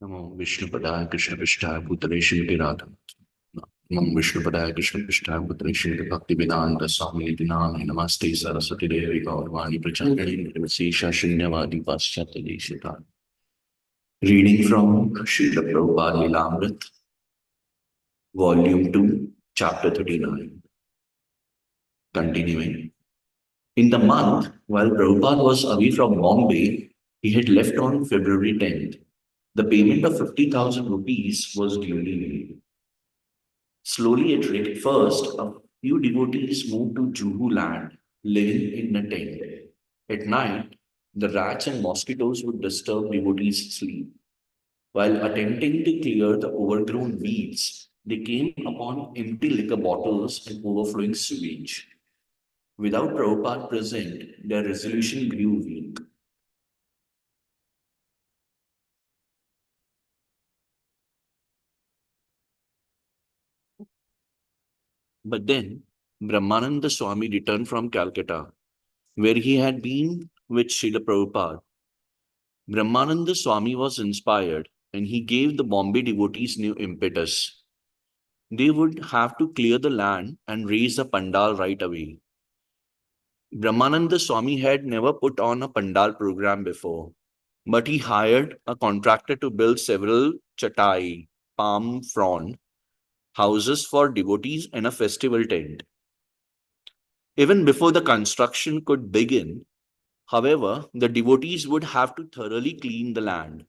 नमो विष्णुपदाय कृष्णपृष्ठाय भूतले श्रीराधा नमो विष्णुपदाय कृष्णपृष्ठाय भूतले श्री भक्तिवेदांत स्वामी नाम नमस्ते सरस्वती देवी गौरवाणी प्रचारिणी निर्विशेषा शून्यवादी पाश्चात्य देशिका reading from Srila Prabhupada-līlāmrta, Volume 2, Chapter 39. Continuing. In the month, while Prabhupada was away from Bombay, he had left on February 10th. The payment of 50,000 rupees was duly made. Slowly at first, a few devotees moved to Juhu land, living in a tent. At night, the rats and mosquitoes would disturb devotees' sleep. While attempting to clear the overgrown weeds, they came upon empty liquor bottles and overflowing sewage. Without Prabhupada present, their resolution grew weak. But then, Brahmananda Swami returned from Calcutta, where he had been with Srila Prabhupada. Brahmananda Swami was inspired and he gave the Bombay devotees new impetus. They would have to clear the land and raise a pandal right away. Brahmananda Swami had never put on a pandal program before, but he hired a contractor to build several chatai, palm frond, houses for devotees and a festival tent. Even before the construction could begin, however, the devotees would have to thoroughly clean the land.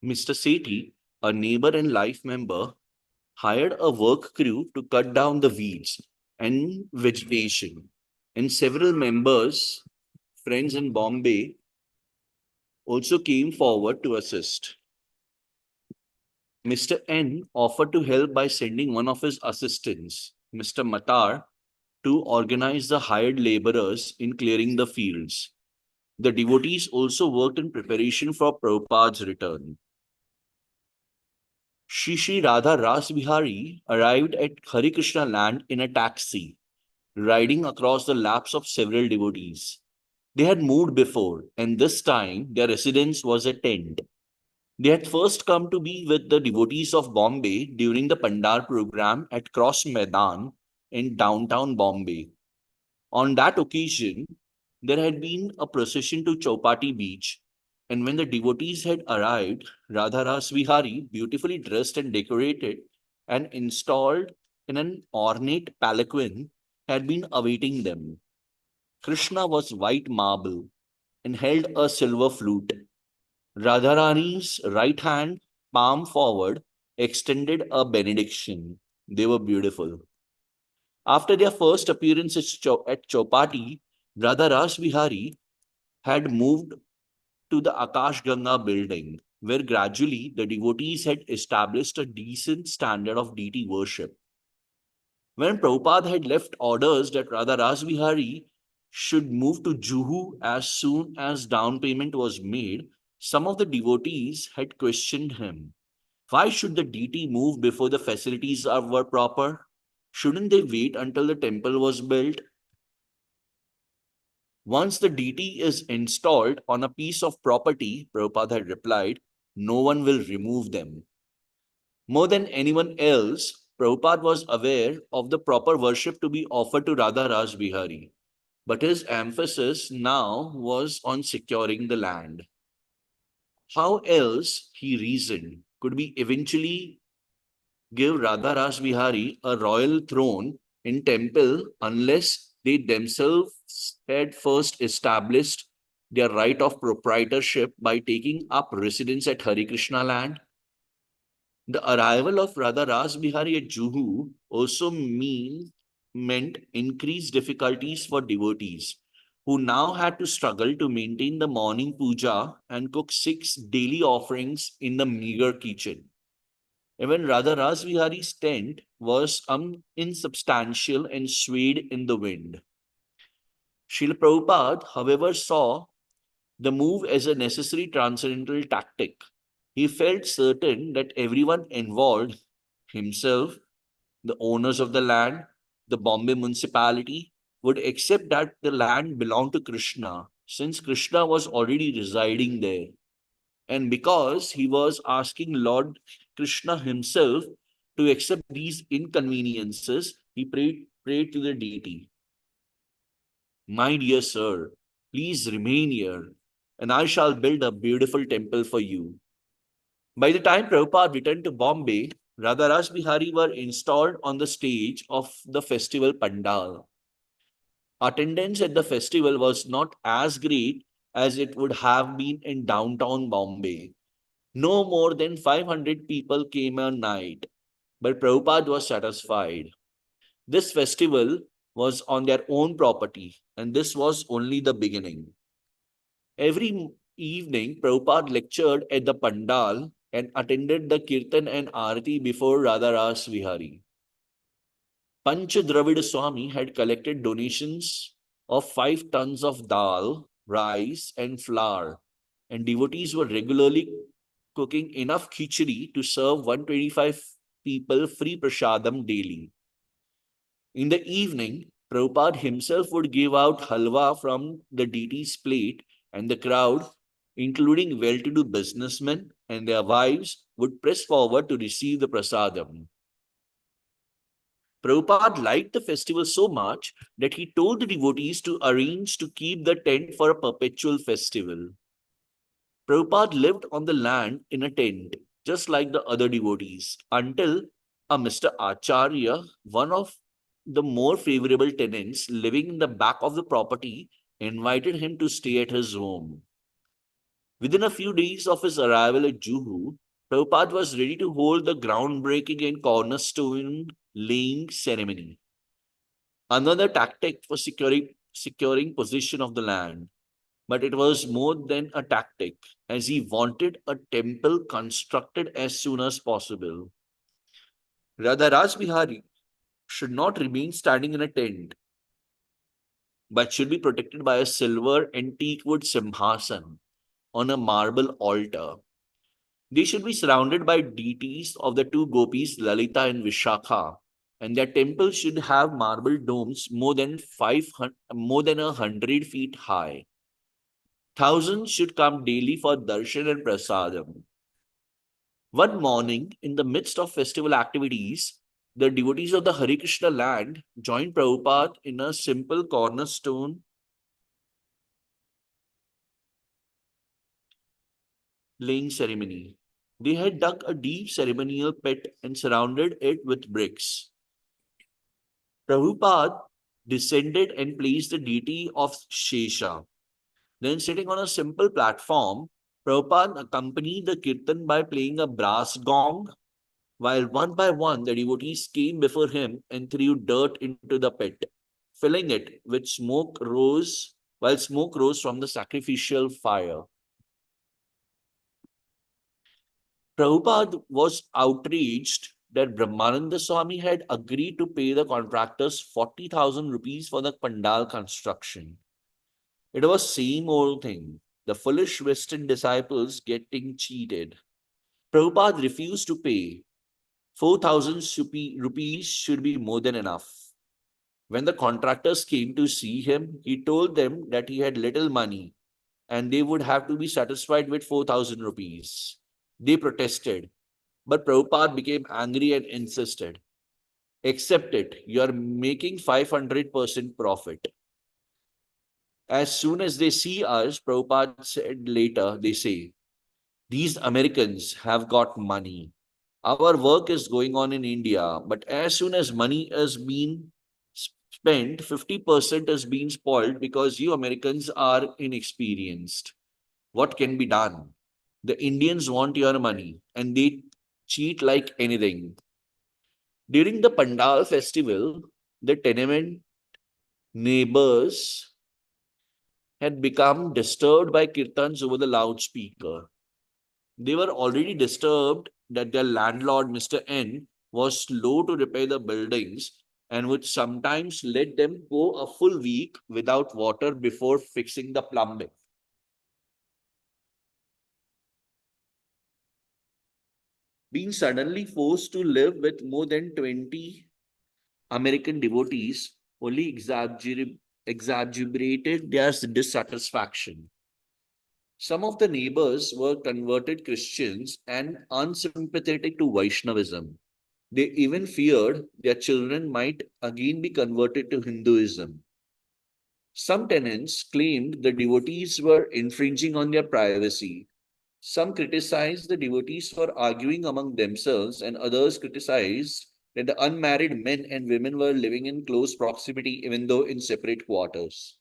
Mr. Sethi, a neighbor and life member, hired a work crew to cut down the weeds and vegetation. And several members, friends in Bombay, also came forward to assist. Mr. N offered to help by sending one of his assistants, Mr. Matar, to organize the hired laborers in clearing the fields. The devotees also worked in preparation for Prabhupada's return. Shri Radha Ras Bihari arrived at Hare Krishna land in a taxi, riding across the laps of several devotees. They had moved before, and this time their residence was a tent. They had first come to be with the devotees of Bombay during the Pandal program at Cross Maidan in downtown Bombay. On that occasion, there had been a procession to Chowpatty beach, and when the devotees had arrived, Radharas Vihari, beautifully dressed and decorated and installed in an ornate palanquin, had been awaiting them. Krishna was white marble and held a silver flute. Radharani's right hand, palm forward, extended a benediction. They were beautiful. After their first appearance at Chowpatty, Radha Ras Vihari had moved to the Akash Ganga building, where gradually the devotees had established a decent standard of deity worship. When Prabhupada had left orders that Radha Ras Vihari should move to Juhu as soon as down payment was made, some of the devotees had questioned him. Why should the deity move before the facilities were proper? Shouldn't they wait until the temple was built? Once the deity is installed on a piece of property, Prabhupada had replied, no one will remove them. More than anyone else, Prabhupada was aware of the proper worship to be offered to Radha Ras Bihari, but his emphasis now was on securing the land. How else, he reasoned, could we eventually give Radha Ras Bihari a royal throne in temple unless they themselves had first established their right of proprietorship by taking up residence at Hare Krishna land? The arrival of Radha Ras Bihari at Juhu also meant increased difficulties for devotees who now had to struggle to maintain the morning puja and cook 6 daily offerings in the meager kitchen. Even Radha Ras Vihari's tent was insubstantial and swayed in the wind. Srila Prabhupada, however, saw the move as a necessary transcendental tactic. He felt certain that everyone involved himself, the owners of the land, the Bombay municipality, would accept that the land belonged to Krishna, since Krishna was already residing there. And because he was asking Lord Krishna himself to accept these inconveniences, he prayed to the deity, "My dear sir, please remain here, and I shall build a beautiful temple for you." By the time Prabhupada returned to Bombay, Radha Ras Bihari were installed on the stage of the festival pandal. Attendance at the festival was not as great as it would have been in downtown Bombay. No more than 500 people came a night, but Prabhupada was satisfied. This festival was on their own property, and this was only the beginning. Every evening, Prabhupada lectured at the pandal and attended the kirtan and arati before Radharas Vihari. Panch Dravida Swami had collected donations of 5 tons of dal, rice, and flour, and devotees were regularly cooking enough khichdi to serve 125 people free prasadam daily. In the evening, Prabhupada himself would give out halwa from the deity's plate, and the crowd, including well-to-do businessmen and their wives, would press forward to receive the prasadam. Prabhupada liked the festival so much that he told the devotees to arrange to keep the tent for a perpetual festival. Prabhupada lived on the land in a tent, just like the other devotees, until a Mr. Acharya, one of the more favorable tenants living in the back of the property, invited him to stay at his home. Within a few days of his arrival at Juhu, Prabhupada was ready to hold the groundbreaking and cornerstone laying ceremony. Another tactic for securing possession of the land. But it was more than a tactic, as he wanted a temple constructed as soon as possible. Radha Raj Bihari should not remain standing in a tent, but should be protected by a silver antique wood simhasan on a marble altar. They should be surrounded by deities of the 2 gopis, Lalita and Vishakha, and their temple should have marble domes more than 100 feet high. Thousands should come daily for darshan and prasadam. One morning, in the midst of festival activities, the devotees of the Hare Krishna land joined Prabhupada in a simple cornerstone laying ceremony. They had dug a deep ceremonial pit and surrounded it with bricks. Prabhupada descended and placed the deity of Shesha. Then, sitting on a simple platform, Prabhupada accompanied the kirtan by playing a brass gong, while one by one the devotees came before him and threw dirt into the pit, filling it with smoke rose from the sacrificial fire. Prabhupada was outraged that Brahmananda Swami had agreed to pay the contractors 40,000 rupees for the pandal construction. It was same old thing, the foolish Western disciples getting cheated. Prabhupada refused to pay. 4,000 rupees should be more than enough. When the contractors came to see him, he told them that he had little money and they would have to be satisfied with 4,000 rupees. They protested, but Prabhupada became angry and insisted, "Accept it, you are making 500% profit." As soon as they see us, Prabhupada said later, they say, "These Americans have got money. Our work is going on in India, but as soon as money is being spent, 50% is being spoiled because you Americans are inexperienced. What can be done? The Indians want your money and they cheat like anything." During the Pandal festival, the tenement neighbors had become disturbed by kirtans over the loudspeaker. They were already disturbed that their landlord, Mr. N, was slow to repair the buildings and would sometimes let them go a full week without water before fixing the plumbing. being suddenly forced to live with more than 20 American devotees only exaggerated their dissatisfaction. Some of the neighbors were converted Christians and unsympathetic to Vaishnavism. They even feared their children might again be converted to Hinduism. Some tenants claimed the devotees were infringing on their privacy. Some criticized the devotees for arguing among themselves, and others criticized that the unmarried men and women were living in close proximity, even though in separate quarters.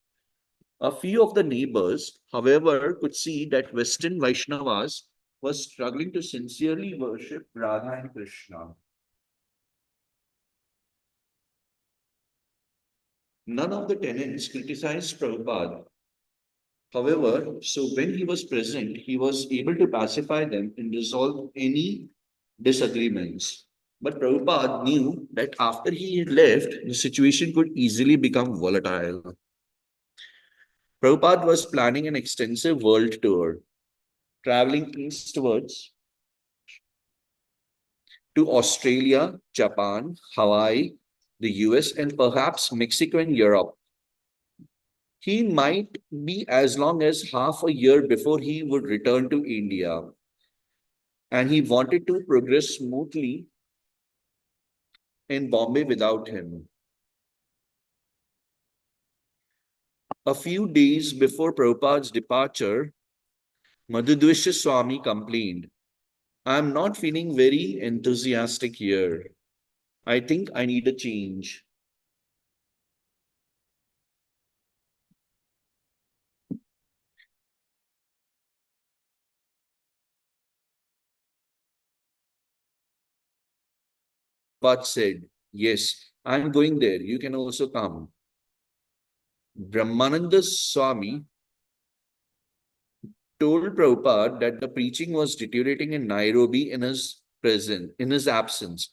A few of the neighbors, however, could see that Western Vaishnavas were struggling to sincerely worship Radha and Krishna. None of the tenants criticized Prabhupada. However, so when he was present, he was able to pacify them and resolve any disagreements. But Prabhupada knew that after he had left, the situation could easily become volatile. Prabhupada was planning an extensive world tour, traveling eastwards to Australia, Japan, Hawaii, the US, and perhaps Mexico and Europe. He might be as long as half a year before he would return to India, and he wanted to progress smoothly in Bombay without him. A few days before Prabhupada's departure, Madhudvishya Swami complained, "I am not feeling very enthusiastic here. I think I need a change." Prabhupada said, "Yes, I am going there. You can also come." Brahmananda Swami told Prabhupada that the preaching was deteriorating in Nairobi in his absence,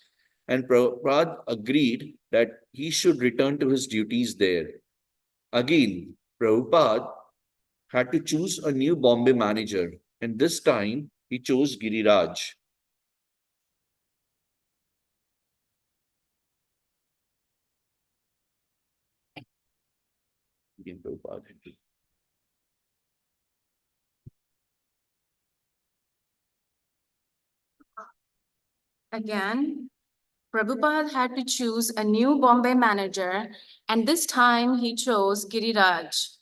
and Prabhupada agreed that he should return to his duties there. Again, Prabhupada had to choose a new Bombay manager, and this time he chose Giriraj. Again, Prabhupada. Again, Prabhupada had to choose a new Bombay manager, and this time he chose Giriraj.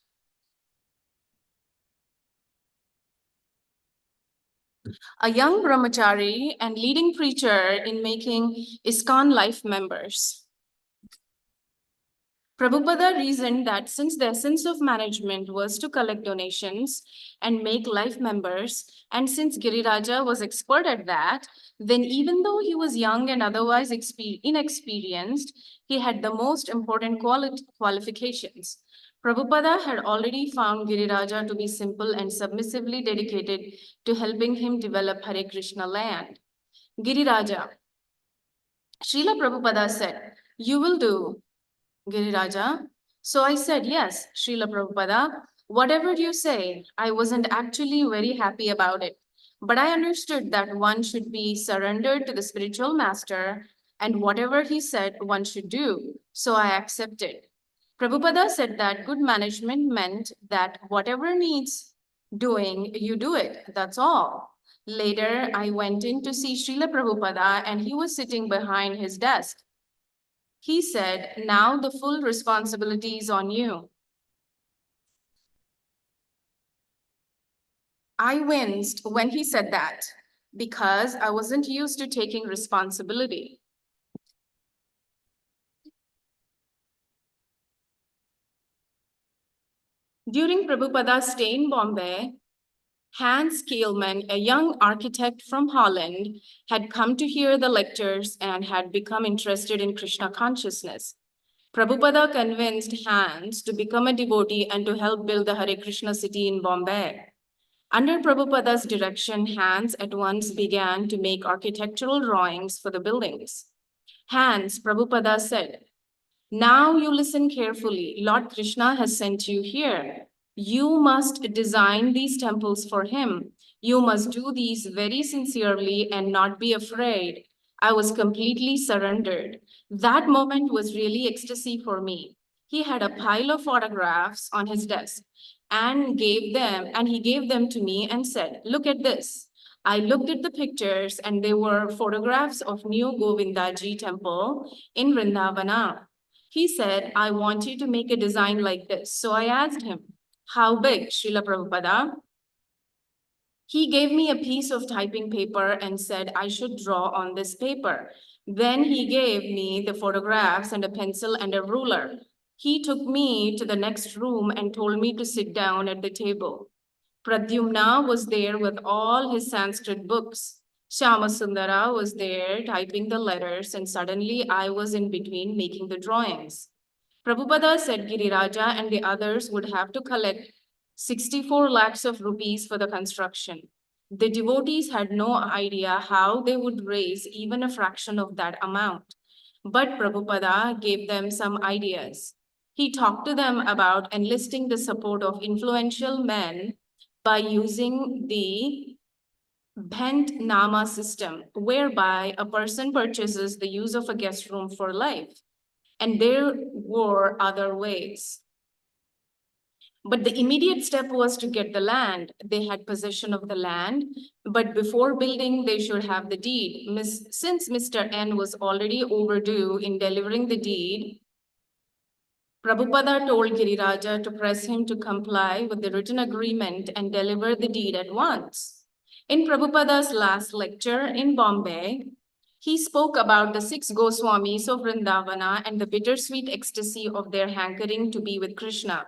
A young brahmachari and leading preacher in making ISKCON life members. Prabhupada reasoned that since their sense of management was to collect donations and make life members, and since Giriraja was expert at that, then even though he was young and otherwise inexperienced, he had the most important qualifications. Prabhupada had already found Giriraja to be simple and submissively dedicated to helping him develop Hare Krishna land. Giriraja, Srila Prabhupada said, "You will do, Giriraja." So I said, "Yes, Srila Prabhupada, whatever you say." I wasn't actually very happy about it, but I understood that one should be surrendered to the spiritual master, and whatever he said, one should do. So I accepted. Prabhupada said that good management meant that whatever needs doing, you do it. That's all. Later, I went in to see Srila Prabhupada, and he was sitting behind his desk. He said, "Now the full responsibility is on you." I winced when he said that because I wasn't used to taking responsibility. During Prabhupada's stay in Bombay, Hans Kielman, a young architect from Holland, had come to hear the lectures and had become interested in Krishna consciousness. Prabhupada convinced Hans to become a devotee and to help build the Hare Krishna city in Bombay. Under Prabhupada's direction, Hans at once began to make architectural drawings for the buildings. "Hans," Prabhupada said, "now you listen carefully. Lord Krishna has sent you here. You must design these temples for him. You must do these very sincerely and not be afraid. I was completely surrendered. That moment was really ecstasy for me. He had a pile of photographs on his desk and he gave them to me and said, "Look at this." I looked at the pictures and they were photographs of New Govindaji temple in Vrindavana. He said, "I want you to make a design like this." So I asked him, "How big, Srila Prabhupada?" He gave me a piece of typing paper and said I should draw on this paper. Then he gave me the photographs and a pencil and a ruler. He took me to the next room and told me to sit down at the table. Pradyumna was there with all his Sanskrit books. Shyamasundara was there typing the letters, and suddenly I was in between making the drawings. Prabhupada said Giriraja and the others would have to collect 64 lakhs of rupees for the construction. The devotees had no idea how they would raise even a fraction of that amount. But Prabhupada gave them some ideas. He talked to them about enlisting the support of influential men by using the Bhent Nama system, whereby a person purchases the use of a guest room for life. And there were other ways. But the immediate step was to get the land. They had possession of the land, but before building, they should have the deed. Since Mr. N was already overdue in delivering the deed, Prabhupada told Giriraja to press him to comply with the written agreement and deliver the deed at once. In Prabhupada's last lecture in Bombay, he spoke about the 6 Goswamis of Vrindavana and the bittersweet ecstasy of their hankering to be with Krishna.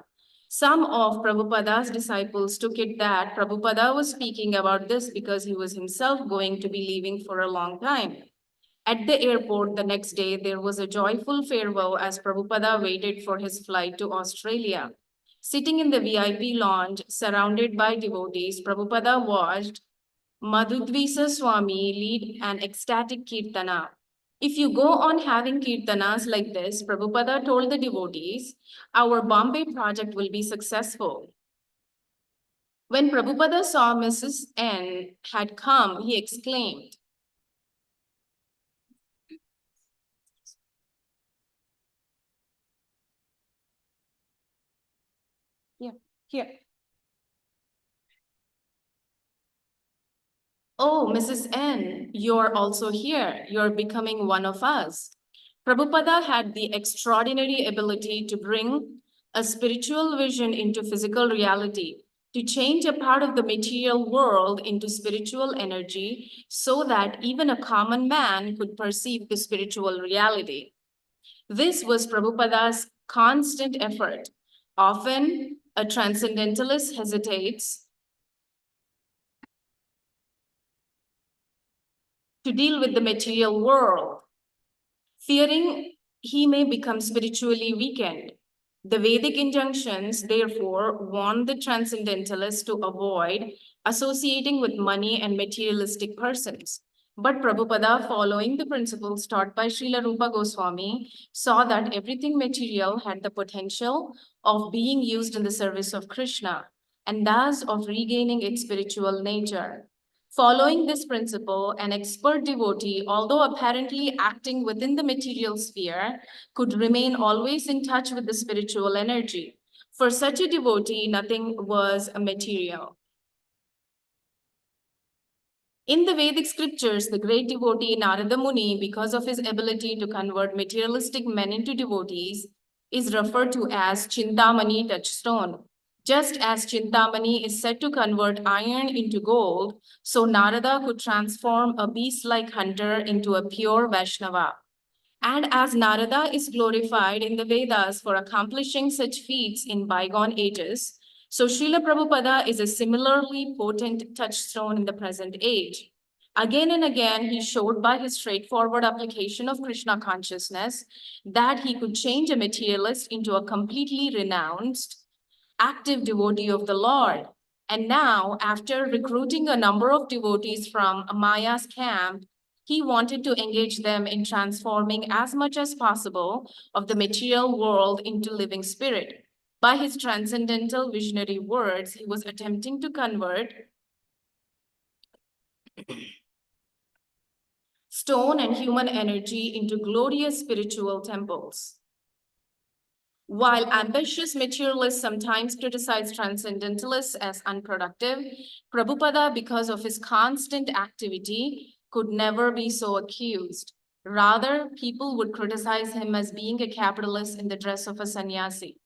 Some of Prabhupada's disciples took it that Prabhupada was speaking about this because he was himself going to be leaving for a long time. At the airport the next day, there was a joyful farewell as Prabhupada waited for his flight to Australia. Sitting in the VIP lounge, surrounded by devotees, Prabhupada watched Madhudvisa Swami lead an ecstatic kirtana. If you go on having kirtanas like this, Prabhupada told the devotees, our Bombay project will be successful. When Prabhupada saw Mrs. N had come, he exclaimed, here. "Oh, Mrs. N, you're also here. You're becoming one of us." Prabhupada had the extraordinary ability to bring a spiritual vision into physical reality, to change a part of the material world into spiritual energy so that even a common man could perceive the spiritual reality. This was Prabhupada's constant effort. Often, a transcendentalist hesitates to deal with the material world, fearing he may become spiritually weakened. The Vedic injunctions, therefore, warn the transcendentalist to avoid associating with money and materialistic persons. But Prabhupada, following the principles taught by Srila Rupa Goswami, saw that everything material had the potential of being used in the service of Krishna and thus of regaining its spiritual nature. Following this principle, an expert devotee, although apparently acting within the material sphere, could remain always in touch with the spiritual energy. For such a devotee, nothing was material. In the Vedic scriptures, the great devotee Narada Muni, because of his ability to convert materialistic men into devotees, is referred to as Chintamani touchstone. Just as Chintamani is said to convert iron into gold, so Narada could transform a beast-like hunter into a pure Vaishnava. And as Narada is glorified in the Vedas for accomplishing such feats in bygone ages, so Srila Prabhupada is a similarly potent touchstone in the present age. Again and again, he showed by his straightforward application of Krishna consciousness that he could change a materialist into a completely renounced, active devotee of the Lord. And now, after recruiting a number of devotees from Maya's camp, he wanted to engage them in transforming as much as possible of the material world into living spirit. By his transcendental visionary words, he was attempting to convert stone and human energy into glorious spiritual temples. While ambitious materialists sometimes criticize transcendentalists as unproductive, Prabhupada, because of his constant activity, could never be so accused. Rather, people would criticize him as being a capitalist in the dress of a sannyasi.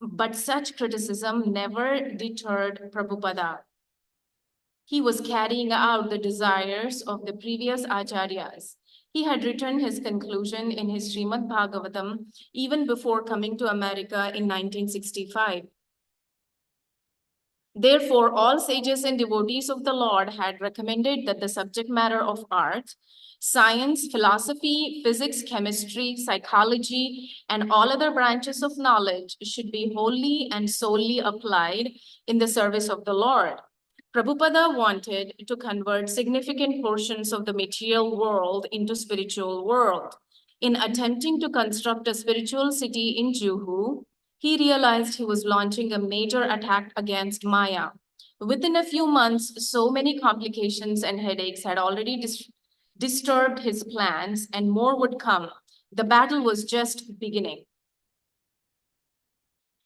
But such criticism never deterred Prabhupada. He was carrying out the desires of the previous acharyas. He had written his conclusion in his Srimad Bhagavatam even before coming to America in 1965. Therefore, all sages and devotees of the Lord had recommended that the subject matter of art, science, philosophy, physics, chemistry, psychology, and all other branches of knowledge should be wholly and solely applied in the service of the Lord. Prabhupada wanted to convert significant portions of the material world into spiritual world. In attempting to construct a spiritual city in Juhu, he realized he was launching a major attack against Maya. Within a few months, so many complications and headaches had already disturbed his plans, and more would come. The battle was just beginning.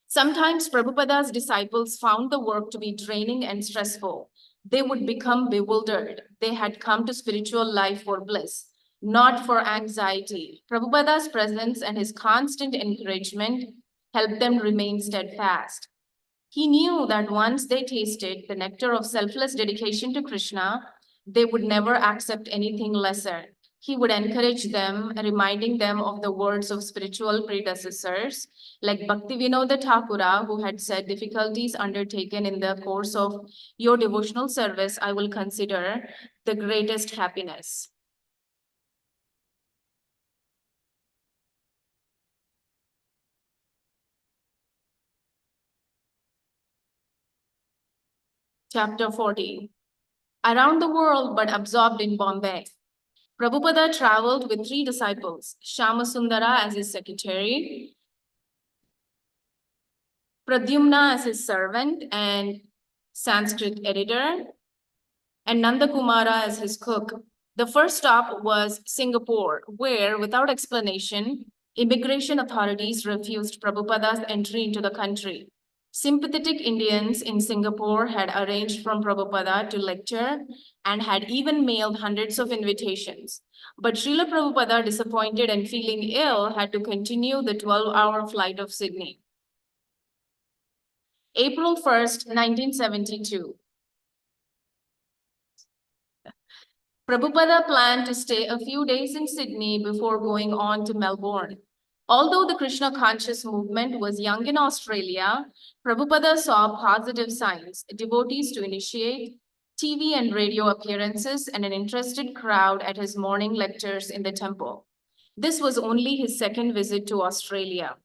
Sometimes Prabhupada's disciples found the work to be draining and stressful. They would become bewildered. They had come to spiritual life for bliss, not for anxiety. Prabhupada's presence and his constant encouragement helped them remain steadfast. He knew that once they tasted the nectar of selfless dedication to Krishna, they would never accept anything lesser. He would encourage them, reminding them of the words of spiritual predecessors like Bhaktivinoda Thakura, who had said, difficulties undertaken in the course of your devotional service, I will consider the greatest happiness. Chapter 40. Around the world, but absorbed in Bombay. Prabhupada traveled with 3 disciples, Shyamasundara as his secretary, Pradyumna as his servant and Sanskrit editor, and Nandakumara as his cook. The first stop was Singapore, where, without explanation, immigration authorities refused Prabhupada's entry into the country. Sympathetic Indians in Singapore had arranged for Prabhupada to lecture and had even mailed hundreds of invitations. But Srila Prabhupada, disappointed and feeling ill, had to continue the 12-hour flight of Sydney. April 1st, 1972. Prabhupada planned to stay a few days in Sydney before going on to Melbourne. Although the Krishna conscious movement was young in Australia, Prabhupada saw positive signs, devotees to initiate, TV and radio appearances, and an interested crowd at his morning lectures in the temple. This was only his second visit to Australia.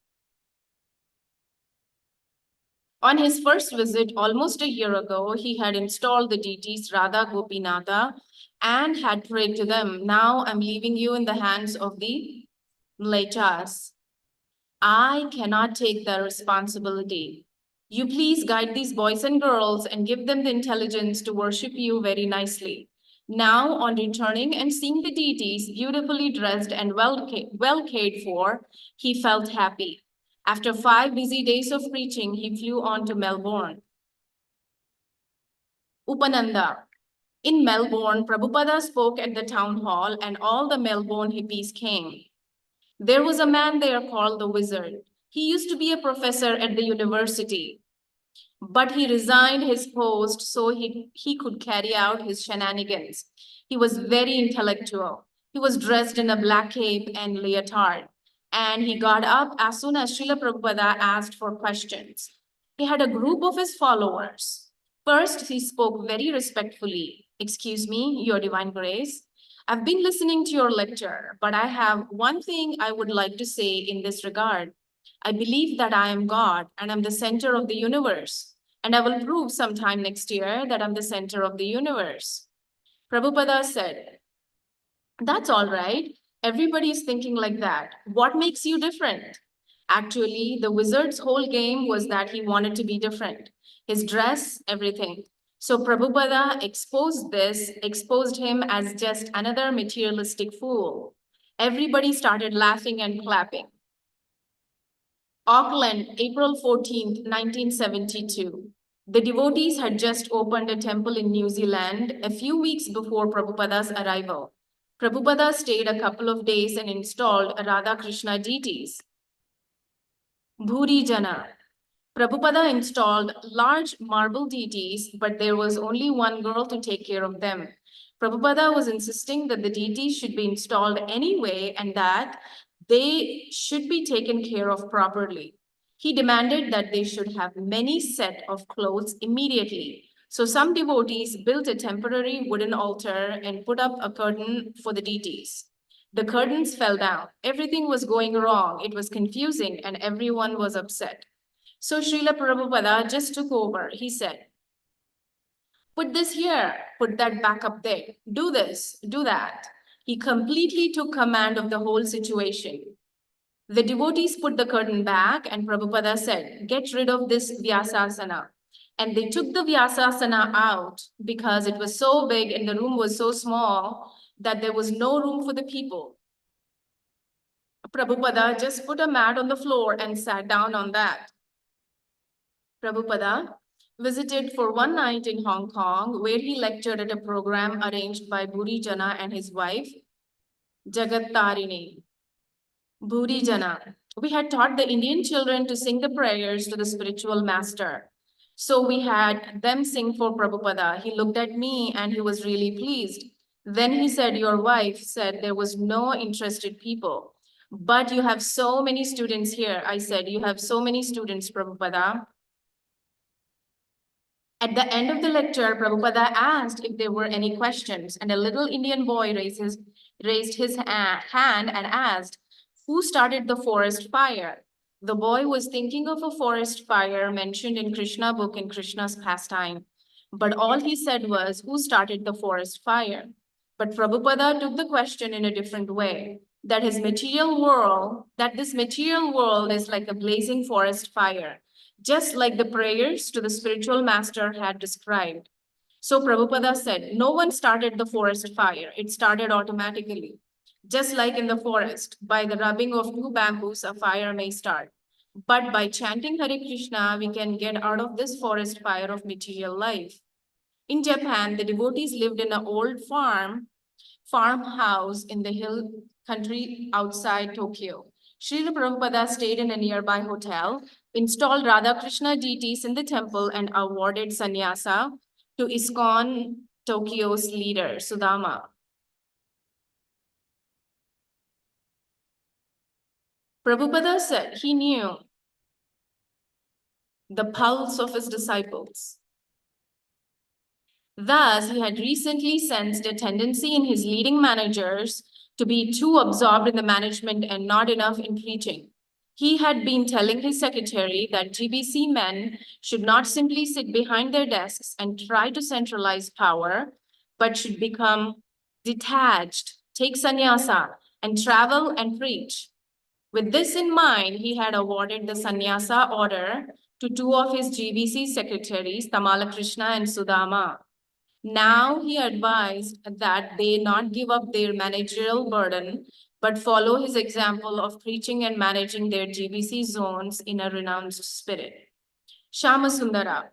On his first visit almost a year ago, he had installed the deities Radha Gopinatha and had prayed to them, now I'm leaving you in the hands of the Mlechas. I cannot take the responsibility. You please guide these boys and girls and give them the intelligence to worship you very nicely. Now, on returning and seeing the deities beautifully dressed and well cared for, he felt happy. After 5 busy days of preaching, he flew on to Melbourne. Upananda. In Melbourne, Prabhupada spoke at the town hall and all the Melbourne hippies came. There was a man there called the Wizard. He used to be a professor at the university, but he resigned his post so he could carry out his shenanigans. He was very intellectual. He was dressed in a black cape and leotard, and he got up as soon as Srila Prabhupada asked for questions. He had a group of his followers. First, he spoke very respectfully. Excuse me, Your Divine Grace. I've been listening to your lecture, but I have one thing I would like to say in this regard. I believe that I am God and I'm the center of the universe. And I will prove sometime next year that I'm the center of the universe. Prabhupada said, that's all right. Everybody is thinking like that. What makes you different? Actually, the wizard's whole game was that he wanted to be different. His dress, everything. So Prabhupada exposed him as just another materialistic fool. Everybody started laughing and clapping. Auckland, April 14th, 1972. The devotees had just opened a temple in New Zealand a few weeks before Prabhupada's arrival. Prabhupada stayed a couple of days and installed Radha Krishna deities. Bhuri Jana. Prabhupada installed large marble deities, but there was only one girl to take care of them. Prabhupada was insisting that the deities should be installed anyway and that they should be taken care of properly. He demanded that they should have many set of clothes immediately. So some devotees built a temporary wooden altar and put up a curtain for the deities. The curtains fell down. Everything was going wrong. It was confusing and everyone was upset. So Srila Prabhupada just took over. He said, put this here, put that back up there, do this, do that. He completely took command of the whole situation. The devotees put the curtain back and Prabhupada said, get rid of this Vyasasana. And they took the Vyasasana out because it was so big and the room was so small that there was no room for the people. Prabhupada just put a mat on the floor and sat down on that. Prabhupada visited for one night in Hong Kong, where he lectured at a program arranged by Bhuri Jana and his wife, Jagat Tarini. Bhuri Jana. We had taught the Indian children to sing the prayers to the spiritual master. So we had them sing for Prabhupada. He looked at me and he was really pleased. Then he said, your wife said there was no interested people. But you have so many students here. I said, you have so many students, Prabhupada. At the end of the lecture, Prabhupada asked if there were any questions, and a little Indian boy raised his hand and asked, who started the forest fire? The boy was thinking of a forest fire mentioned in Krishna book in Krishna's pastime. But all he said was, who started the forest fire? But Prabhupada took the question in a different way, that this material world is like a blazing forest fire, just like the prayers to the spiritual master had described. So Prabhupada said, no one started the forest fire. It started automatically. Just like in the forest, by the rubbing of two bamboos, a fire may start. But by chanting Hare Krishna, we can get out of this forest fire of material life. In Japan, the devotees lived in an old farmhouse in the hill country outside Tokyo. Srila Prabhupada stayed in a nearby hotel, installed Radha Krishna deities in the temple, and awarded sannyasa to ISKCON Tokyo's leader, Sudama. Prabhupada said he knew the pulse of his disciples. Thus, he had recently sensed a tendency in his leading managers to be too absorbed in the management and not enough in preaching. He had been telling his secretary that GBC men should not simply sit behind their desks and try to centralize power, but should become detached, take sannyasa, and travel and preach. With this in mind, he had awarded the sannyasa order to two of his GBC secretaries, Tamala Krishna and Sudama. Now he advised that they not give up their managerial burden, but follow his example of preaching and managing their GBC zones in a renounced spirit. Shamasundara.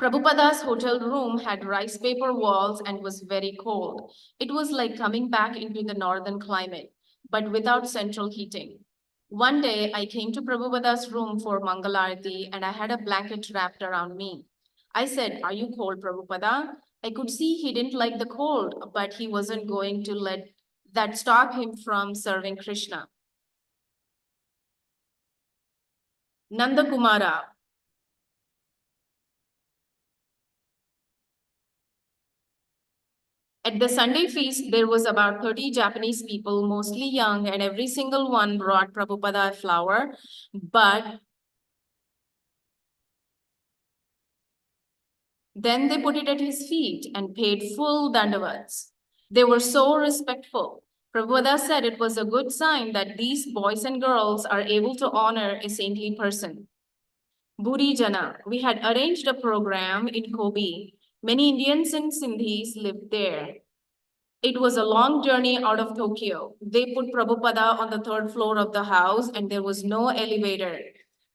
Prabhupada's hotel room had rice paper walls and was very cold. It was like coming back into the northern climate, but without central heating. One day I came to Prabhupada's room for Mangalarti and I had a blanket wrapped around me. I said, are you cold, Prabhupada? I could see he didn't like the cold, but he wasn't going to let that stop him from serving Krishna. Nanda Kumara. At the Sunday feast, there was about 30 Japanese people, mostly young, and every single one brought Prabhupada a flower, but then they put it at his feet and paid full dandavats. They were so respectful. Prabhupada said it was a good sign that these boys and girls are able to honor a saintly person. Buri Jana, we had arranged a program in Kobe. Many Indians and Sindhis lived there. It was a long journey out of Tokyo. They put Prabhupada on the third floor of the house and there was no elevator.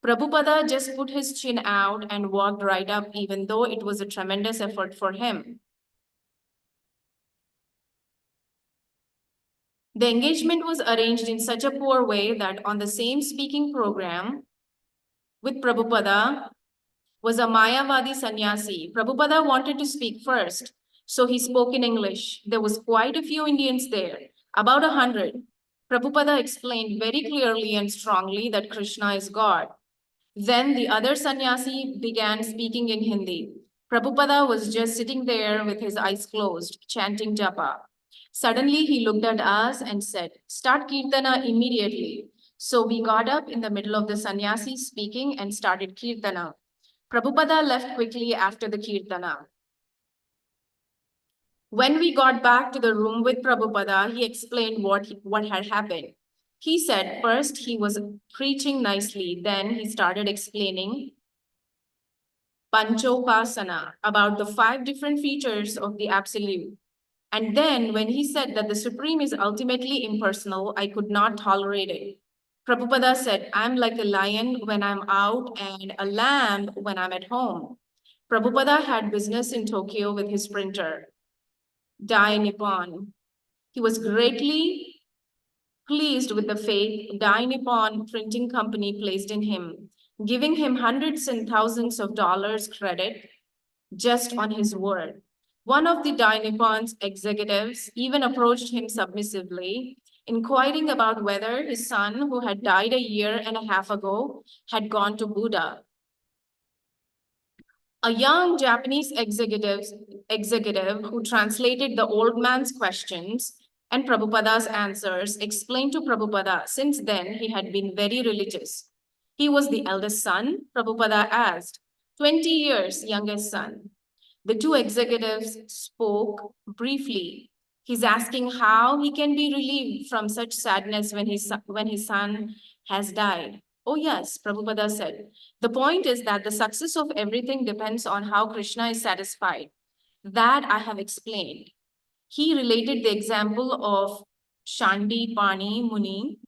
Prabhupada just put his chin out and walked right up, even though it was a tremendous effort for him. The engagement was arranged in such a poor way that on the same speaking program with Prabhupada was a Mayavadi sannyasi. Prabhupada wanted to speak first, so he spoke in English. There was quite a few Indians there, about 100. Prabhupada explained very clearly and strongly that Krishna is God. Then the other sannyasi began speaking in Hindi. Prabhupada was just sitting there with his eyes closed, chanting japa. Suddenly he looked at us and said, "Start kirtana immediately." So we got up in the middle of the sannyasi speaking and started kirtana. Prabhupada left quickly after the kirtana. When we got back to the room with Prabhupada, he explained what had happened. He said first he was preaching nicely, then he started explaining Panchopasana, about the 5 different features of the Absolute. And then when he said that the Supreme is ultimately impersonal, I could not tolerate it. Prabhupada said, I'm like a lion when I'm out and a lamb when I'm at home. Prabhupada had business in Tokyo with his printer, Dai Nippon. He was greatly pleased with the faith Dai Nippon Printing Company placed in him, giving him hundreds and thousands of dollars credit just on his word. One of the Dai Nippon's executives even approached him submissively, inquiring about whether his son, who had died a year and a half ago, had gone to Buddha. A young Japanese executive who translated the old man's questions and Prabhupada's answers explained to Prabhupada since then he had been very religious. He was the eldest son, Prabhupada asked, 20 years youngest son. The two executives spoke briefly. He's asking how he can be relieved from such sadness when his son has died. Oh yes, Prabhupada said. The point is that the success of everything depends on how Krishna is satisfied. That I have explained. He related the example of Shandi Pani Muni,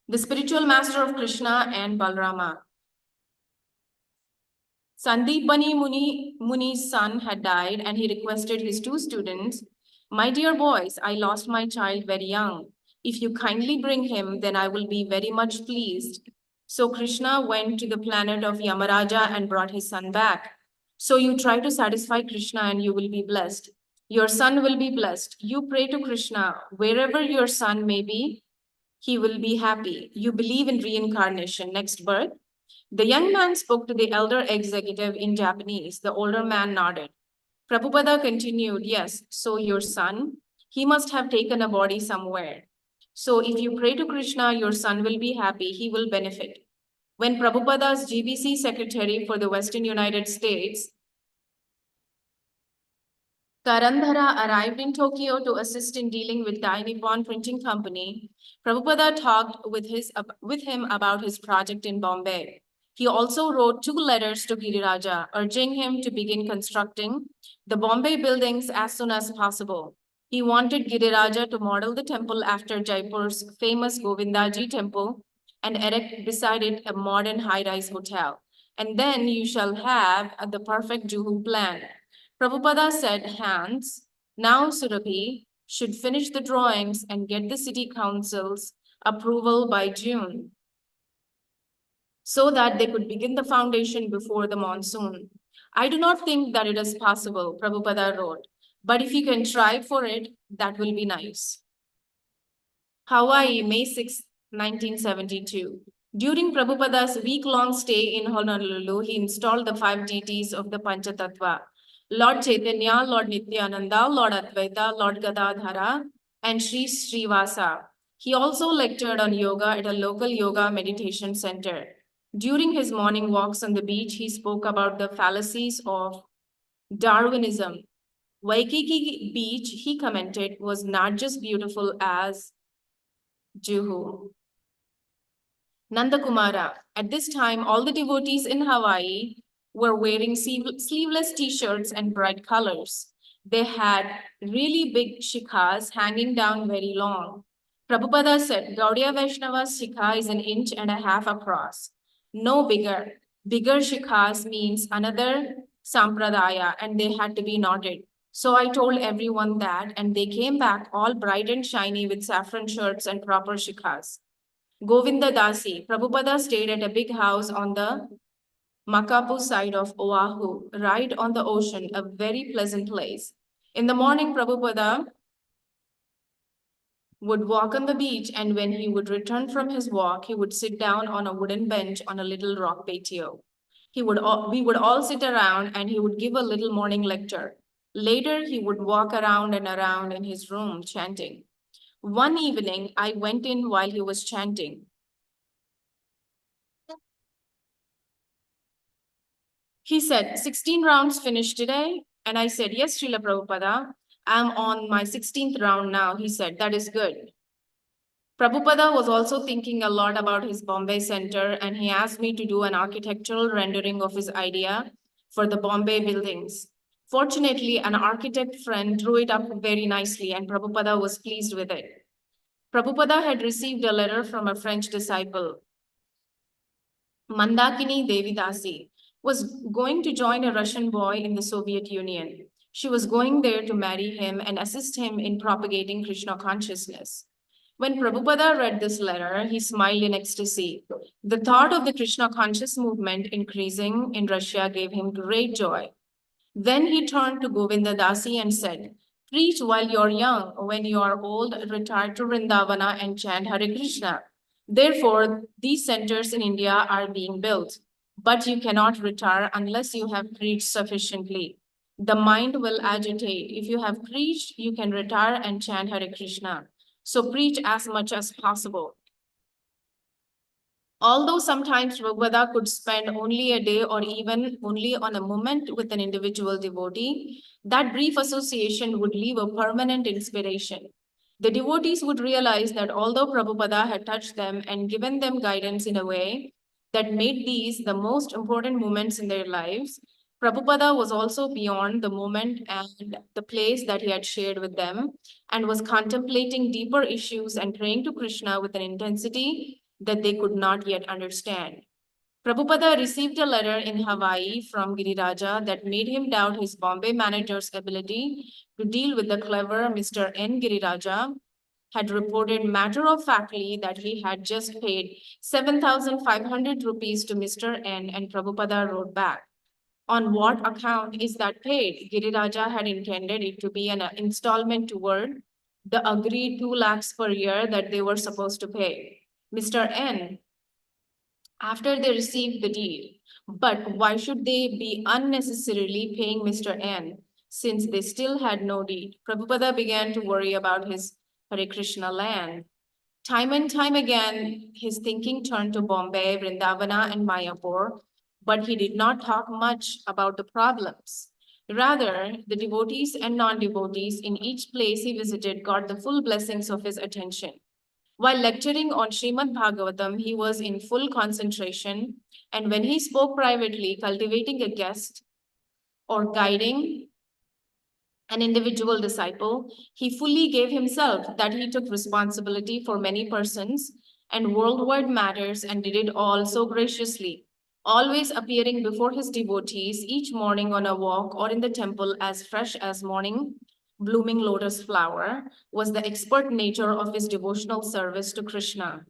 the spiritual master of Krishna and Balrama. Sandipani Muni's son had died and he requested his 2 students, "My dear boys, I lost my child very young. If you kindly bring him, then I will be very much pleased." So Krishna went to the planet of Yamaraja and brought his son back. So you try to satisfy Krishna and you will be blessed. Your son will be blessed. You pray to Krishna. Wherever your son may be, he will be happy. You believe in reincarnation, next birth. The young man spoke to the elder executive in Japanese. The older man nodded. Prabhupada continued, yes, so your son, he must have taken a body somewhere. So if you pray to Krishna, your son will be happy, he will benefit. When Prabhupada's GBC secretary for the Western United States, Karandhara, arrived in Tokyo to assist in dealing with Dai Nippon Printing Company, Prabhupada talked with him about his project in Bombay. He also wrote 2 letters to Giriraja, urging him to begin constructing the Bombay buildings as soon as possible. He wanted Giriraja to model the temple after Jaipur's famous Govindaji temple and erect beside it a modern high-rise hotel. And then you shall have the perfect Juhu plan. Prabhupada said, Hans, now Surabhi should finish the drawings and get the city council's approval by June so that they could begin the foundation before the monsoon. I do not think that it is possible, Prabhupada wrote, but if you can try for it, that will be nice. Hawaii, May 6, 1972. During Prabhupada's week-long stay in Honolulu, he installed the 5 deities of the Panchatattva, Lord Chaitanya, Lord Nityananda, Lord Advaita, Lord Gadadhara, and Sri Srivasa. He also lectured on yoga at a local yoga meditation center. During his morning walks on the beach, he spoke about the fallacies of Darwinism Waikiki Beach, he commented, was not just beautiful as Juhu. Nandakumara. At this time, all the devotees in Hawaii were wearing sleeveless t-shirts and bright colors. They had really big shikhas hanging down very long. Prabhupada said, Gaudiya Vaishnava's shikha is 1.5 inches across. No bigger. Bigger shikhas means another sampradaya, and they had to be knotted. So I told everyone that, and they came back all bright and shiny with saffron shirts and proper shikhas. Govinda Dasi, Prabhupada stayed at a big house on the Makapu side of Oahu, right on the ocean, a very pleasant place. In the morning, Prabhupada would walk on the beach, and when he would return from his walk, he would sit down on a wooden bench on a little rock patio. We would all sit around, and he would give a little morning lecture. Later, he would walk around and around in his room chanting. One evening, I went in while he was chanting. He said, 16 rounds finished today? And I said, yes, Srila Prabhupada. I'm on my 16th round now. He said, that is good. Prabhupada was also thinking a lot about his Bombay center, and he asked me to do an architectural rendering of his idea for the Bombay buildings. Fortunately, an architect friend drew it up very nicely, and Prabhupada was pleased with it. Prabhupada had received a letter from a French disciple, Mandakini Devidasi, was going to join a Russian boy in the Soviet Union. She was going there to marry him and assist him in propagating Krishna consciousness. When Prabhupada read this letter, he smiled in ecstasy. The thought of the Krishna conscious movement increasing in Russia gave him great joy. Then he turned to Govinda Dasi and said, preach while you're young. When you are old, retire to Vrindavana and chant Hare Krishna. Therefore, these centers in India are being built, but you cannot retire unless you have preached sufficiently. The mind will agitate. If you have preached, you can retire and chant Hare Krishna. So preach as much as possible. Although sometimes Prabhupada could spend only a day or even only on a moment with an individual devotee, that brief association would leave a permanent inspiration. The devotees would realize that although Prabhupada had touched them and given them guidance in a way that made these the most important moments in their lives, Prabhupada was also beyond the moment and the place that he had shared with them and was contemplating deeper issues and praying to Krishna with an intensity that they could not yet understand. Prabhupada received a letter in Hawaii from Giriraja that made him doubt his Bombay manager's ability to deal with the clever Mr. N. Giriraja had reported matter-of-factly that he had just paid 7,500 rupees to Mr. N, and Prabhupada wrote back, on what account is that paid? Giriraja had intended it to be an installment toward the agreed 2 lakhs per year that they were supposed to pay. Mr. N, after they received the deed. But why should they be unnecessarily paying Mr. N since they still had no deed? Prabhupada began to worry about his Hare Krishna land. Time and time again, his thinking turned to Bombay, Vrindavana, and Mayapur, but he did not talk much about the problems. Rather, the devotees and non-devotees in each place he visited got the full blessings of his attention. While lecturing on Srimad Bhagavatam, he was in full concentration, and when he spoke privately, cultivating a guest or guiding an individual disciple, he fully gave himself that he took responsibility for many persons and worldwide matters and did it all so graciously, always appearing before his devotees each morning on a walk or in the temple as fresh as morning blooming lotus flower, was the expert nature of his devotional service to Krishna.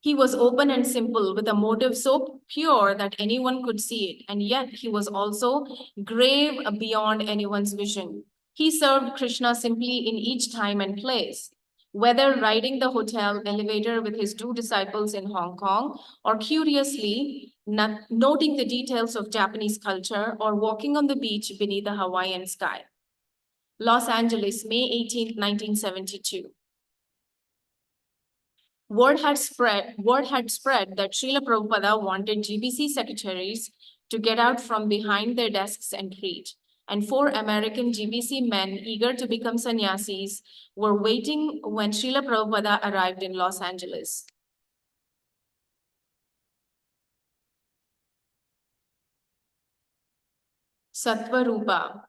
He was open and simple with a motive so pure that anyone could see it, and yet he was also grave beyond anyone's vision. He served Krishna simply in each time and place. Whether riding the hotel elevator with his 2 disciples in Hong Kong, or curiously noting the details of Japanese culture, or walking on the beach beneath the Hawaiian sky. Los Angeles, May 18, 1972. Word had spread that Srila Prabhupada wanted GBC secretaries to get out from behind their desks and preach. And 4 American GBC men eager to become sannyasis were waiting when Srila Prabhupada arrived in Los Angeles. Sattva-rupa.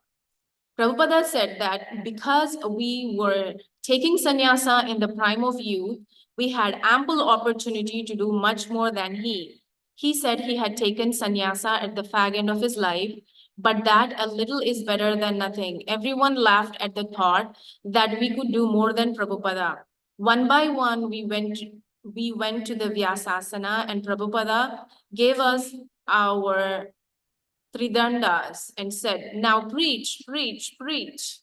Prabhupada said that because we were taking sannyasa in the prime of youth, we had ample opportunity to do much more than he. He said he had taken sannyasa at the fag end of his life, but that a little is better than nothing. Everyone laughed at the thought that we could do more than Prabhupada. One by one, we went to the Vyasasana, and Prabhupada gave us our Tridandas and said, "Now preach, preach, preach."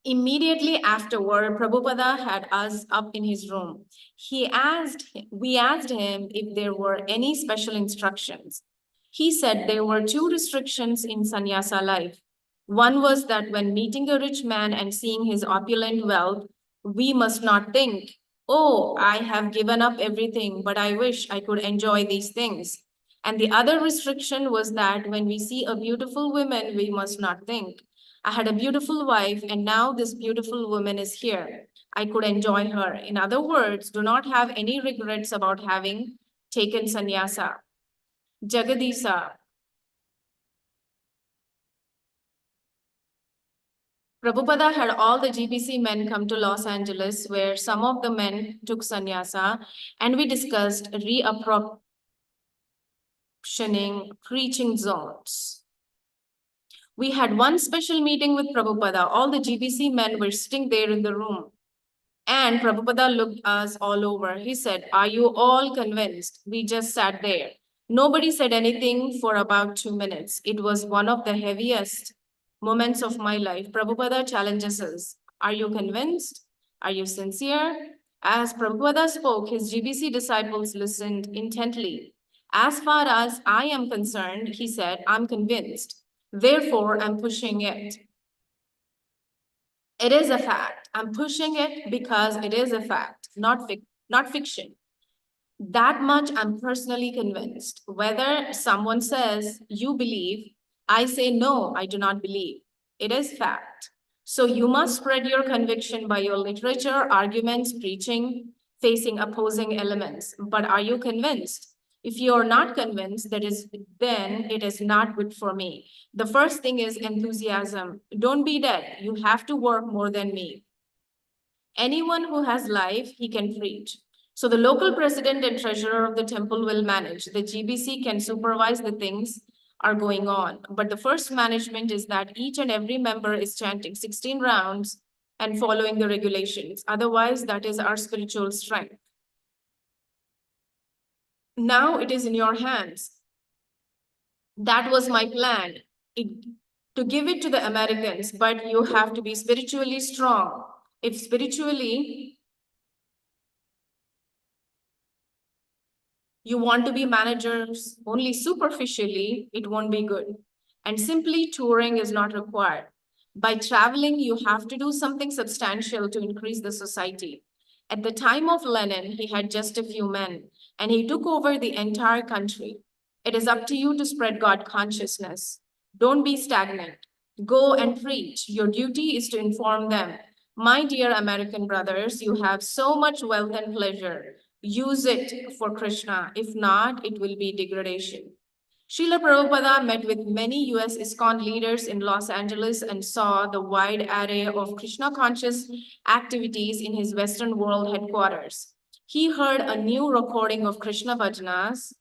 Immediately afterward, Prabhupada had us up in his room. We asked him if there were any special instructions. He said there were 2 restrictions in sannyasa life. One was that when meeting a rich man and seeing his opulent wealth, we must not think, "Oh, I have given up everything, but I wish I could enjoy these things." And the other restriction was that when we see a beautiful woman, we must not think, "I had a beautiful wife, and now this beautiful woman is here. I could enjoy her." In other words, do not have any regrets about having taken sannyasa. Jagadisa. Prabhupada had all the GBC men come to Los Angeles, where some of the men took sannyasa, and we discussed reappropriating preaching zones. We had one special meeting with Prabhupada. All the GBC men were sitting there in the room. And Prabhupada looked us all over. He said, "Are you all convinced?" We just sat there. Nobody said anything for about 2 minutes. It was one of the heaviest moments of my life. Prabhupada challenges us. Are you convinced? Are you sincere? As Prabhupada spoke, his GBC disciples listened intently. As far as I am concerned, he said, I'm convinced. Therefore, I'm pushing it. It is a fact. I'm pushing it because it is a fact, not fiction. That much I'm personally convinced. Whether someone says, you believe, I say, no, I do not believe. It is fact. So you must spread your conviction by your literature, arguments, preaching, facing opposing elements. But are you convinced? If you are not convinced, then it is not good for me. The first thing is enthusiasm. Don't be dead. You have to work more than me. Anyone who has life, he can preach. So the local president and treasurer of the temple will manage. The GBC can supervise the things are going on. But the first management is that each and every member is chanting 16 rounds and following the regulations. Otherwise, that is our spiritual strength. Now it is in your hands. That was my plan, to give it to the Americans, but you have to be spiritually strong. If spiritually you want to be managers only superficially, it won't be good. And simply touring is not required. By traveling, you have to do something substantial to increase the society. At the time of Lenin, he had just a few men, and he took over the entire country. It is up to you to spread God consciousness. Don't be stagnant. Go and preach. Your duty is to inform them. My dear American brothers, you have so much wealth and pleasure. Use it for Krishna. If not, it will be degradation. Srila Prabhupada met with many US ISKCON leaders in Los Angeles and saw the wide array of Krishna conscious activities in his Western world headquarters. He heard a new recording of Krishna bhajanas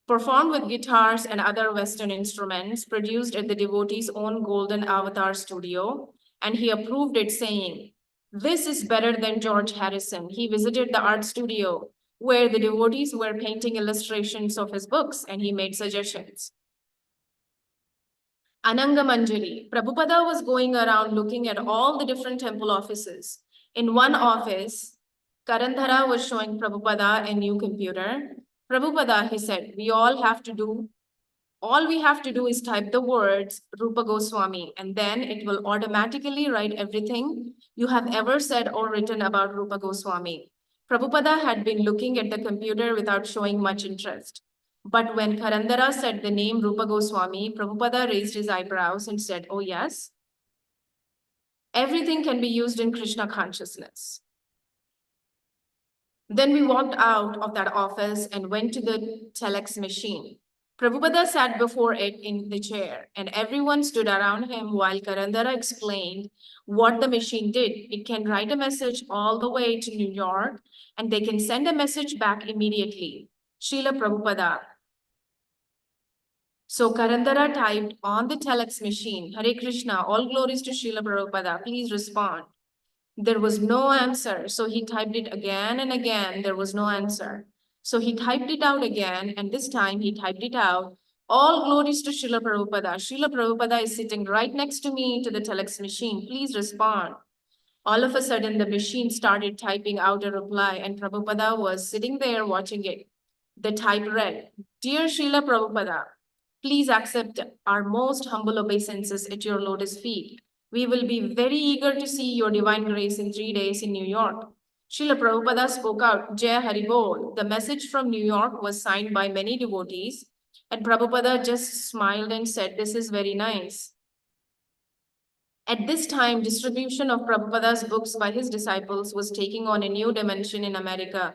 performed with guitars and other Western instruments produced at the devotee's own Golden Avatar studio, and he approved it, saying, "This is better than George Harrison." He visited the art studio where the devotees were painting illustrations of his books, and he made suggestions. Ananga Manjari. Prabhupada was going around looking at all the different temple offices. In one office, Karandhara was showing Prabhupada a new computer. Prabhupada, he said, all we have to do is type the words Rupa Goswami, and then it will automatically write everything you have ever said or written about Rupa Goswami. Prabhupada had been looking at the computer without showing much interest. But when Karandara said the name Rupa Goswami, Prabhupada raised his eyebrows and said, "Oh yes, everything can be used in Krishna consciousness." Then we walked out of that office and went to the telex machine. Prabhupada sat before it in the chair, and everyone stood around him while Karandara explained what the machine did. It can write a message all the way to New York, and they can send a message back immediately. Srila Prabhupada. So Karandara typed on the telex machine, "Hare Krishna, all glories to Srila Prabhupada, please respond." There was no answer, so he typed it again and again. There was no answer. So he typed it out again, and this time he typed it out, "All glories to Srila Prabhupada. Srila Prabhupada is sitting right next to me to the telex machine. Please respond." All of a sudden, the machine started typing out a reply, and Prabhupada was sitting there watching it. The type read, "Dear Srila Prabhupada, please accept our most humble obeisances at your lotus feet. We will be very eager to see your divine grace in 3 days in New York." Srila Prabhupada spoke out, "Jai Hari Bol." The message from New York was signed by many devotees, and Prabhupada just smiled and said, "This is very nice." At this time, distribution of Prabhupada's books by his disciples was taking on a new dimension in America,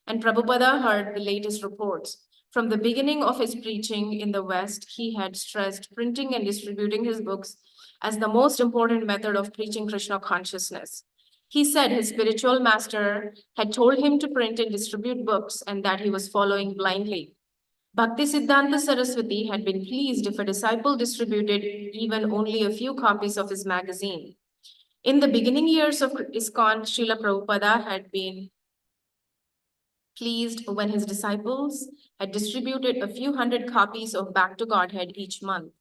and Prabhupada heard the latest reports. From the beginning of his preaching in the West, he had stressed printing and distributing his books as the most important method of preaching Krishna consciousness. He said his spiritual master had told him to print and distribute books and that he was following blindly. Bhaktisiddhanta Saraswati had been pleased if a disciple distributed even only a few copies of his magazine. In the beginning years of ISKCON, Srila Prabhupada had been pleased when his disciples had distributed a few hundred copies of Back to Godhead each month.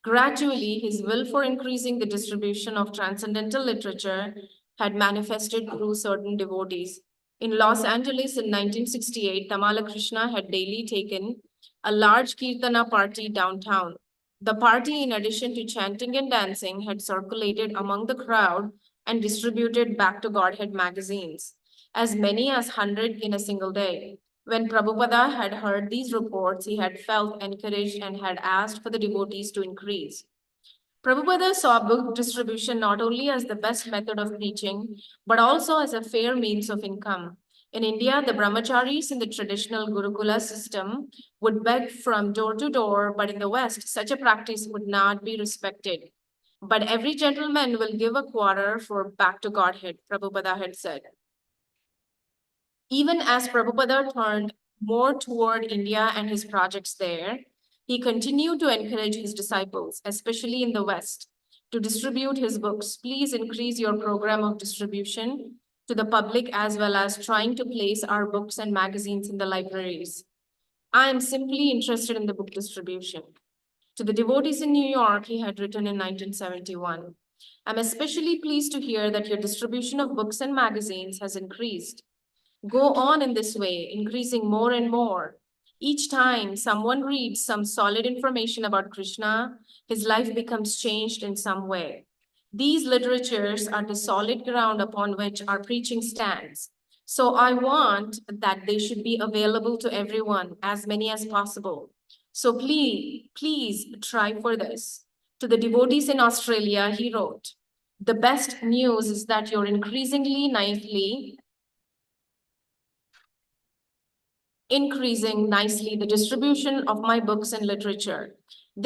Gradually, his will for increasing the distribution of transcendental literature had manifested through certain devotees. In Los Angeles in 1968, Tamala Krishna had daily taken a large Kirtana party downtown. The party, in addition to chanting and dancing, had circulated among the crowd and distributed Back to Godhead magazines, as many as 100 in a single day. When Prabhupada had heard these reports, he had felt encouraged and had asked for the devotees to increase. Prabhupada saw book distribution not only as the best method of preaching, but also as a fair means of income. In India, the brahmacharis in the traditional Gurukula system would beg from door to door, but in the West, such a practice would not be respected. "But every gentleman will give a quarter for Back to Godhead," Prabhupada had said. Even as Prabhupada turned more toward India and his projects there, he continued to encourage his disciples, especially in the West, to distribute his books. "Please increase your program of distribution to the public as well as trying to place our books and magazines in the libraries. I am simply interested in the book distribution." To the devotees in New York, he had written in 1971, "I'm especially pleased to hear that your distribution of books and magazines has increased. Go on in this way, increasing more and more. Each time someone reads some solid information about Krishna, his life becomes changed in some way. These literatures are the solid ground upon which our preaching stands. So I want that they should be available to everyone, as many as possible. So please try for this." To the devotees in Australia, he wrote, "The best news is that you're increasing nicely the distribution of my books and literature.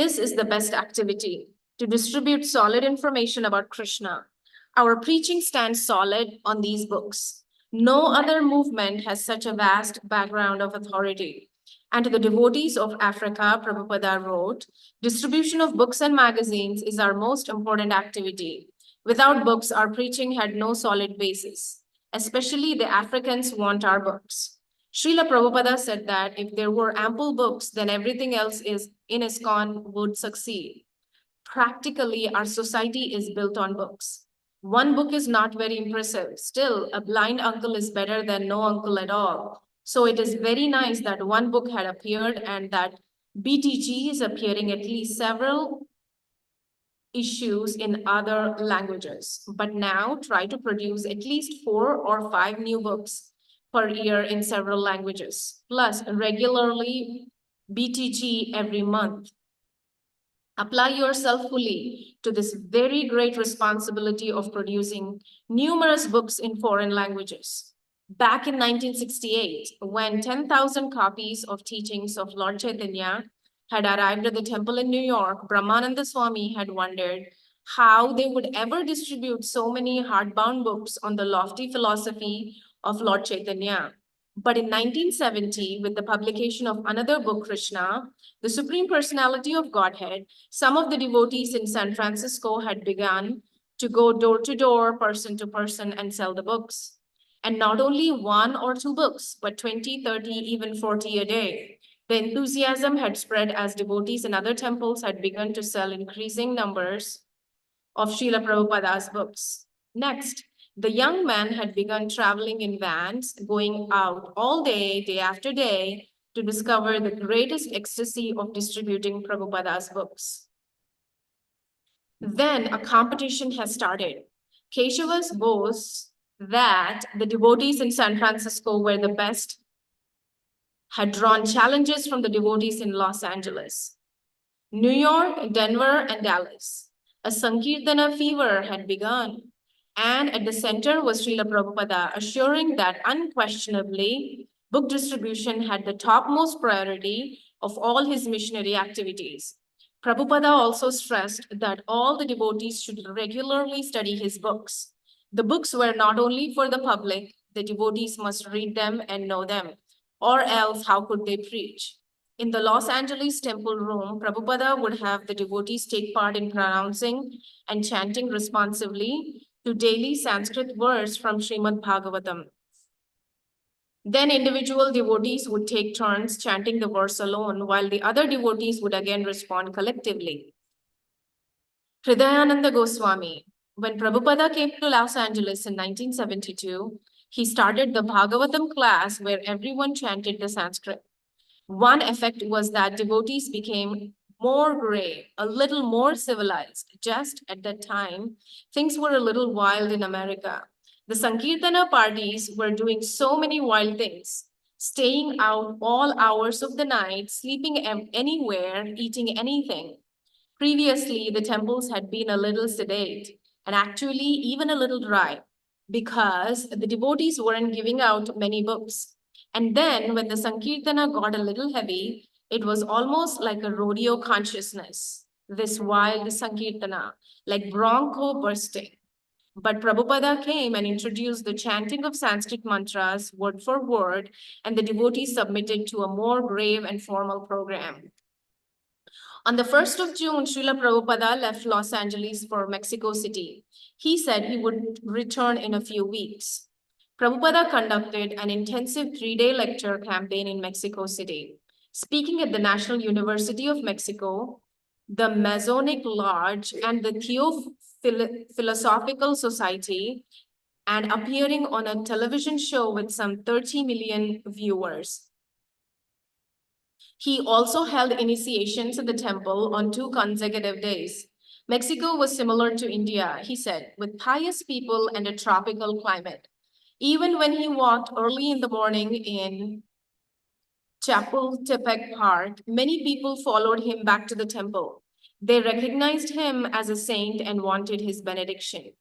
This is the best activity, to distribute solid information about Krishna. Our preaching stands solid on these books. No other movement has such a vast background of authority." And to the devotees of Africa, Prabhupada wrote, "Distribution of books and magazines is our most important activity. Without books, our preaching had no solid basis. Especially the Africans want our books." Srila Prabhupada said that if there were ample books, then everything else in ISKCON would succeed. Practically, our society is built on books. One book is not very impressive. Still, a blind uncle is better than no uncle at all. So it is very nice that one book had appeared and that BTG is appearing at least several issues in other languages. But now try to produce at least 4 or 5 new books. per year in several languages, plus regularly BTG every month. Apply yourself fully to this very great responsibility of producing numerous books in foreign languages. Back in 1968, when 10,000 copies of teachings of Lord Chaitanya had arrived at the temple in New York, Brahmananda Swami had wondered how they would ever distribute so many hardbound books on the lofty philosophy of Lord Chaitanya. But in 1970, with the publication of another book, Krishna, the Supreme Personality of Godhead, some of the devotees in San Francisco had begun to go door to door, person to person, and sell the books. And not only one or two books, but 20, 30, even 40 a day. The enthusiasm had spread as devotees in other temples had begun to sell increasing numbers of Srila Prabhupada's books. Next, the young man had begun traveling in vans, going out all day, day after day, to discover the greatest ecstasy of distributing Prabhupada's books. Then a competition has started. Keshava's boasts that the devotees in San Francisco were the best, had drawn challenges from the devotees in Los Angeles, New York, Denver, and Dallas. A Sankirtana fever had begun, and at the center was Srila Prabhupada, assuring that unquestionably book distribution had the topmost priority of all his missionary activities. Prabhupada also stressed that all the devotees should regularly study his books. The books were not only for the public, the devotees must read them and know them, or else how could they preach? In the Los Angeles temple room, Prabhupada would have the devotees take part in pronouncing and chanting responsively to daily Sanskrit verse from Srimad Bhagavatam. Then individual devotees would take turns chanting the verse alone, while the other devotees would again respond collectively. Hridayananda Goswami, when Prabhupada came to Los Angeles in 1972, he started the Bhagavatam class where everyone chanted the Sanskrit. One effect was that devotees became more grave, a little more civilized. Just at that time, things were a little wild in America. The Sankirtana parties were doing so many wild things, staying out all hours of the night, sleeping anywhere, eating anything. Previously, the temples had been a little sedate and actually even a little dry because the devotees weren't giving out many books. And then when the Sankirtana got a little heavy, it was almost like a rodeo consciousness, this wild Sankirtana, like bronco bursting. But Prabhupada came and introduced the chanting of Sanskrit mantras word for word, and the devotees submitted to a more grave and formal program. On the 1st of June, Srila Prabhupada left Los Angeles for Mexico City. He said he would return in a few weeks. Prabhupada conducted an intensive 3-day lecture campaign in Mexico City. Speaking at the National University of Mexico, the Masonic Lodge, and the Theophilosophical Society, and appearing on a television show with some 30 million viewers. He also held initiations at the temple on 2 consecutive days. Mexico was similar to India, he said, with pious people and a tropical climate. Even when he walked early in the morning in Chapultepec Park, many people followed him back to the temple. They recognized him as a saint and wanted his benediction.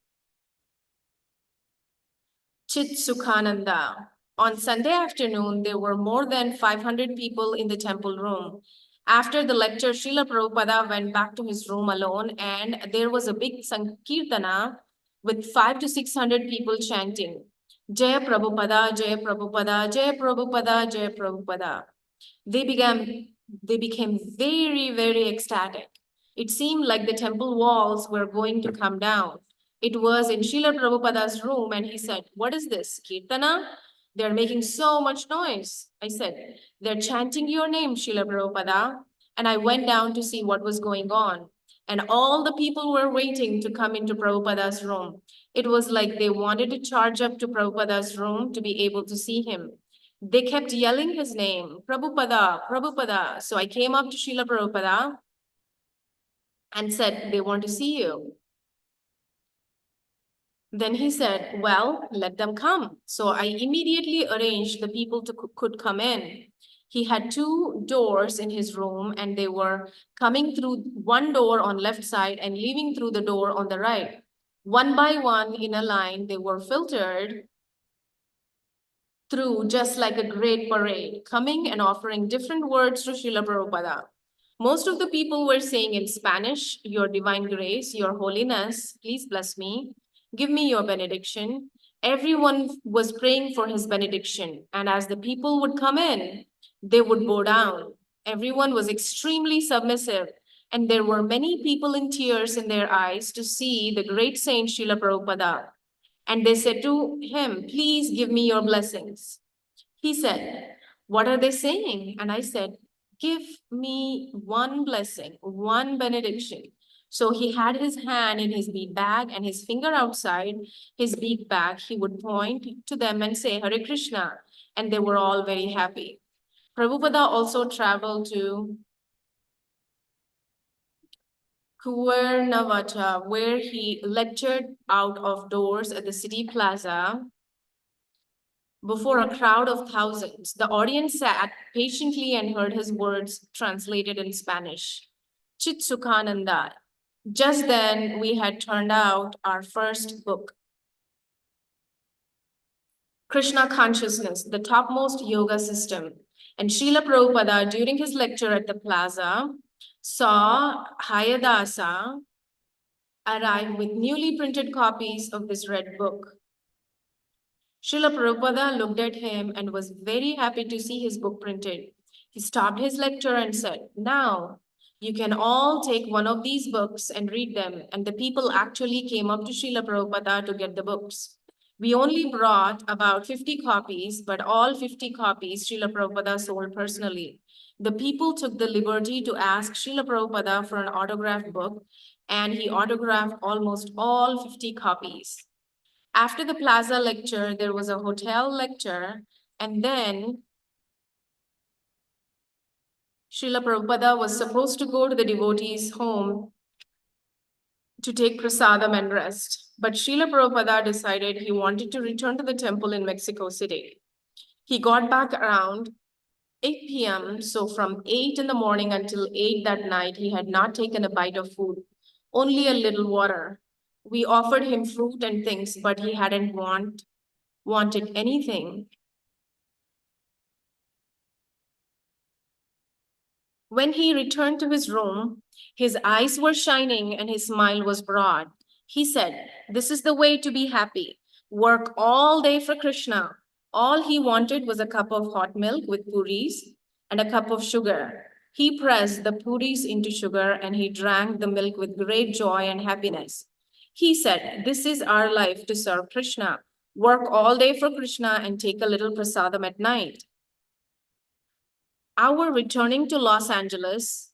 Chit Sukhananda. On Sunday afternoon, there were more than 500 people in the temple room. After the lecture, Srila Prabhupada went back to his room alone, and there was a big Sankirtana with 500 to 600 people chanting, Jaya Prabhupada, Jaya Prabhupada, Jaya Prabhupada, Jaya Prabhupada. They became very, very ecstatic. It seemed like the temple walls were going to come down. It was in Srila Prabhupada's room, and he said, "What is this, Kirtana? They're making so much noise." I said, "They're chanting your name, Srila Prabhupada." And I went down to see what was going on. And all the people were waiting to come into Prabhupada's room. It was like they wanted to charge up to Prabhupada's room to be able to see him. They kept yelling his name, Prabhupada, Prabhupada. So I came up to Srila Prabhupada and said, "They want to see you." Then he said, well, let them come. So I immediately arranged the people could come in. He had two doors in his room, and they were coming through one door on left side and leaving through the door on the right. One by one in a line, they were filtered through just like a great parade, coming and offering different words to Srila Prabhupada. Most of the people were saying in Spanish, Your Divine Grace, Your Holiness, please bless me, give me your benediction. Everyone was praying for his benediction, and as the people would come in, they would bow down. Everyone was extremely submissive, and there were many people in tears in their eyes to see the great saint Srila Prabhupada. And they said to him, please give me your blessings. He said, what are they saying? And I said, give me one blessing, one benediction. So he had his hand in his bead bag and his finger outside his bead bag. He would point to them and say, Hare Krishna. And they were all very happy. Prabhupada also traveled to Cuernavaca, where he lectured out of doors at the city plaza before a crowd of thousands. The audience sat patiently and heard his words translated in Spanish. Chit Sukhananda. Just then, we had turned out our first book, Krishna Consciousness, the topmost yoga system. And Srila Prabhupada, during his lecture at the plaza, saw Hayadasa arrive with newly printed copies of this red book. Srila Prabhupada looked at him and was very happy to see his book printed. He stopped his lecture and said, now, you can all take one of these books and read them. And the people actually came up to Srila Prabhupada to get the books. We only brought about 50 copies, but all 50 copies Srila Prabhupada sold personally. The people took the liberty to ask Srila Prabhupada for an autographed book, and he autographed almost all 50 copies. After the plaza lecture, there was a hotel lecture, and then Srila Prabhupada was supposed to go to the devotees' home to take prasadam and rest. But Srila Prabhupada decided he wanted to return to the temple in Mexico City. He got back around 8 p.m. So from 8 in the morning until 8 that night, he had not taken a bite of food, only a little water. We offered him fruit and things, but he hadn't wanted anything. When he returned to his room, his eyes were shining and his smile was broad. He said, this is the way to be happy. Work all day for Krishna. All he wanted was a cup of hot milk with puris and a cup of sugar. He pressed the puris into sugar and he drank the milk with great joy and happiness. He said, this is our life to serve Krishna. Work all day for Krishna and take a little prasadam at night. Our returning to Los Angeles,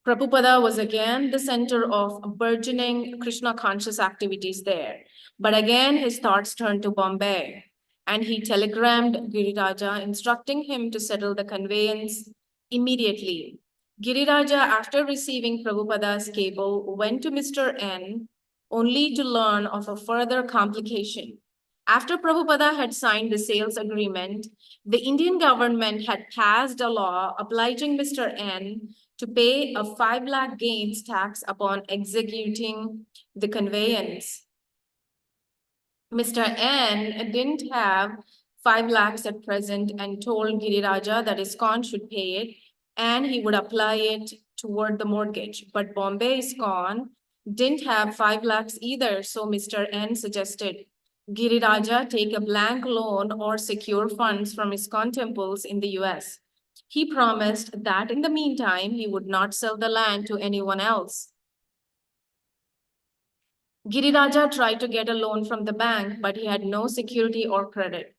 Prabhupada was again the center of burgeoning Krishna conscious activities there. But again, his thoughts turned to Bombay, and he telegrammed Giriraja, instructing him to settle the conveyance immediately. Giriraja, after receiving Prabhupada's cable, went to Mr. N only to learn of a further complication. After Prabhupada had signed the sales agreement, the Indian government had passed a law obliging Mr. N to pay a 5 lakh gains tax upon executing the conveyance. Mr. N didn't have 5 lakhs at present and told Giriraja that ISKCON should pay it and he would apply it toward the mortgage. But Bombay ISKCON didn't have 5 lakhs either, so Mr. N suggested Giriraja take a blank loan or secure funds from ISKCON temples in the US. He promised that in the meantime, he would not sell the land to anyone else. Giriraja tried to get a loan from the bank, but he had no security or credit.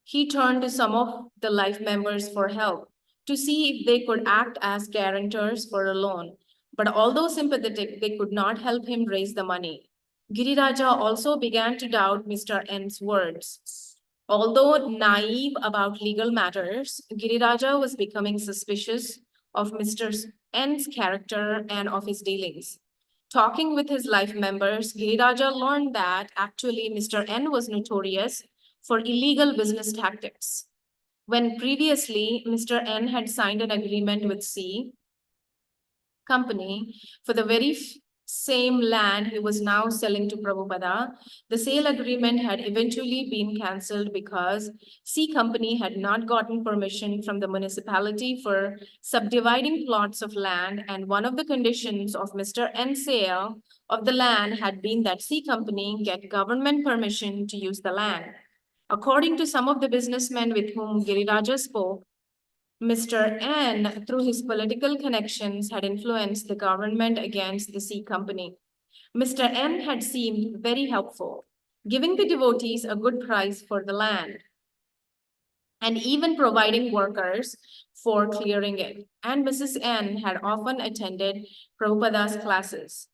He turned to some of the life members for help to see if they could act as guarantors for a loan. But although sympathetic, they could not help him raise the money. Giriraja also began to doubt Mr. N's words. Although naive about legal matters, Giriraja was becoming suspicious of Mr. N's character and of his dealings. Talking with his life members, Giriraja learned that actually Mr. N was notorious for illegal business tactics. When previously Mr. N had signed an agreement with C company for the very same land he was now selling to Prabhupada, the sale agreement had eventually been cancelled because C company had not gotten permission from the municipality for subdividing plots of land, and one of the conditions of Mr. N's sale of the land had been that C company get government permission to use the land. According to some of the businessmen with whom Giriraja spoke, Mr. N, through his political connections, had influenced the government against the C company. Mr. N had seemed very helpful, giving the devotees a good price for the land and even providing workers for clearing it. And Mrs. N had often attended Prabhupada's classes.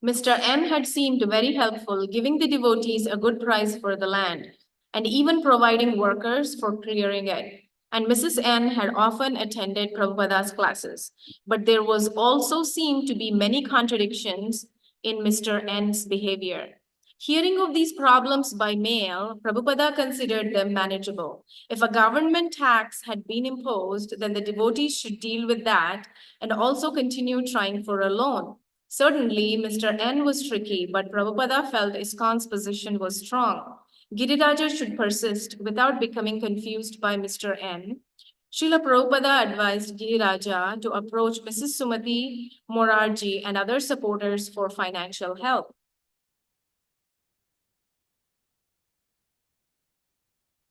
Mr. N had seemed very helpful, giving the devotees a good price for the land and even providing workers for clearing it. And Mrs. N had often attended Prabhupada's classes, but there was also seemed to be many contradictions in Mr. N's behavior. Hearing of these problems by mail, Prabhupada considered them manageable. If a government tax had been imposed, then the devotees should deal with that and also continue trying for a loan. Certainly, Mr. N was tricky, but Prabhupada felt ISKCON's position was strong. Giriraja should persist without becoming confused by Mr. N. Srila Prabhupada advised Giriraja to approach Mrs. Sumati Morarji and other supporters for financial help.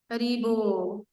Haribo.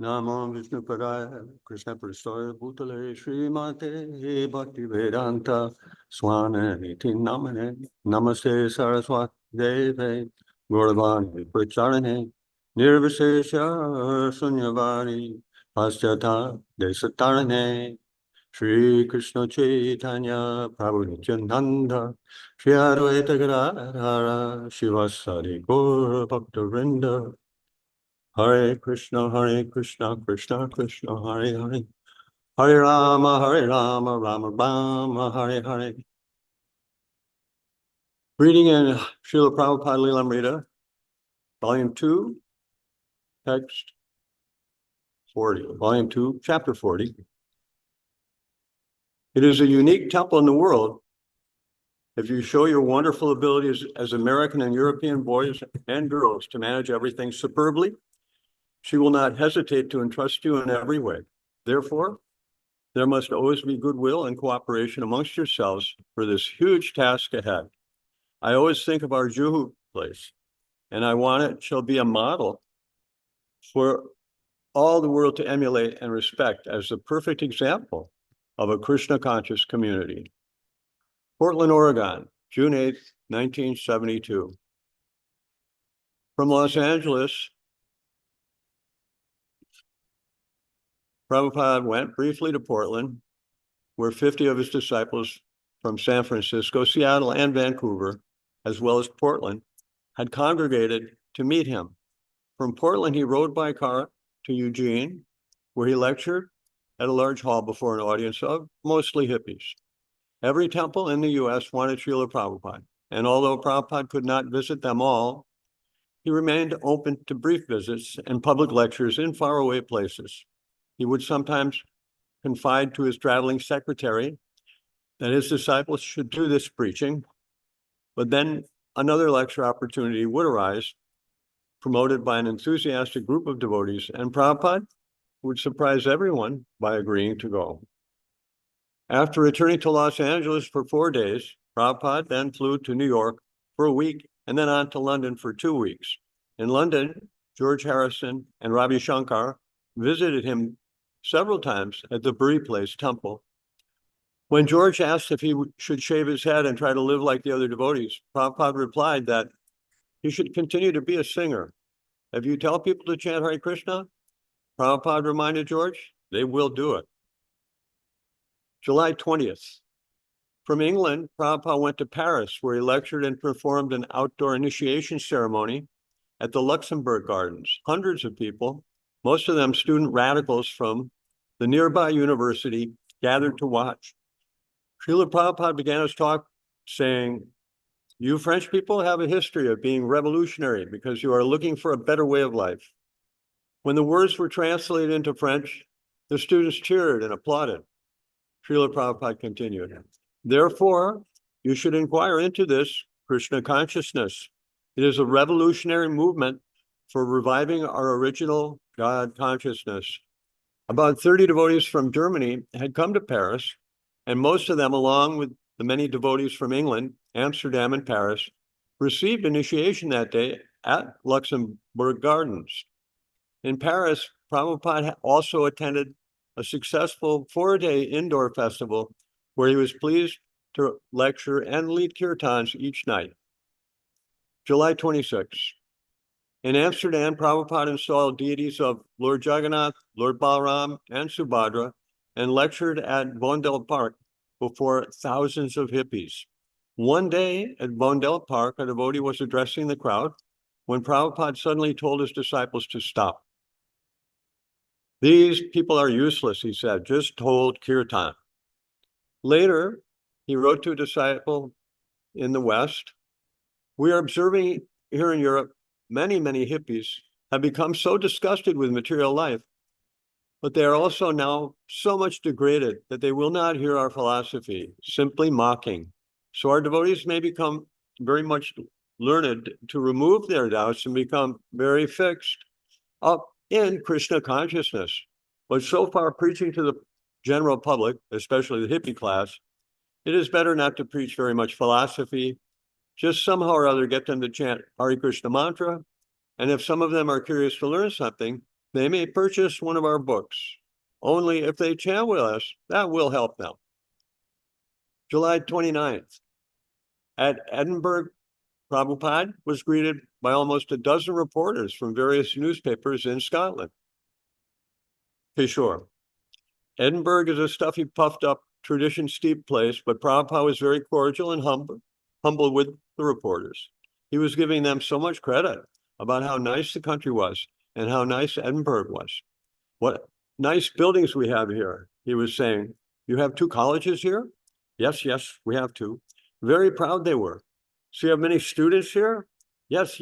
Namo Vishnu Padaya Krishna Prasthaya Bhutale Srimate Bhakti Vedanta Swami Iti Namane Namaste Saraswati Deve Gauravani Pracharane Nirvishesha Sunyavari Paschata Desatarane Shri Krishna Chaitanya Prabhu Nityananda Shri Advaita Gadadhara Shivasari Gaura Bhakta Hare Krishna, Krishna Krishna, Hare Hare. Hare Rama, Rama Rama, Hare Hare. Reading in Srila Prabhupāda-līlāmrta, Volume 2, Text 40, Volume 2, Chapter 40. It is a unique temple in the world. If you show your wonderful abilities as American and European boys and girls to manage everything superbly, she will not hesitate to entrust you in every way. Therefore, there must always be goodwill and cooperation amongst yourselves for this huge task ahead. I always think of our Juhu place, and I want it shall be a model for all the world to emulate and respect as the perfect example of a Krishna-conscious community. Portland, Oregon, June 8th, 1972. From Los Angeles, Prabhupada went briefly to Portland, where 50 of his disciples from San Francisco, Seattle, and Vancouver, as well as Portland, had congregated to meet him. From Portland, he rode by car to Eugene, where he lectured at a large hall before an audience of mostly hippies. Every temple in the US wanted Srila Prabhupada, and although Prabhupada could not visit them all, he remained open to brief visits and public lectures in faraway places. He would sometimes confide to his traveling secretary that his disciples should do this preaching, but then another lecture opportunity would arise, promoted by an enthusiastic group of devotees, and Prabhupada would surprise everyone by agreeing to go. After returning to Los Angeles for 4 days, Prabhupada then flew to New York for a week and then on to London for 2 weeks. In London, George Harrison and Ravi Shankar visited him several times at the Buri Place temple. When George asked if he should shave his head and try to live like the other devotees, Prabhupada replied that he should continue to be a singer. If you tell people to chant Hare Krishna, Prabhupada reminded George, they will do it. July 20th. From England, Prabhupada went to Paris, where he lectured and performed an outdoor initiation ceremony at the Luxembourg Gardens. Hundreds of people, most of them student radicals from the nearby university, gathered to watch. Srila Prabhupada began his talk saying, "You French people have a history of being revolutionary because you are looking for a better way of life." When the words were translated into French, the students cheered and applauded. Srila Prabhupada continued, "Therefore, you should inquire into this Krishna consciousness. It is a revolutionary movement for reviving our original God consciousness." About 30 devotees from Germany had come to Paris, and most of them, along with the many devotees from England, Amsterdam, and Paris, received initiation that day at Luxembourg Gardens. In Paris, Prabhupada also attended a successful 4-day indoor festival where he was pleased to lecture and lead kirtans each night. July 26. In Amsterdam, Prabhupada installed deities of Lord Jagannath, Lord Balaram, and Subhadra, and lectured at Vondel Park before thousands of hippies. One day at Vondel Park, a devotee was addressing the crowd when Prabhupada suddenly told his disciples to stop. "These people are useless," he said, "just hold kirtan." Later, he wrote to a disciple in the West, "We are observing here in Europe, many hippies have become so disgusted with material life, but they are also now so much degraded that they will not hear our philosophy, simply mocking. So our devotees may become very much learned to remove their doubts and become very fixed up in Krishna consciousness. But so far, preaching to the general public, especially the hippie class, it is better not to preach very much philosophy. Just somehow or other get them to chant Hare Krishna mantra. And if some of them are curious to learn something, they may purchase one of our books. Only if they chant with us, that will help them." July 29th. At Edinburgh, Prabhupada was greeted by almost a dozen reporters from various newspapers in Scotland. Peshawar. Edinburgh is a stuffy, puffed up, tradition steeped place, but Prabhupada was very cordial and humble with the reporters. He was giving them so much credit about how nice the country was and how nice Edinburgh was. "What nice buildings we have here," he was saying. "You have 2 colleges here?" Yes, we have 2. Very proud they were. "So you have many students here?" Yes.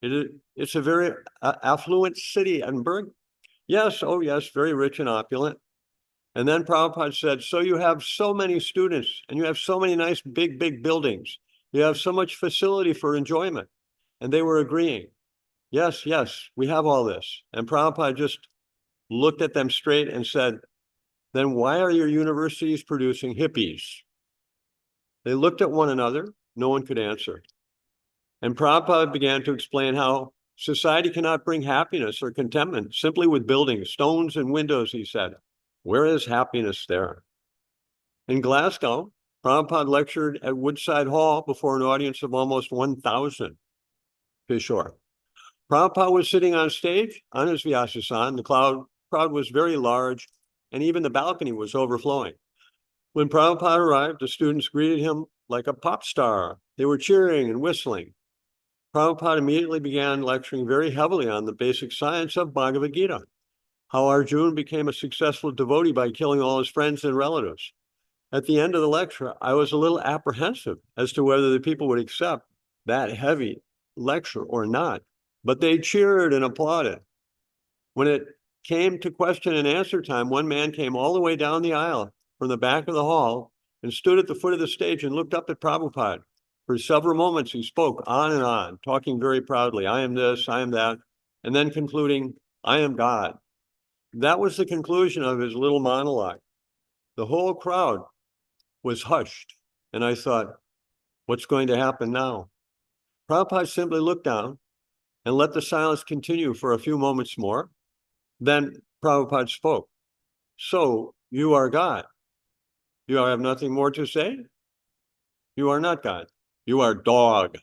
It's a very affluent city, Edinburgh. Yes, oh yes, very rich and opulent. And then Prabhupada said, "So you have so many students and you have so many nice big buildings. You have so much facility for enjoyment." And they were agreeing. Yes, we have all this. And Prabhupada just looked at them straight and said, "Then why are your universities producing hippies?" They looked at one another. No one could answer. And Prabhupada began to explain how society cannot bring happiness or contentment simply with buildings, stones and windows, he said. Where is happiness there? In Glasgow, Prabhupada lectured at Woodside Hall before an audience of almost 1,000. Peshawar. Prabhupada was sitting on stage on his Vyasasan. The crowd was very large, and even the balcony was overflowing. When Prabhupada arrived, the students greeted him like a pop star. They were cheering and whistling. Prabhupada immediately began lecturing very heavily on the basic science of Bhagavad Gita, how Arjuna became a successful devotee by killing all his friends and relatives. At the end of the lecture, I was a little apprehensive as to whether the people would accept that heavy lecture or not, but they cheered and applauded. When it came to question and answer time, one man came all the way down the aisle from the back of the hall and stood at the foot of the stage and looked up at Prabhupada. For several moments, he spoke on and on, talking very proudly, I am this, I am that, and then concluding, I am God. That was the conclusion of his little monologue. The whole crowd was hushed, and I thought, what's going to happen now? Prabhupada simply looked down and let the silence continue for a few moments more. Then Prabhupada spoke. So you are God. You have nothing more to say? You are not God. You are dog.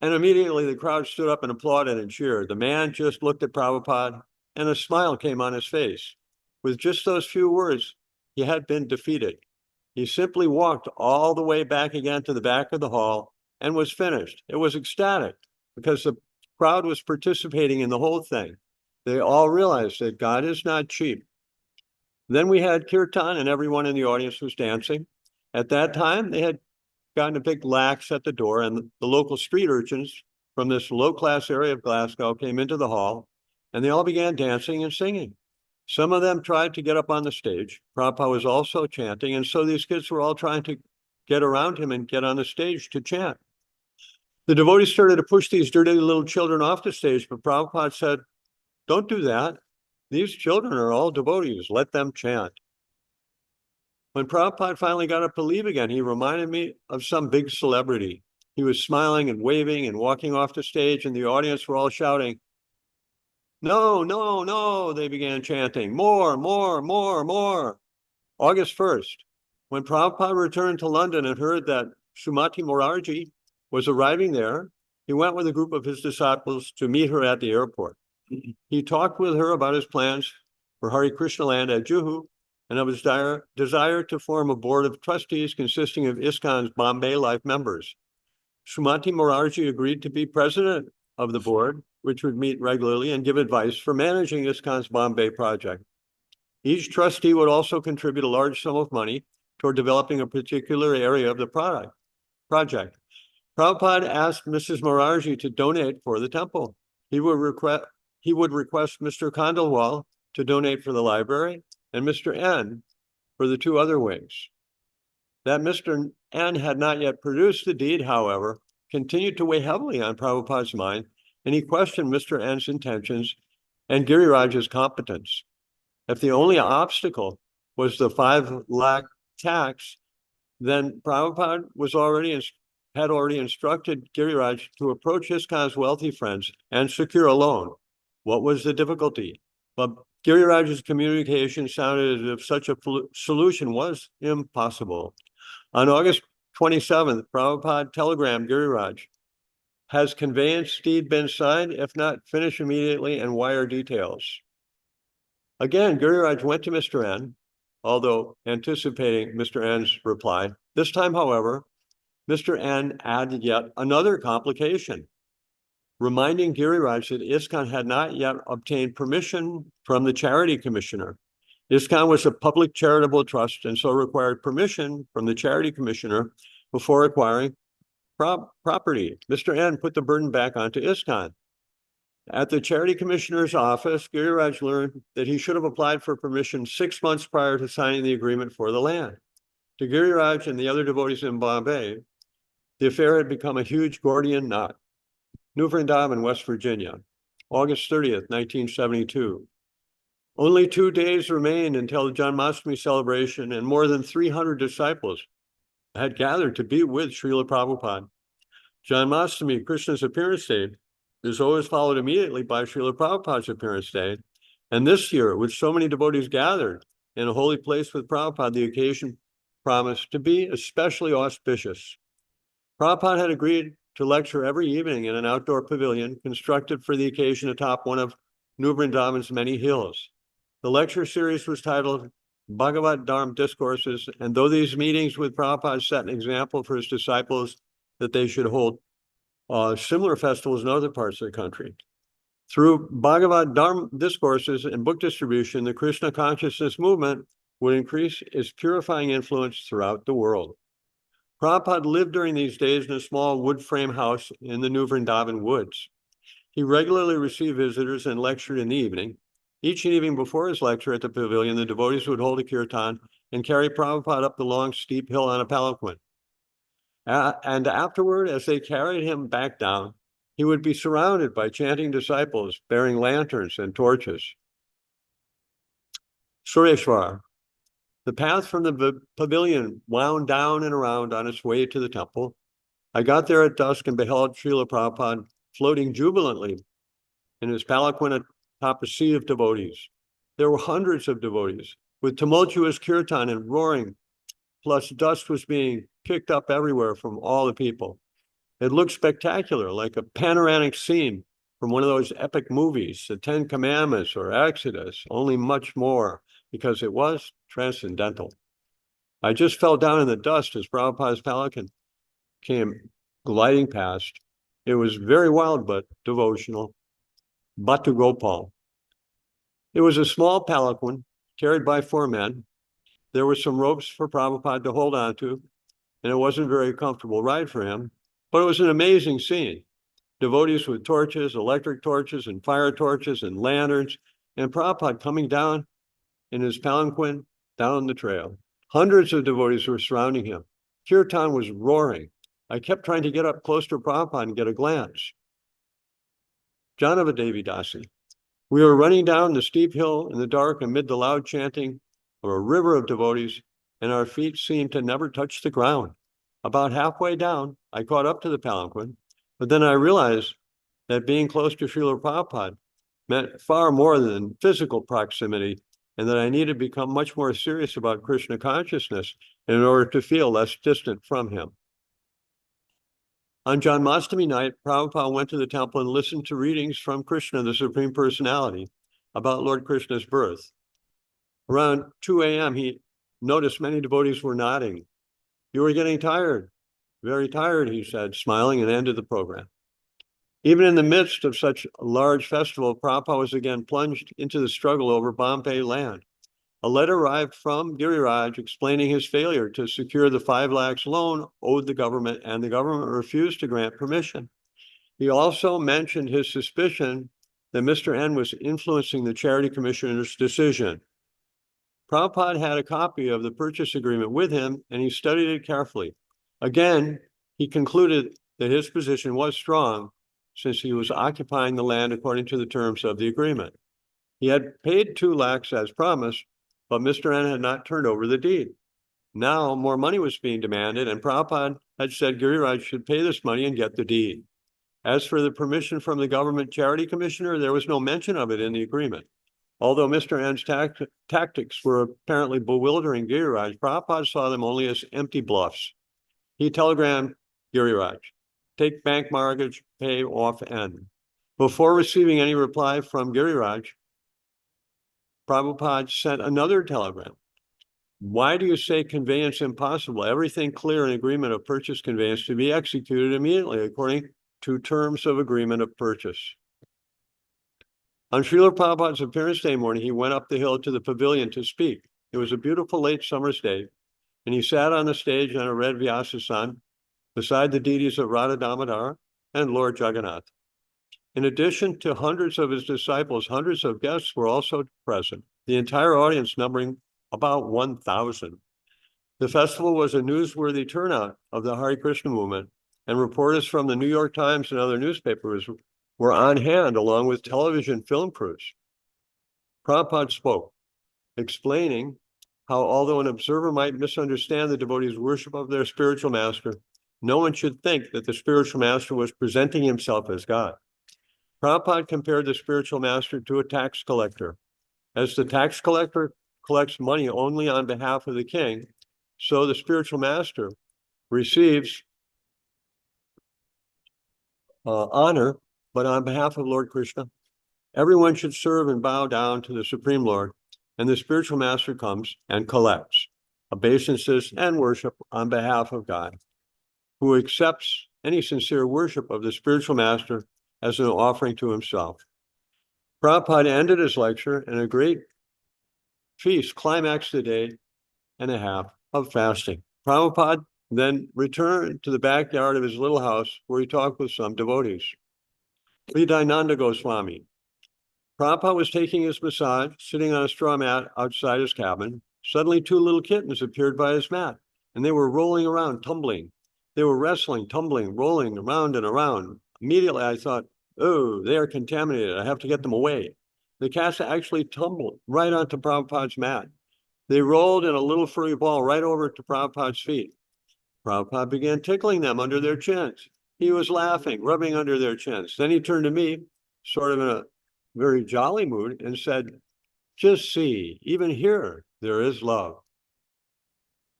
And immediately the crowd stood up and applauded and cheered. The man just looked at Prabhupada and a smile came on his face. With just those few words, he had been defeated. He simply walked all the way back again to the back of the hall and was finished. It was ecstatic because the crowd was participating in the whole thing. They all realized that God is not cheap. Then we had kirtan and everyone in the audience was dancing. At that time, they had gotten a big lax at the door and the local street urchins from this low-class area of Glasgow came into the hall and they all began dancing and singing. Some of them tried to get up on the stage. Prabhupada was also chanting, and so these kids were all trying to get around him and get on the stage to chant. The devotees started to push these dirty little children off the stage, but Prabhupada said, don't do that. These children are all devotees. Let them chant. When Prabhupada finally got up to leave again, he reminded me of some big celebrity. He was smiling and waving and walking off the stage, and the audience were all shouting, no, no, no, they began chanting, more, more, more, more. August 1st, when Prabhupada returned to London and heard that Srimati Morarji was arriving there, he went with a group of his disciples to meet her at the airport. He talked with her about his plans for Hare Krishna land at Juhu and of his desire to form a board of trustees consisting of ISKCON's Bombay life members. Srimati Morarji agreed to be president of the board, which would meet regularly and give advice for managing ISKCON's Bombay project. Each trustee would also contribute a large sum of money toward developing a particular area of the project. Prabhupada asked Mrs. Morarji to donate for the temple. He would request Mr. Khandelwal to donate for the library and Mr. N for the two other wings. That Mr. N had not yet produced the deed, however, continued to weigh heavily on Prabhupada's mind, and he questioned Mr. N's intentions and Giriraj's competence. If the only obstacle was the 5 lakh tax, then Prabhupada had already instructed Giriraj to approach ISKCON's wealthy friends and secure a loan. What was the difficulty? But Giriraj's communication sounded as if such a solution was impossible. On August 27th, Prabhupada telegrammed Giriraj, has conveyance deed been signed? If not, finish immediately and wire details. Again, Giriraj went to Mr. N, although anticipating Mr. N's reply. This time, however, Mr. N added yet another complication, reminding Giriraj that ISKCON had not yet obtained permission from the charity commissioner. ISKCON was a public charitable trust and so required permission from the charity commissioner before acquiring property. Mr. N put the burden back onto ISKCON. At the charity commissioner's office, Giriraj learned that he should have applied for permission 6 months prior to signing the agreement for the land. To Giriraj and the other devotees in Bombay, the affair had become a huge Gordian knot. New Vrindavan, West Virginia, August 30th, 1972. Only 2 days remained until the Janmashtami celebration, and more than 300 disciples had gathered to be with Srila Prabhupada. Janmashtami, Krishna's appearance day, is always followed immediately by Srila Prabhupada's appearance day. And this year, with so many devotees gathered in a holy place with Prabhupada, the occasion promised to be especially auspicious. Prabhupada had agreed to lecture every evening in an outdoor pavilion constructed for the occasion atop one of New Vrindavan's many hills. The lecture series was titled Bhagavad Dharma Discourses, and though these meetings with Prabhupada set an example for his disciples that they should hold similar festivals in other parts of the country. Through Bhagavad Dharma Discourses and book distribution, the Krishna consciousness movement would increase its purifying influence throughout the world. Prabhupada lived during these days in a small wood frame house in the New Vrindavan woods. He regularly received visitors and lectured in the evening. Each evening before his lecture at the pavilion, the devotees would hold a kirtan and carry Prabhupada up the long, steep hill on a palanquin. And afterward, as they carried him back down, he would be surrounded by chanting disciples bearing lanterns and torches. Sureshwar. The path from the pavilion wound down and around on its way to the temple. I got there at dusk and beheld Srila Prabhupada floating jubilantly in his palanquin atop a sea of devotees. There were hundreds of devotees with tumultuous kirtan and roaring, plus dust was being kicked up everywhere from all the people. It looked spectacular, like a panoramic scene from one of those epic movies, the Ten Commandments or Exodus, only much more, because it was transcendental. I just fell down in the dust as Prabhupada's palanquin came gliding past. It was very wild, but devotional. Batu Gopal. It was a small palanquin carried by 4 men. There were some ropes for Prabhupada to hold onto, and it wasn't a very comfortable ride for him, but it was an amazing scene. Devotees with torches, electric torches, and fire torches, and lanterns, and Prabhupada coming down in his palanquin down the trail. Hundreds of devotees were surrounding him. Kirtan was roaring. I kept trying to get up close to Prabhupada and get a glance. Janavadevi Dasi. We were running down the steep hill in the dark amid the loud chanting of a river of devotees, and our feet seemed to never touch the ground. About halfway down, I caught up to the palanquin, but then I realized that being close to Srila Prabhupada meant far more than physical proximity, and that I needed to become much more serious about Krishna consciousness in order to feel less distant from him. On Janmashtami night, Prabhupada went to the temple and listened to readings from Krishna, the Supreme Personality, about Lord Krishna's birth. Around 2 a.m., he noticed many devotees were nodding. You were getting tired, very tired, he said, smiling, and ended the program. Even in the midst of such a large festival, Prabhupada was again plunged into the struggle over Bombay land. A letter arrived from Giriraj explaining his failure to secure the 5 lakhs loan owed the government, and the government refused to grant permission. He also mentioned his suspicion that Mr. N was influencing the Charity Commissioner's decision. Prabhupada had a copy of the purchase agreement with him, and he studied it carefully. Again, he concluded that his position was strong, since he was occupying the land according to the terms of the agreement. He had paid 2 lakhs as promised, but Mr. N had not turned over the deed. Now more money was being demanded, and Prabhupada had said Giriraj should pay this money and get the deed. As for the permission from the government charity commissioner, there was no mention of it in the agreement. Although Mr. N's tactics were apparently bewildering Giriraj, Prabhupada saw them only as empty bluffs. He telegrammed Giriraj, take bank mortgage, pay off N. Before receiving any reply from Giriraj, Prabhupada sent another telegram. Why do you say conveyance impossible? Everything clear in agreement of purchase conveyance to be executed immediately according to terms of agreement of purchase. On Srila Prabhupada's appearance day morning, he went up the hill to the pavilion to speak. It was a beautiful late summer's day, and he sat on the stage on a red Vyasasan beside the deities of Radha Damodar and Lord Jagannath. In addition to hundreds of his disciples, hundreds of guests were also present, the entire audience numbering about 1,000. The festival was a newsworthy turnout of the Hare Krishna movement, and reporters from the New York Times and other newspapers were on hand, along with television film crews. Prabhupada spoke, explaining how although an observer might misunderstand the devotees' worship of their spiritual master, no one should think that the spiritual master was presenting himself as God. Prabhupada compared the spiritual master to a tax collector. As the tax collector collects money only on behalf of the king, so the spiritual master receives honor, but on behalf of Lord Krishna. Everyone should serve and bow down to the Supreme Lord, and the spiritual master comes and collects obeisances and worship on behalf of God, who accepts any sincere worship of the spiritual master as an offering to himself. Prabhupada ended his lecture, and a great feast climaxed the day and a half of fasting. Prabhupada then returned to the backyard of his little house, where he talked with some devotees. Vidayananda Goswami. Prabhupada was taking his massage, sitting on a straw mat outside his cabin. Suddenly, 2 little kittens appeared by his mat, and they were rolling around, tumbling. They were wrestling, tumbling, rolling around and around. Immediately I thought, oh, they are contaminated. I have to get them away. The cats actually tumbled right onto Prabhupada's mat. They rolled in a little furry ball right over to Prabhupada's feet. Prabhupada began tickling them under their chins. He was laughing, rubbing under their chins. Then he turned to me, sort of in a very jolly mood, and said, just see, even here, there is love.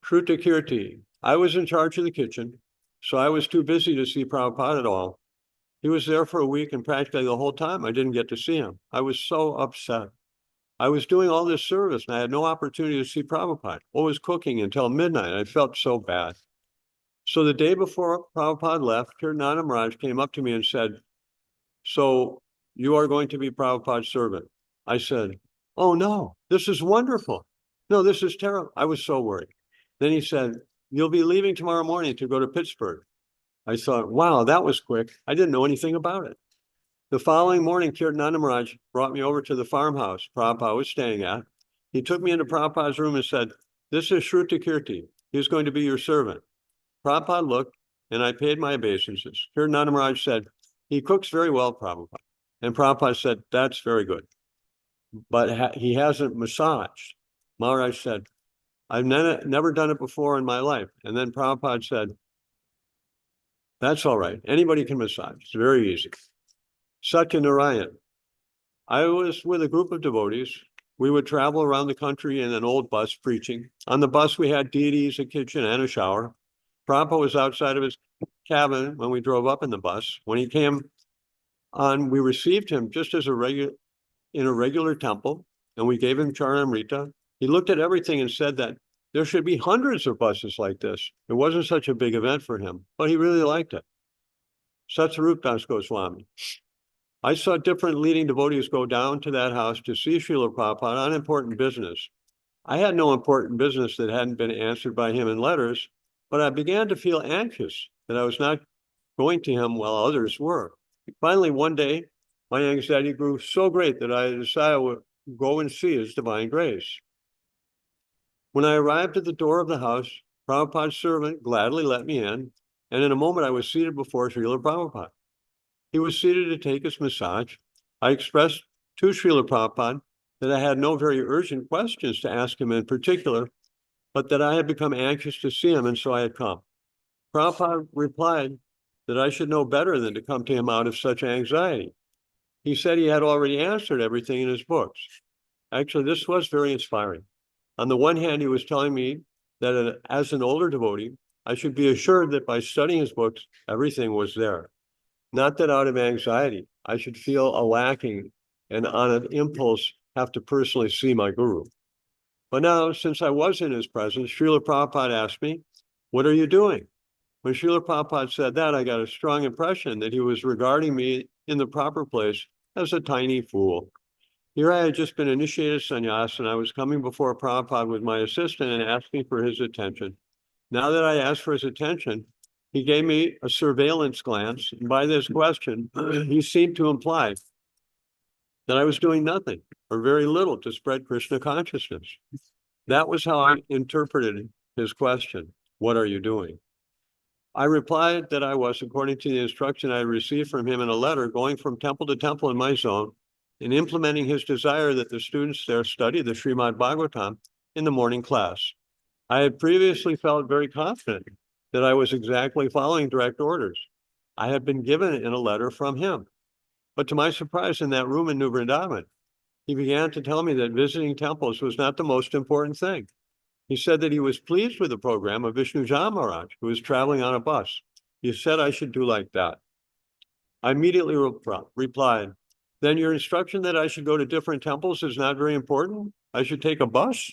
Shruta Kirti. I was in charge of the kitchen, so I was too busy to see Prabhupada at all. He was there for a week, and practically the whole time I didn't get to see him. I was so upset. I was doing all this service, and I had no opportunity to see Prabhupada. I was cooking until midnight. I felt so bad. So the day before Prabhupada left, Kirtananda Maharaj came up to me and said, so you are going to be Prabhupada's servant. I said, oh no, this is wonderful. No, this is terrible. I was so worried. Then he said, you'll be leaving tomorrow morning to go to Pittsburgh. I thought, wow, that was quick. I didn't know anything about it. The following morning, Kirtananda Maharaj brought me over to the farmhouse Prabhupada was staying at. He took me into Prabhupada's room and said, this is Shruta Kirti. He's going to be your servant. Prabhupada looked, and I paid my obeisances. Kirtananda Maharaj said, he cooks very well, Prabhupada. And Prabhupada said, that's very good. But he hasn't massaged. Maharaj said, I've never done it before in my life. And then Prabhupada said, that's all right. Anybody can massage. It's very easy. Satyanarayan. I was with a group of devotees. We would travel around the country in an old bus preaching. On the bus, we had deities, a kitchen, and a shower. Prabhupada was outside of his cabin when we drove up in the bus. When he came on, we received him just as in a regular temple, and we gave him Charanamrita. He looked at everything and said that there should be hundreds of buses like this. It wasn't such a big event for him, but he really liked it. Satsarup Das Goswami. I saw different leading devotees go down to that house to see Srila Prabhupada on important business. I had no important business that hadn't been answered by him in letters, but I began to feel anxious that I was not going to him while others were. Finally, one day, my anxiety grew so great that I decided I would go and see his divine grace. When I arrived at the door of the house, Prabhupada's servant gladly let me in, and in a moment I was seated before Srila Prabhupada. He was seated to take his massage. I expressed to Srila Prabhupada that I had no very urgent questions to ask him in particular, but that I had become anxious to see him, and so I had come. Prabhupada replied that I should know better than to come to him out of such anxiety. He said he had already answered everything in his books. Actually, this was very inspiring. On the one hand, he was telling me that as an older devotee, I should be assured that by studying his books, everything was there. Not that out of anxiety, I should feel a lacking and on an impulse have to personally see my guru. But now, since I was in his presence, Srila Prabhupada asked me, what are you doing? When Srila Prabhupada said that, I got a strong impression that he was regarding me in the proper place as a tiny fool. Here I had just been initiated sannyas, and I was coming before Prabhupada with my assistant and asking for his attention. Now that I asked for his attention, he gave me a surveillance glance, and by this question, he seemed to imply that I was doing nothing or very little to spread Krishna consciousness. That was how I interpreted his question, what are you doing? I replied that I was, according to the instruction I received from him in a letter, going from temple to temple in my zone and implementing his desire that the students there study the Srimad Bhagavatam in the morning class. I had previously felt very confident that I was exactly following direct orders I had been given in a letter from him. But to my surprise, in that room in New Vrindavan, he began to tell me that visiting temples was not the most important thing. He said that he was pleased with the program of Vishnujan Maharaj, who was traveling on a bus. He said I should do like that. I immediately replied, then your instruction that I should go to different temples is not very important? I should take a bus?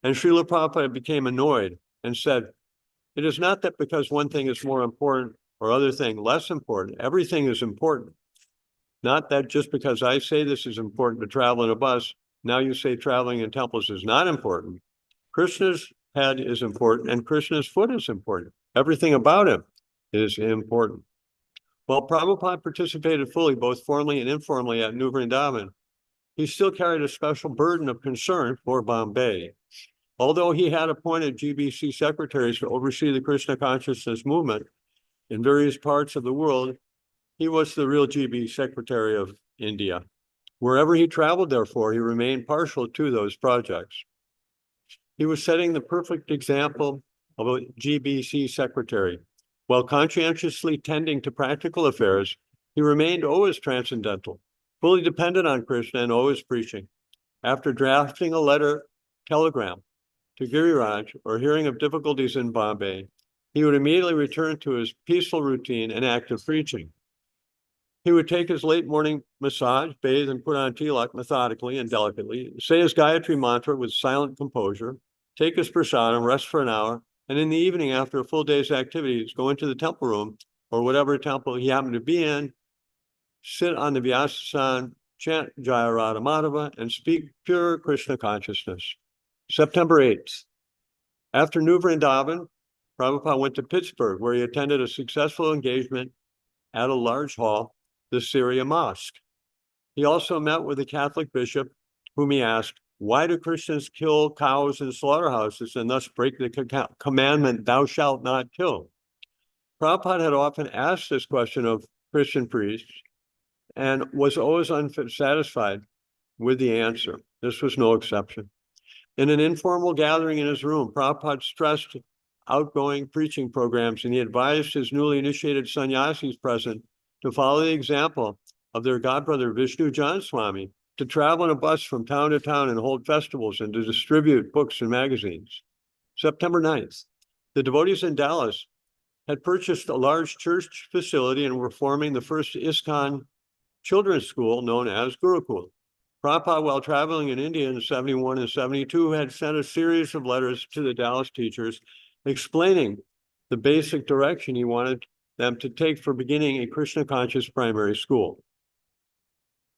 And Srila Prabhupada became annoyed and said, it is not that because one thing is more important or other thing less important. Everything is important. Not that just because I say this is important to travel in a bus, now you say traveling in temples is not important. Krishna's head is important and Krishna's foot is important. Everything about him is important. While Prabhupada participated fully, both formally and informally at New Vrindavan, he still carried a special burden of concern for Bombay. Although he had appointed GBC secretaries to oversee the Krishna consciousness movement in various parts of the world, he was the real GB Secretary of India. Wherever he traveled, therefore, he remained partial to those projects. He was setting the perfect example of a GBC secretary. While conscientiously tending to practical affairs, he remained always transcendental, fully dependent on Krishna and always preaching. After drafting a telegram to Giriraj or hearing of difficulties in Bombay, he would immediately return to his peaceful routine and active preaching. He would take his late morning massage, bathe, and put on tilak methodically and delicately, say his Gayatri mantra with silent composure, take his prasadam, rest for an hour, and in the evening, after a full day's activities, go into the temple room or whatever temple he happened to be in, sit on the Vyasasan, chant Jaya Radha Madhava, and speak pure Krishna consciousness. September 8th. After New Vrindavan, Prabhupada went to Pittsburgh, where he attended a successful engagement at a large hall, the Syria Mosque. He also met with a Catholic bishop, whom he asked, why do Christians kill cows in slaughterhouses and thus break the commandment, thou shalt not kill? Prabhupada had often asked this question of Christian priests and was always unsatisfied with the answer. This was no exception. In an informal gathering in his room, Prabhupada stressed outgoing preaching programs, and he advised his newly initiated sannyasis present to follow the example of their godbrother Vishnu Jan Swami, to travel in a bus from town to town and hold festivals and to distribute books and magazines. September 9th, the devotees in Dallas had purchased a large church facility and were forming the first ISKCON children's school known as Gurukul. Prabhupada, while traveling in India in 71 and 72, had sent a series of letters to the Dallas teachers explaining the basic direction he wanted them to take for beginning a Krishna conscious primary school.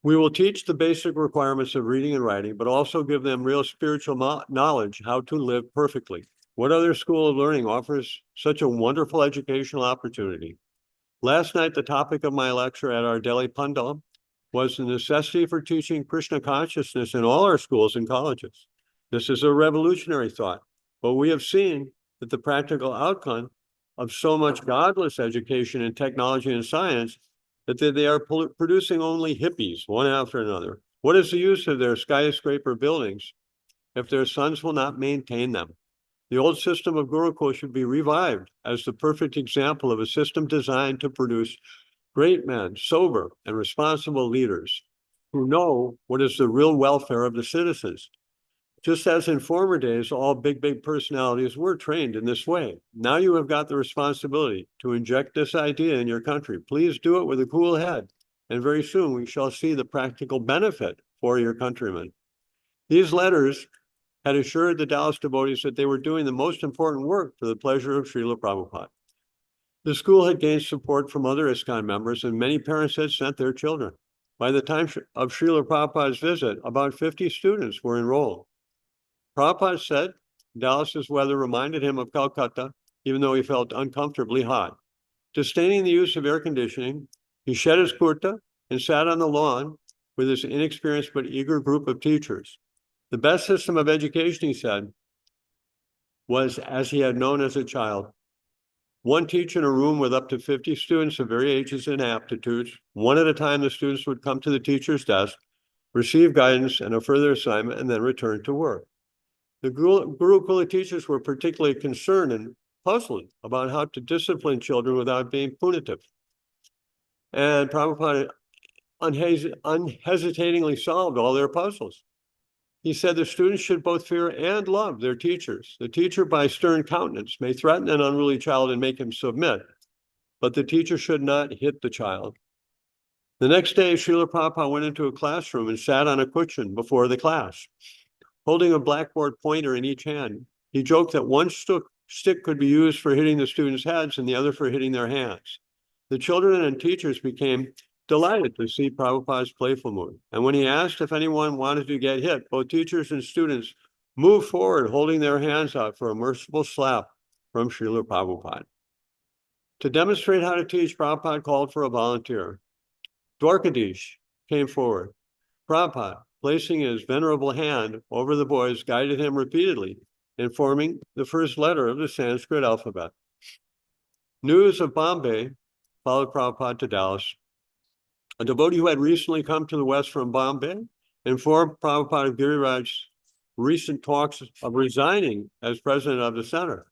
We will teach the basic requirements of reading and writing, but also give them real spiritual knowledge, how to live perfectly. What other school of learning offers such a wonderful educational opportunity? Last night, the topic of my lecture at our Delhi Pandal was the necessity for teaching Krishna consciousness in all our schools and colleges. This is a revolutionary thought, but we have seen that the practical outcome of so much godless education in technology and science that they are producing only hippies, one after another. What is the use of their skyscraper buildings if their sons will not maintain them? The old system of Gurukul should be revived as the perfect example of a system designed to produce great men, sober and responsible leaders who know what is the real welfare of the citizens. Just as in former days, all big personalities were trained in this way. Now you have got the responsibility to inject this idea in your country. Please do it with a cool head, and very soon we shall see the practical benefit for your countrymen. These letters had assured the Dallas devotees that they were doing the most important work for the pleasure of Srila Prabhupada. The school had gained support from other ISKCON members, and many parents had sent their children. By the time of Srila Prabhupada's visit, about 50 students were enrolled. Prabhupada said Dallas's weather reminded him of Calcutta, even though he felt uncomfortably hot. Disdaining the use of air conditioning, he shed his kurta and sat on the lawn with his inexperienced but eager group of teachers. The best system of education, he said, was as he had known as a child. One teacher in a room with up to 50 students of various ages and aptitudes. One at a time, the students would come to the teacher's desk, receive guidance and a further assignment, and then return to work. The Gurukula teachers were particularly concerned and puzzled about how to discipline children without being punitive. And Prabhupada unhesitatingly solved all their puzzles. He said the students should both fear and love their teachers. The teacher, by stern countenance, may threaten an unruly child and make him submit, but the teacher should not hit the child. The next day, Srila Prabhupada went into a classroom and sat on a cushion before the class. Holding a blackboard pointer in each hand, he joked that one stick could be used for hitting the students' heads and the other for hitting their hands. The children and teachers became delighted to see Prabhupada's playful mood. And when he asked if anyone wanted to get hit, both teachers and students moved forward, holding their hands out for a merciful slap from Srila Prabhupada. To demonstrate how to teach, Prabhupada called for a volunteer. Dwarkadish came forward. Prabhupada, placing his venerable hand over the boys, guided him repeatedly and forming the first letter of the Sanskrit alphabet. News of Bombay followed Prabhupada to Dallas. A devotee who had recently come to the West from Bombay informed Prabhupada of Giriraj's recent talks of resigning as president of the center.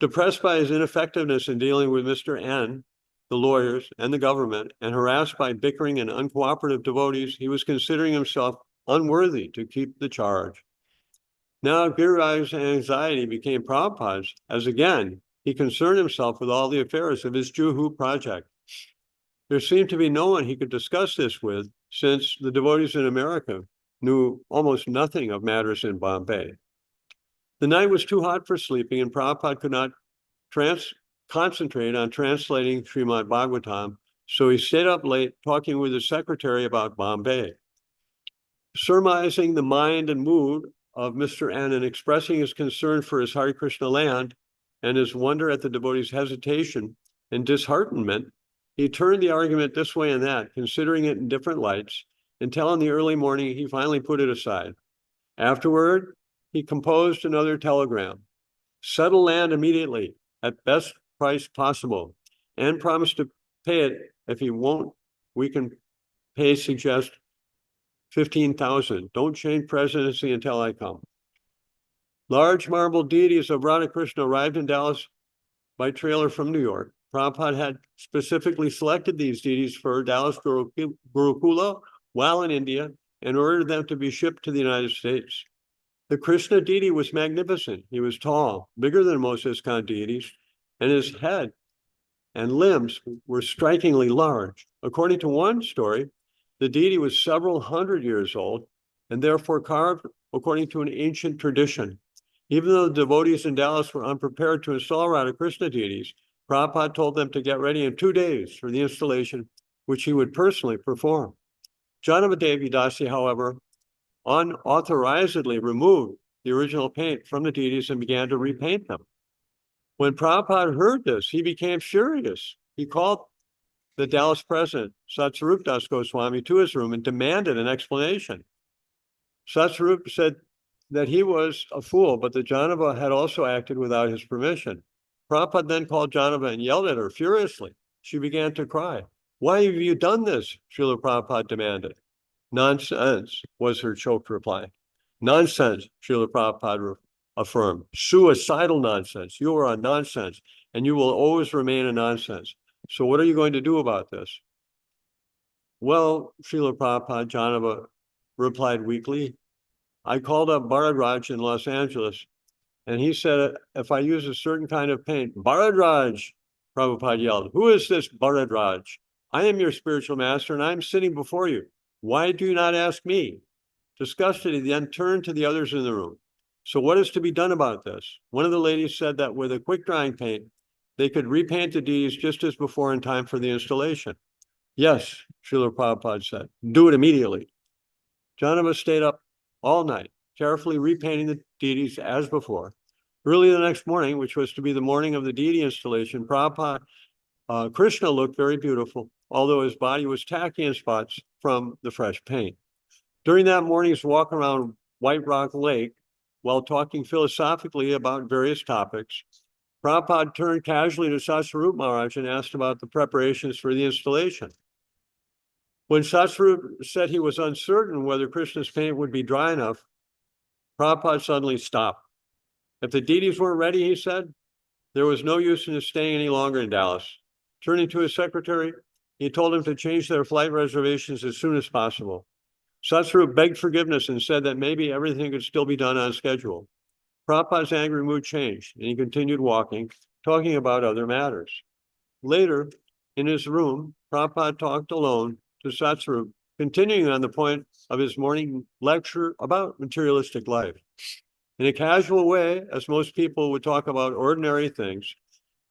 Depressed by his ineffectiveness in dealing with Mr. N, the lawyers, and the government, and harassed by bickering and uncooperative devotees, he was considering himself unworthy to keep the charge. Now Giriraj's anxiety became Prabhupada's, as again, he concerned himself with all the affairs of his Juhu project. There seemed to be no one he could discuss this with, since the devotees in America knew almost nothing of matters in Bombay. The night was too hot for sleeping, and Prabhupada could not concentrate on translating Srimad Bhagavatam, so he stayed up late talking with his secretary about Bombay. Surmising the mind and mood of Mr. N and expressing his concern for his Hare Krishna land and his wonder at the devotees' hesitation and disheartenment, he turned the argument this way and that, considering it in different lights, until in the early morning he finally put it aside. Afterward, he composed another telegram. Settle land immediately at best price possible, and promised to pay it. If he won't, we can suggest 15,000. Don't change presidency until I come. Large marble deities of Radha Krishna arrived in Dallas by trailer from New York. Prabhupada had specifically selected these deities for Dallas Gurukula while in India and ordered them to be shipped to the United States. The Krishna deity was magnificent. He was tall, bigger than most ISKCON deities, and his head and limbs were strikingly large. According to one story, the deity was several hundred years old and therefore carved according to an ancient tradition. Even though the devotees in Dallas were unprepared to install Radha Krishna deities, Prabhupada told them to get ready in 2 days for the installation, which he would personally perform. Janamadevi Dasi, however, unauthorizedly removed the original paint from the deities and began to repaint them. When Prabhupada heard this, he became furious. He called the Dallas president, Satsarup Das Goswami, to his room and demanded an explanation. Satsarup said that he was a fool, but that Janava had also acted without his permission. Prabhupada then called Janava and yelled at her furiously. She began to cry. Why have you done this? Srila Prabhupada demanded. Nonsense, was her choked reply. Nonsense, Srila Prabhupada affirmed. Suicidal nonsense. You are a nonsense, and you will always remain a nonsense. So what are you going to do about this? Well, Srila Prabhupada, Janava replied weakly, I called up Bharadraj in Los Angeles, and he said, if I use a certain kind of paint, Bharadraj, Prabhupada yelled, who is this Bharadraj? I am your spiritual master, and I am sitting before you. Why do you not ask me? Disgusted, he then turned to the others in the room. So what is to be done about this? One of the ladies said that with a quick drying paint, they could repaint the deities just as before in time for the installation. Yes, Srila Prabhupada said, do it immediately. Janava stayed up all night, carefully repainting the deities as before. Early the next morning, which was to be the morning of the deity installation, Prabhupada, Krishna looked very beautiful, although his body was tacky in spots from the fresh paint. During that morning's walk around White Rock Lake, while talking philosophically about various topics, Prabhupada turned casually to Satsarup Maharaj and asked about the preparations for the installation. When Satsarup said he was uncertain whether Krishna's paint would be dry enough, Prabhupada suddenly stopped. If the deities weren't ready, he said, there was no use in his staying any longer in Dallas. Turning to his secretary, he told him to change their flight reservations as soon as possible. Satsarup begged forgiveness and said that maybe everything could still be done on schedule. Prabhupada's angry mood changed, and he continued walking, talking about other matters. Later, in his room, Prabhupada talked alone to Satsarup, continuing on the point of his morning lecture about materialistic life. In a casual way, as most people would talk about ordinary things,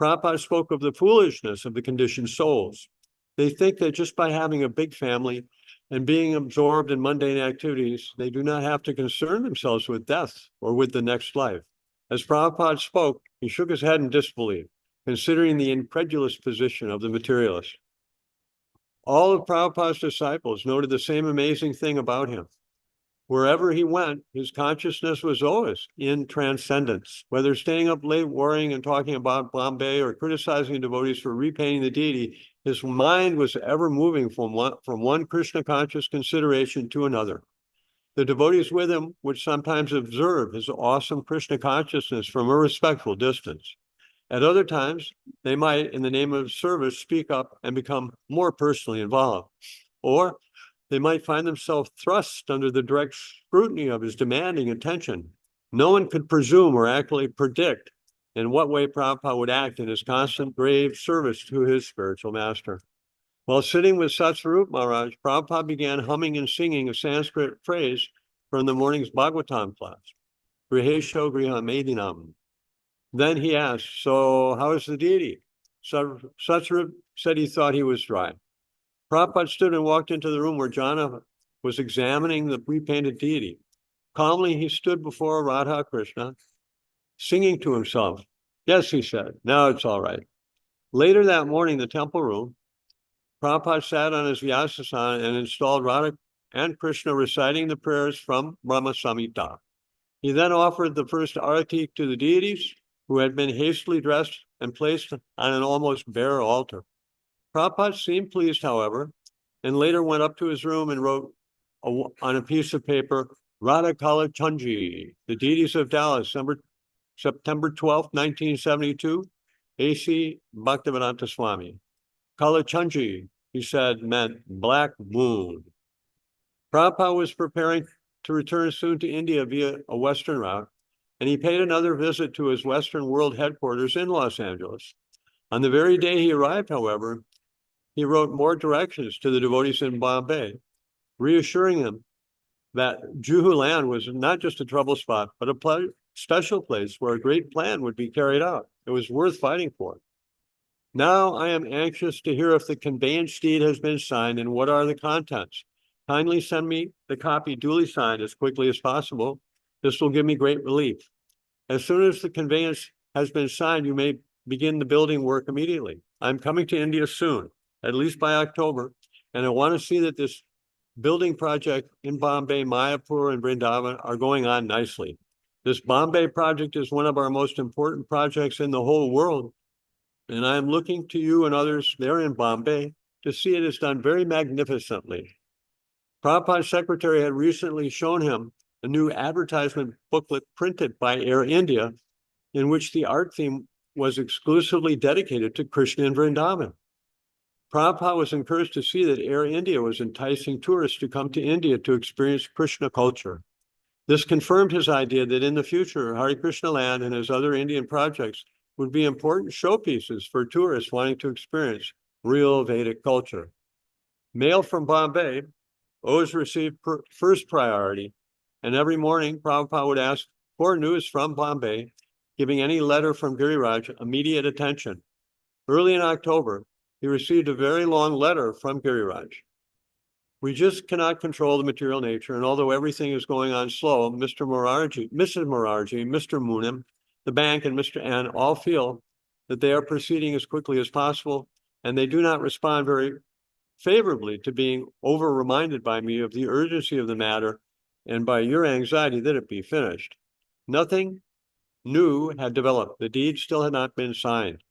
Prabhupada spoke of the foolishness of the conditioned souls. They think that just by having a big family and being absorbed in mundane activities, they do not have to concern themselves with death or with the next life. As Prabhupada spoke, he shook his head in disbelief, considering the incredulous position of the materialist. All of Prabhupada's disciples noted the same amazing thing about him. Wherever he went, his consciousness was always in transcendence. Whether staying up late worrying and talking about Bombay or criticizing devotees for repainting the deity, his mind was ever moving from one Krishna conscious consideration to another. The devotees with him would sometimes observe his awesome Krishna consciousness from a respectful distance. At other times, they might, in the name of service, speak up and become more personally involved. Or they might find themselves thrust under the direct scrutiny of his demanding attention. No one could presume or actually predict in what way Prabhupada would act in his constant grave service to his spiritual master. While sitting with Satsvarup Maharaj, Prabhupada began humming and singing a Sanskrit phrase from the morning's Bhagavatam class, Grihesho Griha Medinam. Then he asked, "So how is the deity?" Satsvarup said he thought he was dry. Prabhupada stood and walked into the room where Jana was examining the repainted deity. Calmly, he stood before Radha Krishna, singing to himself. "Yes," he said, "now it's all right." Later that morning, in the temple room, Prabhupada sat on his Vyasasana and installed Radha and Krishna reciting the prayers from Brahma Samhita. He then offered the first arati to the deities, who had been hastily dressed and placed on an almost bare altar. Prabhupada seemed pleased, however, and later went up to his room and wrote on a piece of paper, Radha Kala Chanji, the deities of Dallas, September 12, 1972, A.C. Bhaktivedanta Swami. Kala Chanji, he said, meant black moon. Prabhupada was preparing to return soon to India via a Western route, and he paid another visit to his Western World headquarters in Los Angeles. On the very day he arrived, however, he wrote more directions to the devotees in Bombay, reassuring them that Juhu land was not just a trouble spot, but a special place where a great plan would be carried out. It was worth fighting for. Now I am anxious to hear if the conveyance deed has been signed and what are the contents. Kindly send me the copy duly signed as quickly as possible. This will give me great relief. As soon as the conveyance has been signed, you may begin the building work immediately. I'm coming to India soon, at least by October, and I want to see that this building project in Bombay, Mayapur, and Vrindavan are going on nicely. This Bombay project is one of our most important projects in the whole world, and I am looking to you and others there in Bombay to see it is done very magnificently. Prabhupada's secretary had recently shown him a new advertisement booklet printed by Air India, in which the art theme was exclusively dedicated to Krishna and Vrindavan. Prabhupada was encouraged to see that Air India was enticing tourists to come to India to experience Krishna culture. This confirmed his idea that in the future, Hare Krishna land and his other Indian projects would be important showpieces for tourists wanting to experience real Vedic culture. Mail from Bombay always received first priority, and every morning Prabhupada would ask for news from Bombay, giving any letter from Giriraj immediate attention. Early in October, he received a very long letter from Giriraj. We just cannot control the material nature, and although everything is going on slow, Mr. Morarji, Mrs. Morarji, Mr. Moonim, the bank, and Mr. N all feel that they are proceeding as quickly as possible, and they do not respond very favorably to being over-reminded by me of the urgency of the matter and by your anxiety that it be finished. Nothing new had developed. The deed still had not been signed.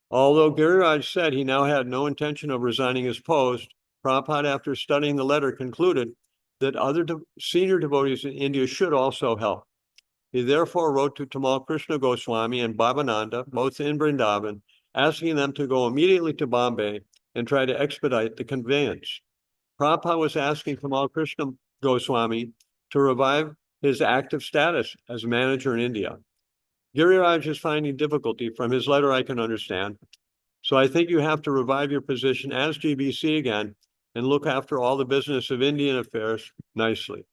Although Giriraj said he now had no intention of resigning his post, Prabhupada, after studying the letter, concluded that other senior devotees in India should also help. He therefore wrote to Tamal Krishna Goswami and Bhavananda, both in Vrindavan, asking them to go immediately to Bombay and try to expedite the conveyance. Prabhupada was asking Tamal Krishna Goswami to revive his active status as manager in India. Giriraj is finding difficulty from his letter, I can understand. So I think you have to revive your position as GBC again and look after all the business of Indian affairs nicely.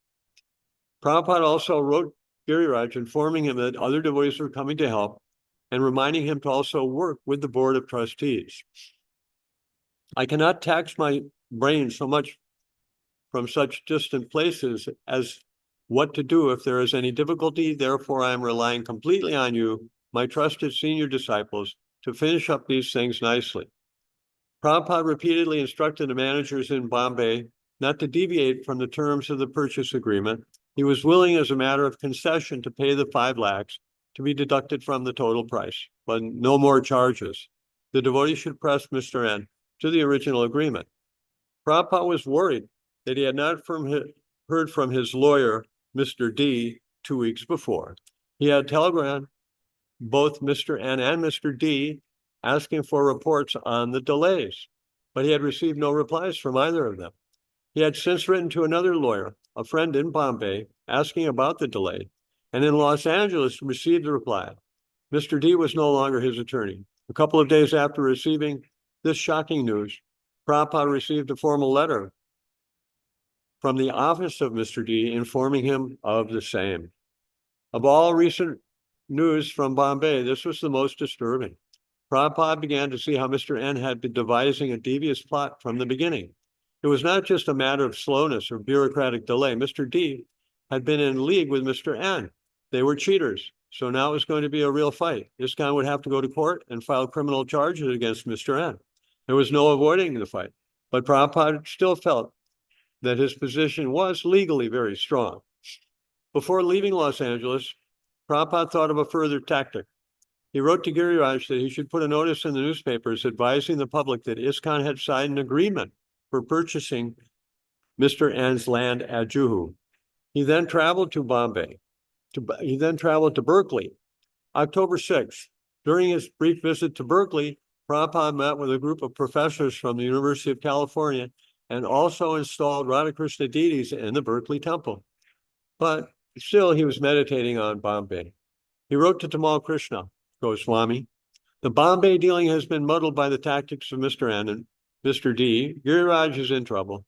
Prabhupada also wrote Giriraj informing him that other devotees were coming to help and reminding him to also work with the board of trustees. I cannot tax my brain so much from such distant places as what to do if there is any difficulty. Therefore, I am relying completely on you, my trusted senior disciples, to finish up these things nicely. Prabhupada repeatedly instructed the managers in Bombay not to deviate from the terms of the purchase agreement. He was willing, as a matter of concession, to pay the 5 lakhs to be deducted from the total price, but no more charges. The devotee should press Mr. N to the original agreement. Prabhupada was worried that he had not heard from his lawyer, Mr. D, 2 weeks before. He had telegraphed both Mr. N and Mr. D asking for reports on the delays, but he had received no replies from either of them. He had since written to another lawyer, a friend in Bombay, asking about the delay, and in Los Angeles received a reply. Mr. D was no longer his attorney. A couple of days after receiving this shocking news, Prabhupada received a formal letter from the office of Mr. D informing him of the same. Of all recent news from Bombay, this was the most disturbing. Prabhupada began to see how Mr. N had been devising a devious plot from the beginning. It was not just a matter of slowness or bureaucratic delay. Mr. D had been in league with Mr. N. They were cheaters. So now it was going to be a real fight. This guy would have to go to court and file criminal charges against Mr. N. There was no avoiding the fight. But Prabhupada still felt that his position was legally very strong. Before leaving Los Angeles, Prabhupada thought of a further tactic. He wrote to Giriraj that he should put a notice in the newspapers advising the public that ISKCON had signed an agreement for purchasing Mr. N's land at Juhu. He then traveled to Bombay. He then traveled to Berkeley. October 6th, during his brief visit to Berkeley, Prabhupada met with a group of professors from the University of California and also installed Radhakrishna deities in the Berkeley temple. But still, he was meditating on Bombay. He wrote to Tamal Krishna Goswami, the Bombay dealing has been muddled by the tactics of Mr. N and Mr. D. Giriraj is in trouble.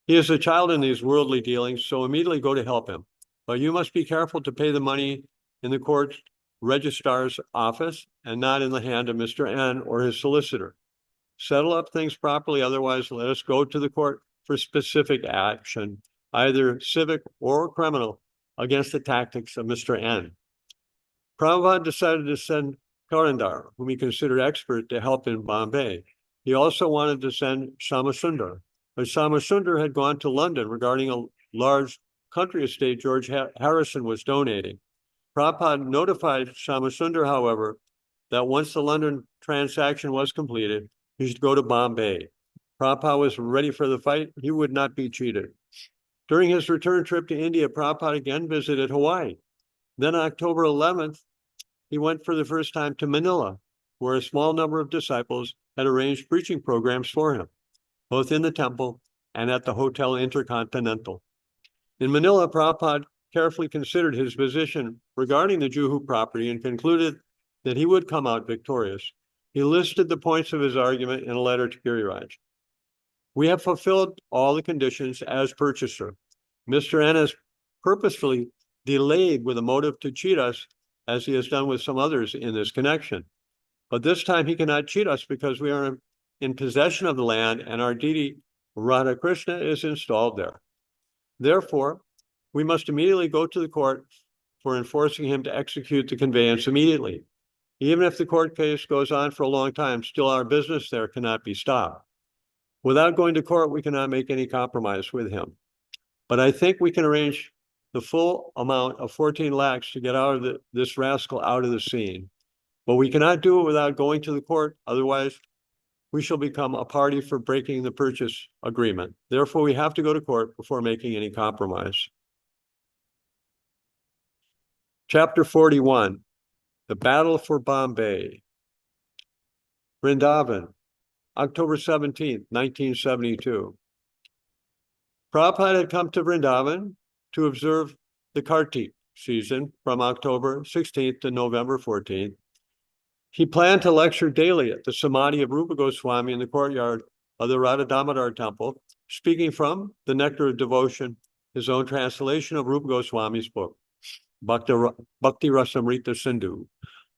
He is a child in these worldly dealings, so immediately go to help him. But you must be careful to pay the money in the court registrar's office and not in the hand of Mr. N or his solicitor. Settle up things properly, otherwise let us go to the court for specific action, either civic or criminal, against the tactics of Mr. N. Prabhupada decided to send Karandar, whom he considered expert, to help in Bombay. He also wanted to send Samasundar, but Samasundar had gone to London regarding a large country estate George Harrison was donating. Prabhupada notified Samasundar, however, that once the London transaction was completed, he should go to Bombay. Prabhupada was ready for the fight. He would not be cheated. During his return trip to India, Prabhupada again visited Hawaii. Then October 11th, he went for the first time to Manila, where a small number of disciples had arranged preaching programs for him, both in the temple and at the Hotel Intercontinental. In Manila, Prabhupada carefully considered his position regarding the Juhu property and concluded that he would come out victorious. He listed the points of his argument in a letter to Giriraj. We have fulfilled all the conditions as purchaser. Mr. N has purposefully delayed with a motive to cheat us, as he has done with some others in this connection. But this time he cannot cheat us because we are in possession of the land and our deity Radhakrishna is installed there. Therefore, we must immediately go to the court for enforcing him to execute the conveyance immediately. Even if the court case goes on for a long time, still our business there cannot be stopped. Without going to court, we cannot make any compromise with him. But I think we can arrange the full amount of 14 lakhs to get this rascal out of the scene. But we cannot do it without going to the court. Otherwise, we shall become a party for breaking the purchase agreement. Therefore, we have to go to court before making any compromise. Chapter 41, The Battle for Bombay. Vrindavan, October 17th, 1972. Prabhupada had come to Vrindavan to observe the Kartik season from October 16th to November 14th. He planned to lecture daily at the Samadhi of Rupa Goswami in the courtyard of the Radha Damodar temple, speaking from the Nectar of Devotion, his own translation of Rupa Goswami's book, Bhakti Rasamrita Sindhu.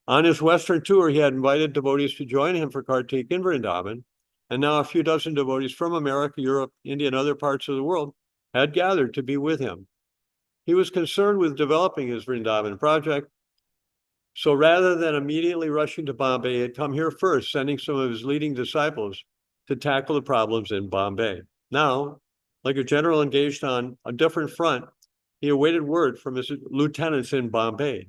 On his Western tour, he had invited devotees to join him for Kartik in Vrindavan, and now a few dozen devotees from America, Europe, India, and other parts of the world had gathered to be with him. He was concerned with developing his Vrindavan project, so rather than immediately rushing to Bombay, he had come here first, sending some of his leading disciples to tackle the problems in Bombay. Now, Like a general engaged on a different front, he awaited word from his lieutenants in Bombay.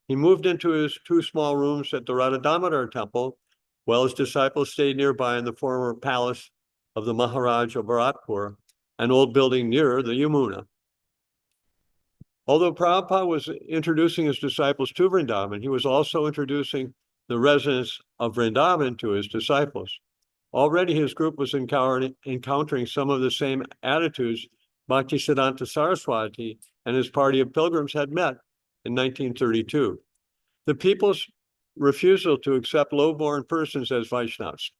He moved into his 2 small rooms at the Radha Damodar temple, while his disciples stayed nearby in the former palace of the Maharaj of Bharatpur, an old building near the Yamuna. Although Prabhupada was introducing his disciples to Vrindavan, he was also introducing the residents of Vrindavan to his disciples. Already his group was encountering some of the same attitudes Bhaktisiddhanta Saraswati and his party of pilgrims had met in 1932. The people's refusal to accept low-born persons as Vaishnavas.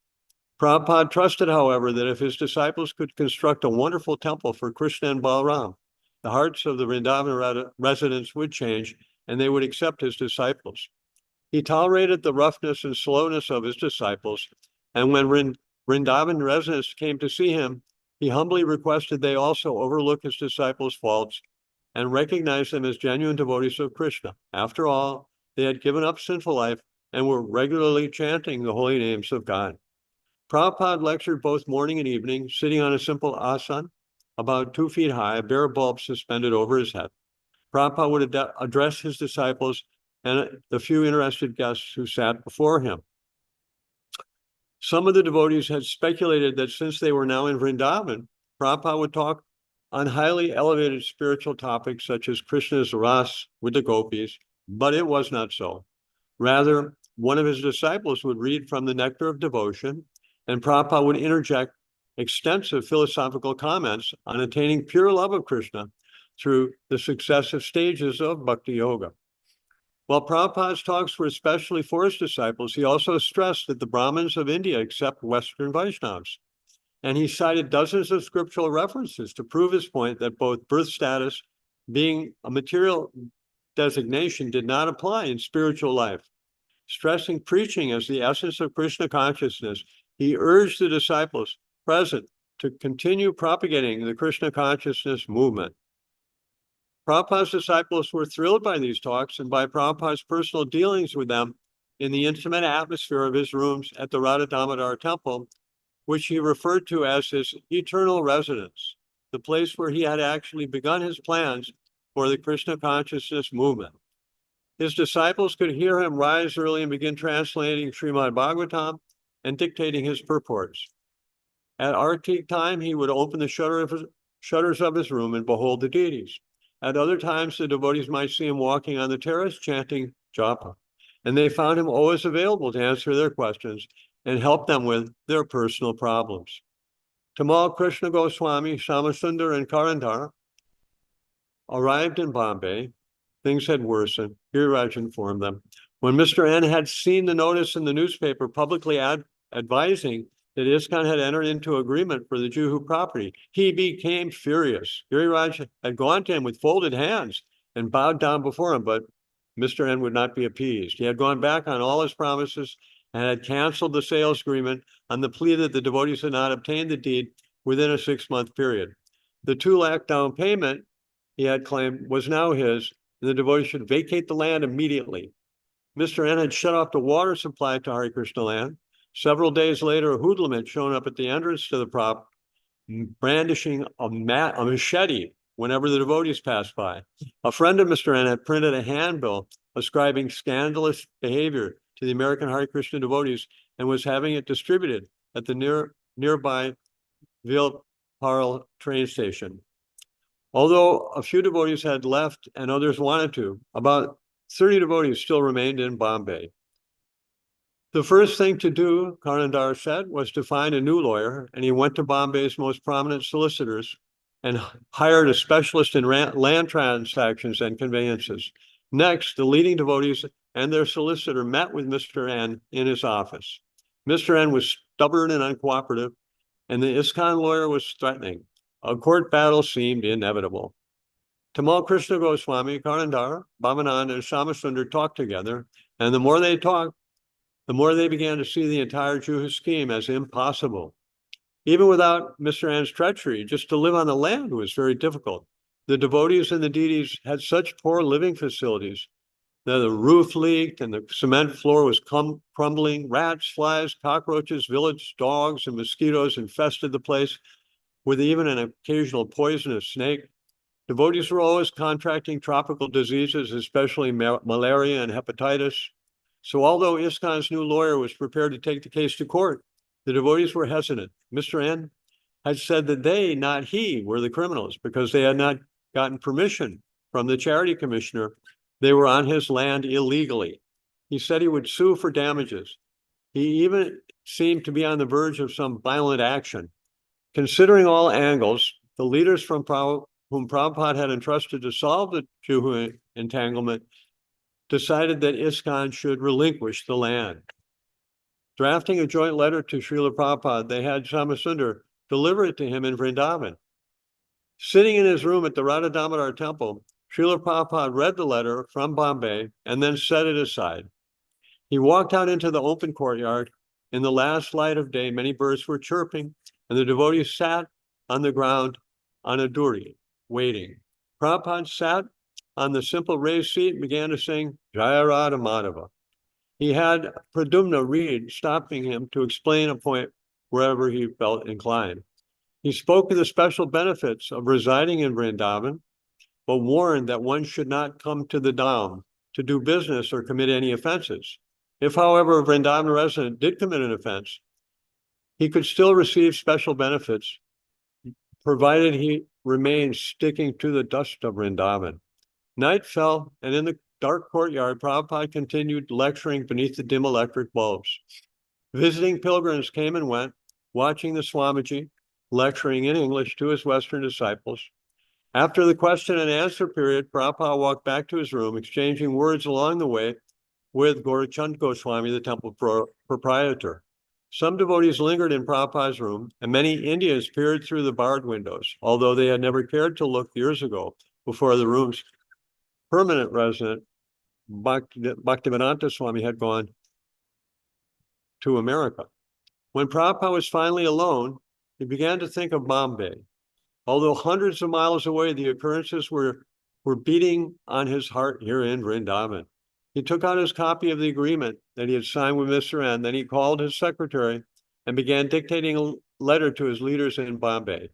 Prabhupada trusted, however, that if his disciples could construct a wonderful temple for Krishna and Balaram, the hearts of the Vrindavan residents would change and they would accept his disciples. He tolerated the roughness and slowness of his disciples, and when Vrindavan residents came to see him, he humbly requested they also overlook his disciples' faults and recognize them as genuine devotees of Krishna. After all, they had given up sinful life and were regularly chanting the holy names of God. Prabhupada lectured both morning and evening, sitting on a simple asan, about 2 feet high, a bare bulb suspended over his head. Prabhupada would address his disciples and the few interested guests who sat before him. Some of the devotees had speculated that since they were now in Vrindavan, Prabhupada would talk on highly elevated spiritual topics such as Krishna's ras with the gopis, but it was not so. Rather, one of his disciples would read from the Nectar of Devotion, and Prabhupada would interject extensive philosophical comments on attaining pure love of Krishna through the successive stages of Bhakti Yoga. While Prabhupada's talks were especially for his disciples, he also stressed that the Brahmins of India accept Western Vaishnavas. And he cited dozens of scriptural references to prove his point that both birth status, being a material designation, did not apply in spiritual life. Stressing preaching as the essence of Krishna consciousness, he urged the disciples present to continue propagating the Krishna consciousness movement. Prabhupada's disciples were thrilled by these talks and by Prabhupada's personal dealings with them in the intimate atmosphere of his rooms at the Radha Damodar temple, which he referred to as his eternal residence, the place where he had actually begun his plans for the Krishna consciousness movement. His disciples could hear him rise early and begin translating Srimad Bhagavatam and dictating his purports. At arti time, he would open the shutters of his room and behold the deities. At other times, the devotees might see him walking on the terrace chanting japa, and they found him always available to answer their questions and help them with their personal problems. Tamal Krishna Goswami, Shamasundar, and Karandar arrived in Bombay. Things had worsened. Giriraj informed them. When Mr. N had seen the notice in the newspaper publicly advising that ISKCON had entered into agreement for the Juhu property, he became furious. Giriraj had gone to him with folded hands and bowed down before him, but Mr. N would not be appeased. He had gone back on all his promises and had canceled the sales agreement on the plea that the devotees had not obtained the deed within a 6-month period. The 2 lakh down payment, he had claimed, was now his, and the devotees should vacate the land immediately. Mr. N had shut off the water supply to Hare Krishna land. Several days later, a hoodlum had shown up at the entrance to the prop, brandishing a machete whenever the devotees passed by. A friend of Mr. N had printed a handbill ascribing scandalous behavior to the American Hare Krishna devotees and was having it distributed at the nearby Vilparl train station. Although a few devotees had left and others wanted to, about 30 devotees still remained in Bombay. The first thing to do, Karandar said, was to find a new lawyer, and he went to Bombay's most prominent solicitors and hired a specialist in land transactions and conveyances. Next, the leading devotees and their solicitor met with Mr. N in his office. Mr. N was stubborn and uncooperative, and the ISKCON lawyer was threatening. A court battle seemed inevitable. Tamal Krishna Goswami, Karandar, Bhavanand, and Shamasundar talked together, and the more they talked, the more they began to see the entire Juhu scheme as impossible. Even without Mr. N's treachery, just to live on the land was very difficult. The devotees and the deities had such poor living facilities that the roof leaked and the cement floor was crumbling. Rats, flies, cockroaches, village dogs, and mosquitoes infested the place. with even an occasional poisonous snake. Devotees were always contracting tropical diseases, especially malaria and hepatitis. So although ISKCON's new lawyer was prepared to take the case to court, the devotees were hesitant. Mr. N had said that they, not he, were the criminals because they had not gotten permission from the charity commissioner. They were on his land illegally. He said he would sue for damages. He even seemed to be on the verge of some violent action. Considering all angles, the leaders from whom Prabhupada had entrusted to solve the Juhu entanglement decided that ISKCON should relinquish the land. Drafting a joint letter to Srila Prabhupada, they had Shamasundar deliver it to him in Vrindavan. Sitting in his room at the Radha Damodar temple, Srila Prabhupada read the letter from Bombay and then set it aside. He walked out into the open courtyard. In the last light of day, many birds were chirping, and the devotees sat on the ground on a dhuri, waiting. Prabhupada sat on the simple raised seat and began to sing Jaya Radha Madhava. He had Pradumna read, stopping him to explain a point wherever he felt inclined. He spoke of the special benefits of residing in Vrindavan, but warned that one should not come to the Dham to do business or commit any offenses. If, however, a Vrindavan resident did commit an offense, he could still receive special benefits, provided he remained sticking to the dust of Vrindavan. Night fell, and in the dark courtyard, Prabhupada continued lecturing beneath the dim electric bulbs. Visiting pilgrims came and went, watching the Swamiji lecturing in English to his Western disciples. After the question and answer period, Prabhupada walked back to his room, exchanging words along the way with Gaurachand Goswami, the temple proprietor. Some devotees lingered in Prabhupada's room, and many Indians peered through the barred windows, although they had never cared to look years ago before the room's permanent resident, Bhaktivedanta Swami, had gone to America. When Prabhupada was finally alone, he began to think of Bombay. Although hundreds of miles away, the occurrences were beating on his heart here in Vrindavan. He took out his copy of the agreement that he had signed with Mr. N. Then he called his secretary and began dictating a letter to his leaders in Bombay.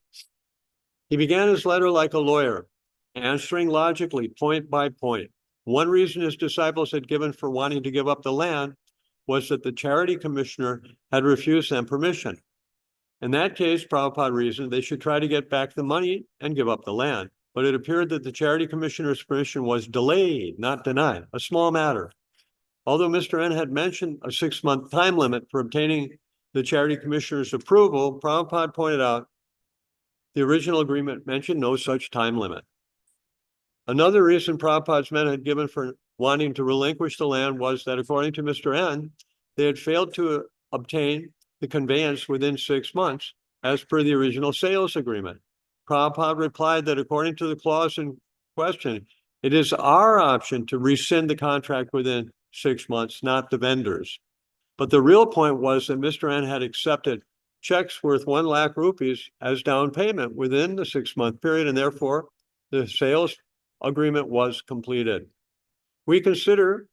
He began his letter like a lawyer, answering logically, point by point. One reason his disciples had given for wanting to give up the land was that the charity commissioner had refused them permission. In that case, Prabhupada reasoned they should try to get back the money and give up the land. But it appeared that the charity commissioner's permission was delayed, not denied, a small matter. Although Mr. N had mentioned a 6-month time limit for obtaining the charity commissioner's approval, Prabhupada pointed out the original agreement mentioned no such time limit. Another reason Prabhupada's men had given for wanting to relinquish the land was that, according to Mr. N, they had failed to obtain the conveyance within 6 months, as per the original sales agreement. Prabhupada replied that according to the clause in question, it is our option to rescind the contract within 6 months, not the vendors. But the real point was that Mr. N had accepted checks worth 1 lakh rupees as down payment within the 6-month period, and therefore the sales agreement was completed. We consider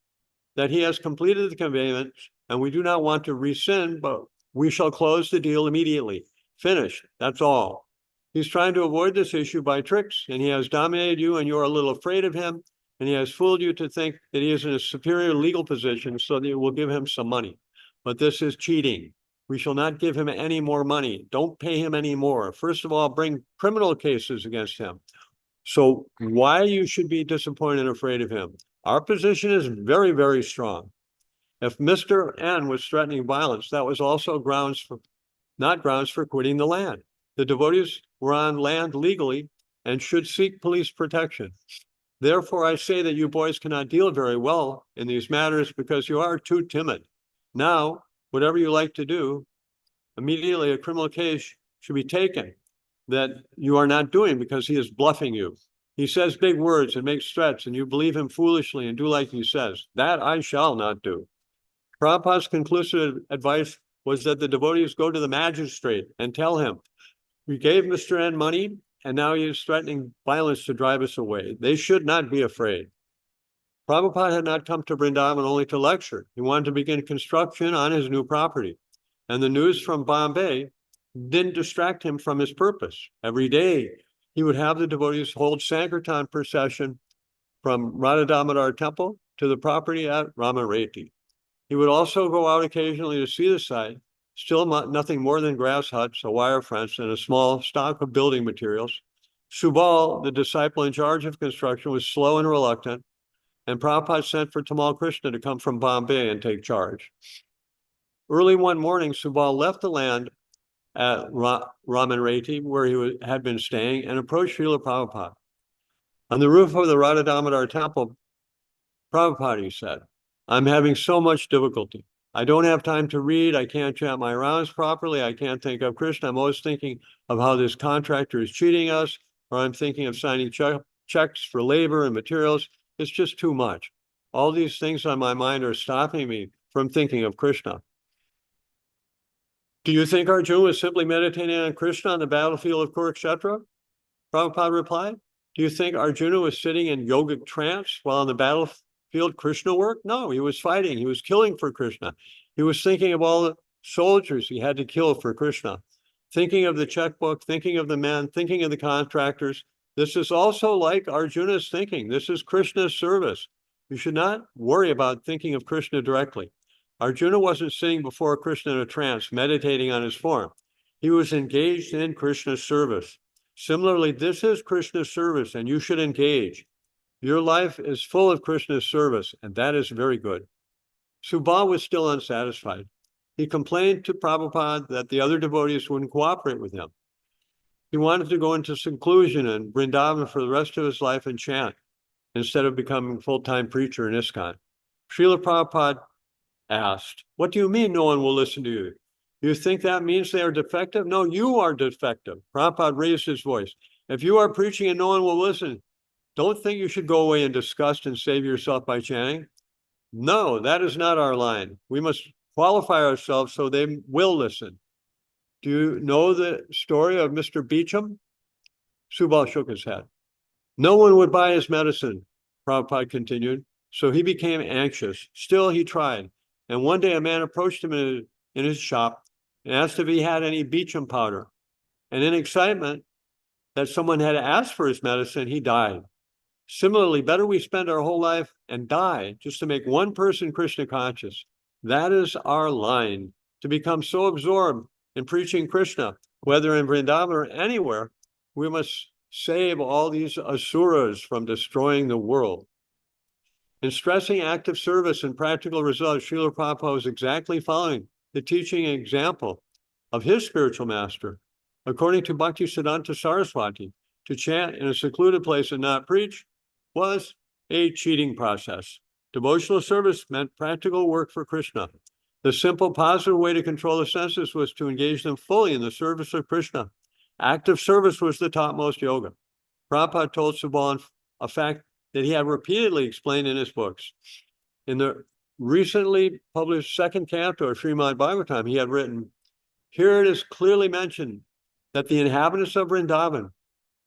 that he has completed the conveyance, and we do not want to rescind, but we shall close the deal immediately. Finished. That's all. He's trying to avoid this issue by tricks, and he has dominated you, and you're a little afraid of him, and he has fooled you to think that he is in a superior legal position so that you will give him some money. But this is cheating. We shall not give him any more money. Don't pay him any more. First of all, bring criminal cases against him. So why you should be disappointed and afraid of him? Our position is very, very strong. If Mr. N was threatening violence, that was also not grounds for quitting the land. The devotees were on land legally and should seek police protection. Therefore, I say that you boys cannot deal very well in these matters because you are too timid. Now, whatever you like to do, immediately a criminal case should be taken that you are not doing because he is bluffing you. He says big words and makes threats, and you believe him foolishly and do like he says. That I shall not do. Prabhupada's conclusive advice was that the devotees go to the magistrate and tell him, we gave Mr. N money, and now he is threatening violence to drive us away. They should not be afraid. Prabhupada had not come to Vrindavan only to lecture. He wanted to begin construction on his new property. And the news from Bombay didn't distract him from his purpose. Every day, he would have the devotees hold Sankirtan procession from Radha Damodar temple to the property at Ramareti. He would also go out occasionally to see the site, still nothing more than grass huts, a wire fence, and a small stock of building materials. Subal, the disciple in charge of construction, was slow and reluctant, and Prabhupada sent for Tamal Krishna to come from Bombay and take charge. Early one morning, Subal left the land at Ramareti, where he had been staying, and approached Srila Prabhupada. On the roof of the Radha Damodar temple, Prabhupada, he said, I'm having so much difficulty. I don't have time to read. I can't chant my rounds properly. I can't think of Krishna. I'm always thinking of how this contractor is cheating us, or I'm thinking of signing checks for labor and materials. It's just too much. All these things on my mind are stopping me from thinking of Krishna. Do you think Arjuna was simply meditating on Krishna on the battlefield of Kurukshetra? Prabhupada replied. Do you think Arjuna was sitting in yogic trance while on the battlefield Krishna worked? No, he was fighting. He was killing for Krishna. He was thinking of all the soldiers he had to kill for Krishna, thinking of the checkbook, thinking of the men, thinking of the contractors. This is also like Arjuna's thinking. This is Krishna's service. You should not worry about thinking of Krishna directly. Arjuna wasn't sitting before Krishna in a trance, meditating on his form. He was engaged in Krishna's service. Similarly, this is Krishna's service, and you should engage. Your life is full of Krishna's service, and that is very good. Subal was still unsatisfied. He complained to Prabhupada that the other devotees wouldn't cooperate with him. He wanted to go into seclusion in Vrindavan for the rest of his life and chant, instead of becoming a full-time preacher in ISKCON. Srila Prabhupada asked, what do you mean no one will listen to you? You think that means they are defective? No, you are defective. Prabhupada raised his voice. If you are preaching and no one will listen, don't think you should go away in disgust and save yourself by chanting. No, that is not our line. We must qualify ourselves so they will listen. Do you know the story of Mr. Beecham? Subal shook his head. No one would buy his medicine, Prabhupada continued, so he became anxious. Still, he tried. And one day a man approached him in his shop and asked if he had any Beecham powder. And in excitement that someone had asked for his medicine, he died. Similarly, better we spend our whole life and die just to make one person Krishna conscious. That is our line, to become so absorbed in preaching Krishna, whether in Vrindavan or anywhere, we must save all these asuras from destroying the world. In stressing active service and practical results, Srila Prabhupada was exactly following the teaching and example of his spiritual master. According to Bhaktisiddhanta Saraswati, to chant in a secluded place and not preach was a cheating process. Devotional service meant practical work for Krishna. The simple, positive way to control the senses was to engage them fully in the service of Krishna. Active service was the topmost yoga. Prabhupada told Subal a fact that he had repeatedly explained in his books. In the recently published second canto of Srimad Bhagavatam, he had written, here it is clearly mentioned that the inhabitants of Vrindavan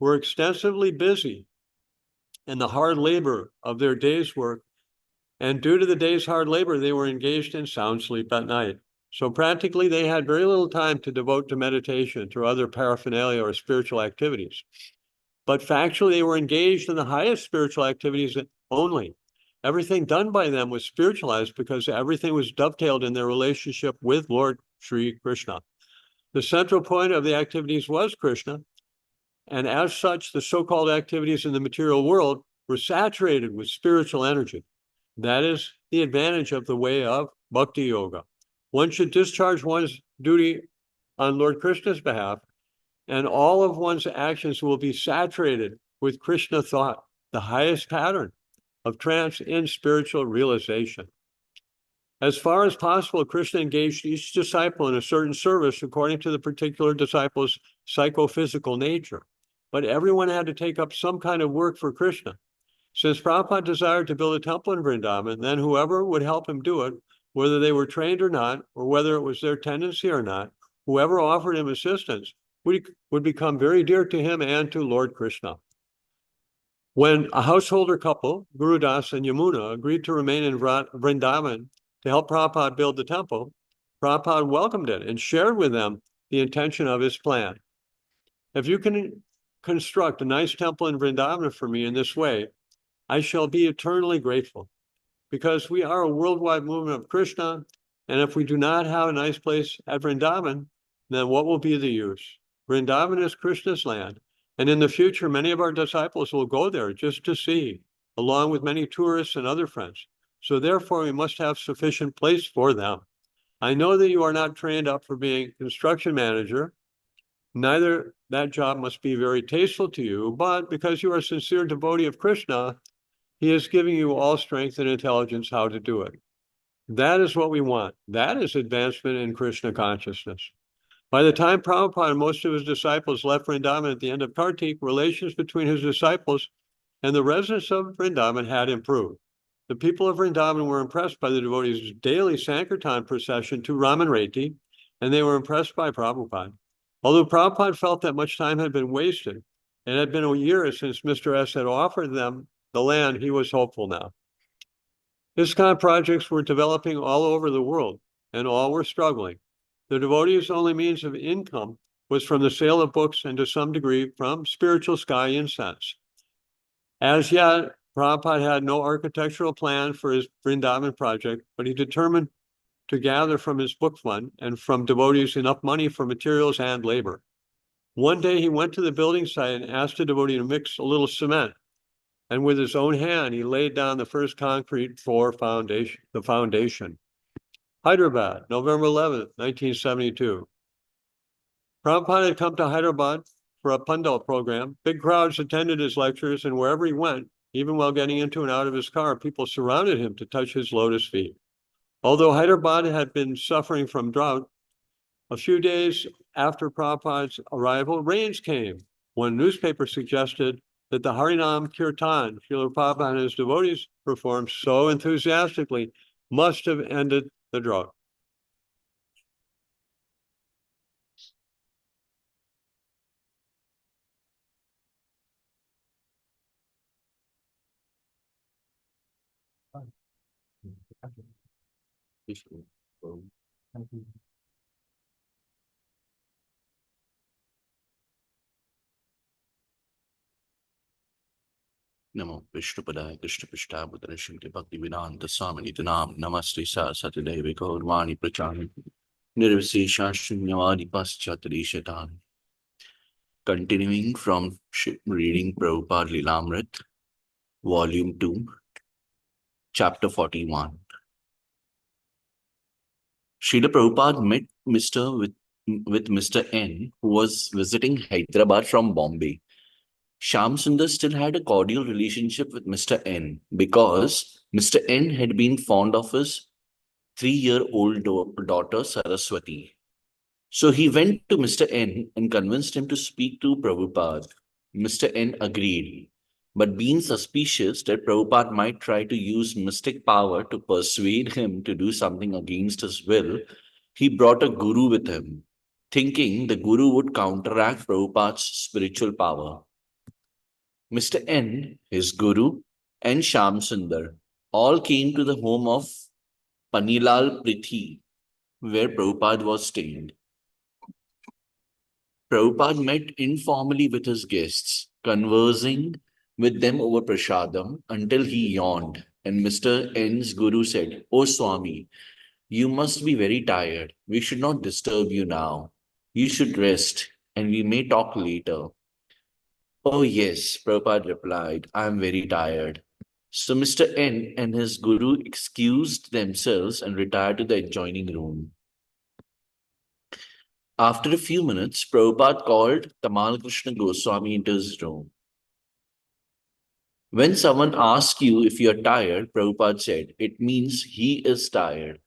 were extensively busy in the hard labor of their day's work, and due to the day's hard labor, they were engaged in sound sleep at night. So practically, they had very little time to devote to meditation, to other paraphernalia or spiritual activities. But factually, they were engaged in the highest spiritual activities only. Everything done by them was spiritualized because everything was dovetailed in their relationship with Lord Sri Krishna. The central point of the activities was Krishna, and as such, the so-called activities in the material world were saturated with spiritual energy. That is the advantage of the way of Bhakti Yoga. One should discharge one's duty on Lord Krishna's behalf, and all of one's actions will be saturated with Krishna thought, the highest pattern of trance in spiritual realization. As far as possible, Krishna engaged each disciple in a certain service according to the particular disciple's psychophysical nature. But everyone had to take up some kind of work for Krishna. Since Prabhupada desired to build a temple in Vrindavan, then whoever would help him do it, whether they were trained or not, or whether it was their tendency or not, whoever offered him assistance would become very dear to him and to Lord Krishna. When a householder couple, Guru Das and Yamuna, agreed to remain in Vrindavan to help Prabhupada build the temple, Prabhupada welcomed it and shared with them the intention of his plan. If you can construct a nice temple in Vrindavan for me in this way, I shall be eternally grateful, because we are a worldwide movement of Krishna, and if we do not have a nice place at Vrindavan, then what will be the use? Vrindavan is Krishna's land, and in the future, many of our disciples will go there just to see, along with many tourists and other friends. So therefore, we must have sufficient place for them. I know that you are not trained up for being a construction manager. Neither that job must be very tasteful to you, but because you are a sincere devotee of Krishna, he is giving you all strength and intelligence how to do it. That is what we want. That is advancement in Krishna consciousness. By the time Prabhupada and most of his disciples left Vrindavan at the end of Kartik, relations between his disciples and the residents of Vrindavan had improved. The people of Vrindavan were impressed by the devotees' daily Sankirtan procession to Ramanreti, and they were impressed by Prabhupada. Although Prabhupada felt that much time had been wasted, and it had been a year since Mr. S had offered them the land, he was hopeful now. ISKCON projects were developing all over the world, and all were struggling. The devotees' only means of income was from the sale of books and to some degree from spiritual sky incense. As yet, Prabhupada had no architectural plan for his Vrindavan project, but he determined to gather from his book fund and from devotees enough money for materials and labor. One day he went to the building site and asked a devotee to mix a little cement. And with his own hand, he laid down the first concrete for the foundation. Hyderabad, November 11th, 1972. Prabhupada had come to Hyderabad for a Pandal program. Big crowds attended his lectures, and wherever he went, even while getting into and out of his car, people surrounded him to touch his lotus feet. Although Hyderabad had been suffering from drought, a few days after Prabhupada's arrival, rains came. One newspaper suggested that the Harinam Kirtan Srila Prabhupada and his devotees performed so enthusiastically must have ended the drought. Namo Vishnupadaya Krishna Prishtabhutara Shimti Bhakti Vedanta Samanidhanam Namaste Sa Satadeva Gaurvani Prachani Nirvisesha Shunyavadi Paschatadeshatan. Continuing from reading Prabhupāda-līlāmrta, Volume 2, Chapter 41. Srila Prabhupada met with Mr. N, who was visiting Hyderabad from Bombay. Shyam Sundar still had a cordial relationship with Mr. N because Mr. N had been fond of his 3-year-old daughter Saraswati. So he went to Mr. N and convinced him to speak to Prabhupada. Mr. N agreed, but being suspicious that Prabhupada might try to use mystic power to persuade him to do something against his will, he brought a guru with him, thinking the guru would counteract Prabhupada's spiritual power. Mr. N, his guru, and Shyam Sundar all came to the home of Panilal Prithi, where Prabhupada was staying. Prabhupada met informally with his guests, conversing with them over prasadam until he yawned, and Mr. N's guru said, "Oh Swami, you must be very tired. We should not disturb you now. You should rest, and we may talk later." "Oh yes," Prabhupada replied, "I am very tired." So Mr. N and his guru excused themselves and retired to the adjoining room. After a few minutes, Prabhupada called Tamal Krishna Goswami into his room. "When someone asks you if you are tired," Prabhupada said, "it means he is tired.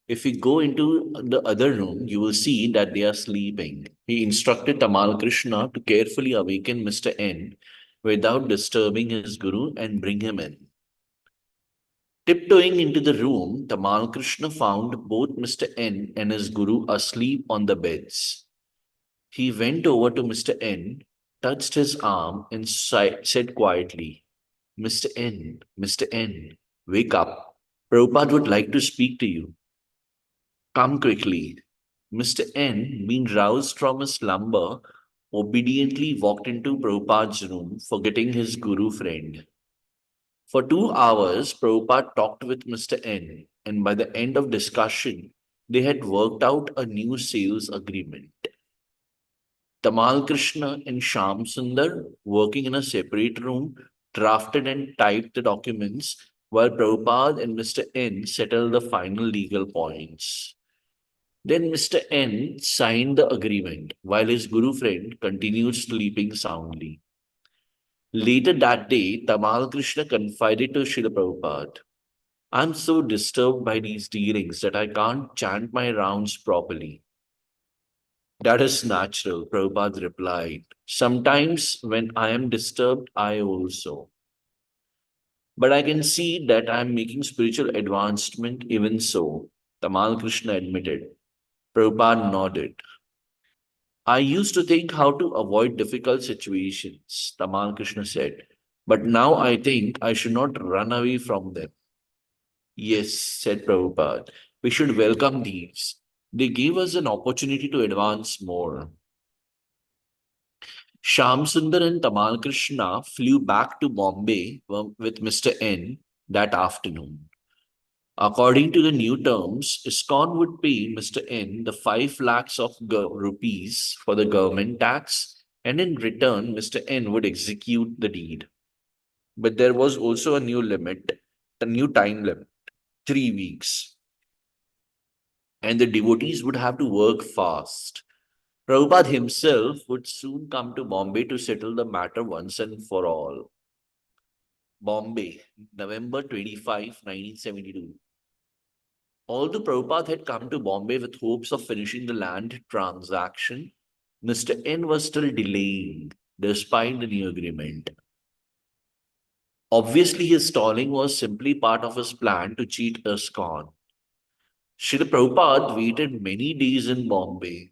If you go into the other room, you will see that they are sleeping." He instructed Tamal Krishna to carefully awaken Mr. N without disturbing his guru and bring him in. Tiptoeing into the room, Tamal Krishna found both Mr. N and his guru asleep on the beds. He went over to Mr. N, touched his arm, and said quietly, Mr. N, wake up. Prabhupada would like to speak to you. Come quickly." Mr. N, being roused from his slumber, obediently walked into Prabhupada's room, forgetting his guru friend. For 2 hours, Prabhupada talked with Mr. N, and by the end of discussion, they had worked out a new sales agreement. Tamal Krishna and Shyam Sundar, working in a separate room, drafted and typed the documents, while Prabhupada and Mr. N settled the final legal points. Then Mr. N signed the agreement, while his guru friend continued sleeping soundly. Later that day, Tamal Krishna confided to Srila Prabhupada, I'm so disturbed by these dealings that I can't chant my rounds properly. That is natural, Prabhupada replied. Sometimes when I am disturbed, I also. But I can see that I am making spiritual advancement even so, Tamal Krishna admitted. Prabhupada nodded. I used to think how to avoid difficult situations, Tamal Krishna said. But now I think I should not run away from them. Yes, said Prabhupada. We should welcome these. They gave us an opportunity to advance more. Shyam Sundar and Tamal Krishna flew back to Bombay with Mr. N that afternoon. According to the new terms, ISKCON would pay Mr. N the 5 lakhs of rupees for the government tax, and in return, Mr. N would execute the deed. But there was also a new limit, a new time limit, 3 weeks. And the devotees would have to work fast. Prabhupada himself would soon come to Bombay to settle the matter once and for all. Bombay, November 25, 1972. Although Prabhupada had come to Bombay with hopes of finishing the land transaction, Mr. N was still delaying despite the new agreement. Obviously, his stalling was simply part of his plan to cheat ISKCON. Srila Prabhupada waited many days in Bombay,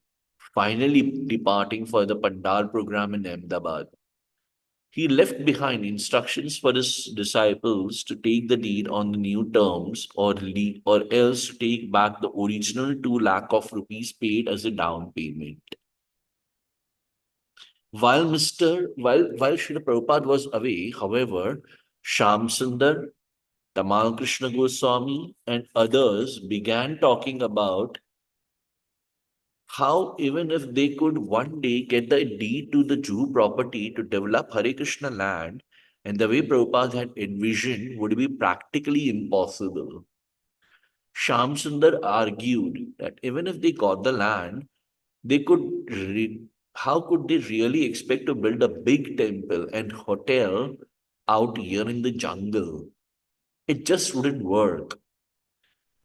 finally departing for the Pandal program in Ahmedabad. He left behind instructions for his disciples to take the deed on the new terms or else to take back the original 2 lakh of rupees paid as a down payment. While Srila Prabhupada was away, however, Shyam Sundar, Tamal Krishna Goswami, and others began talking about how even if they could one day get the deed to the Jew property to develop Hare Krishna land, and the way Prabhupada had envisioned would be practically impossible. Shyam Sundar argued that even if they got the land, they how could they really expect to build a big temple and hotel out here in the jungle? It just wouldn't work.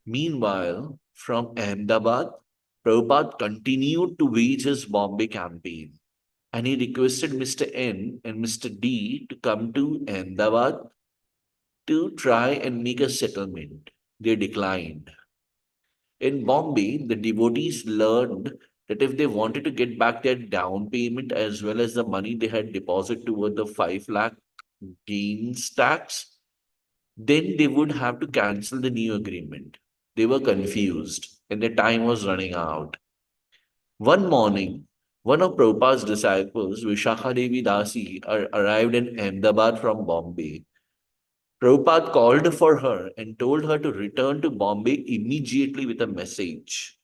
Meanwhile, from Ahmedabad, Prabhupada continued to wage his Bombay campaign, and he requested Mr. N and Mr. D to come to Ahmedabad to try and make a settlement. They declined. In Bombay, the devotees learned that if they wanted to get back their down payment as well as the money they had deposited toward the 5 lakh gains tax, then they would have to cancel the new agreement. They were confused and their time was running out. One morning, one of Prabhupada's disciples, Vishakha Devi Dasi, arrived in Ahmedabad from Bombay. Prabhupada called for her and told her to return to Bombay immediately with a message.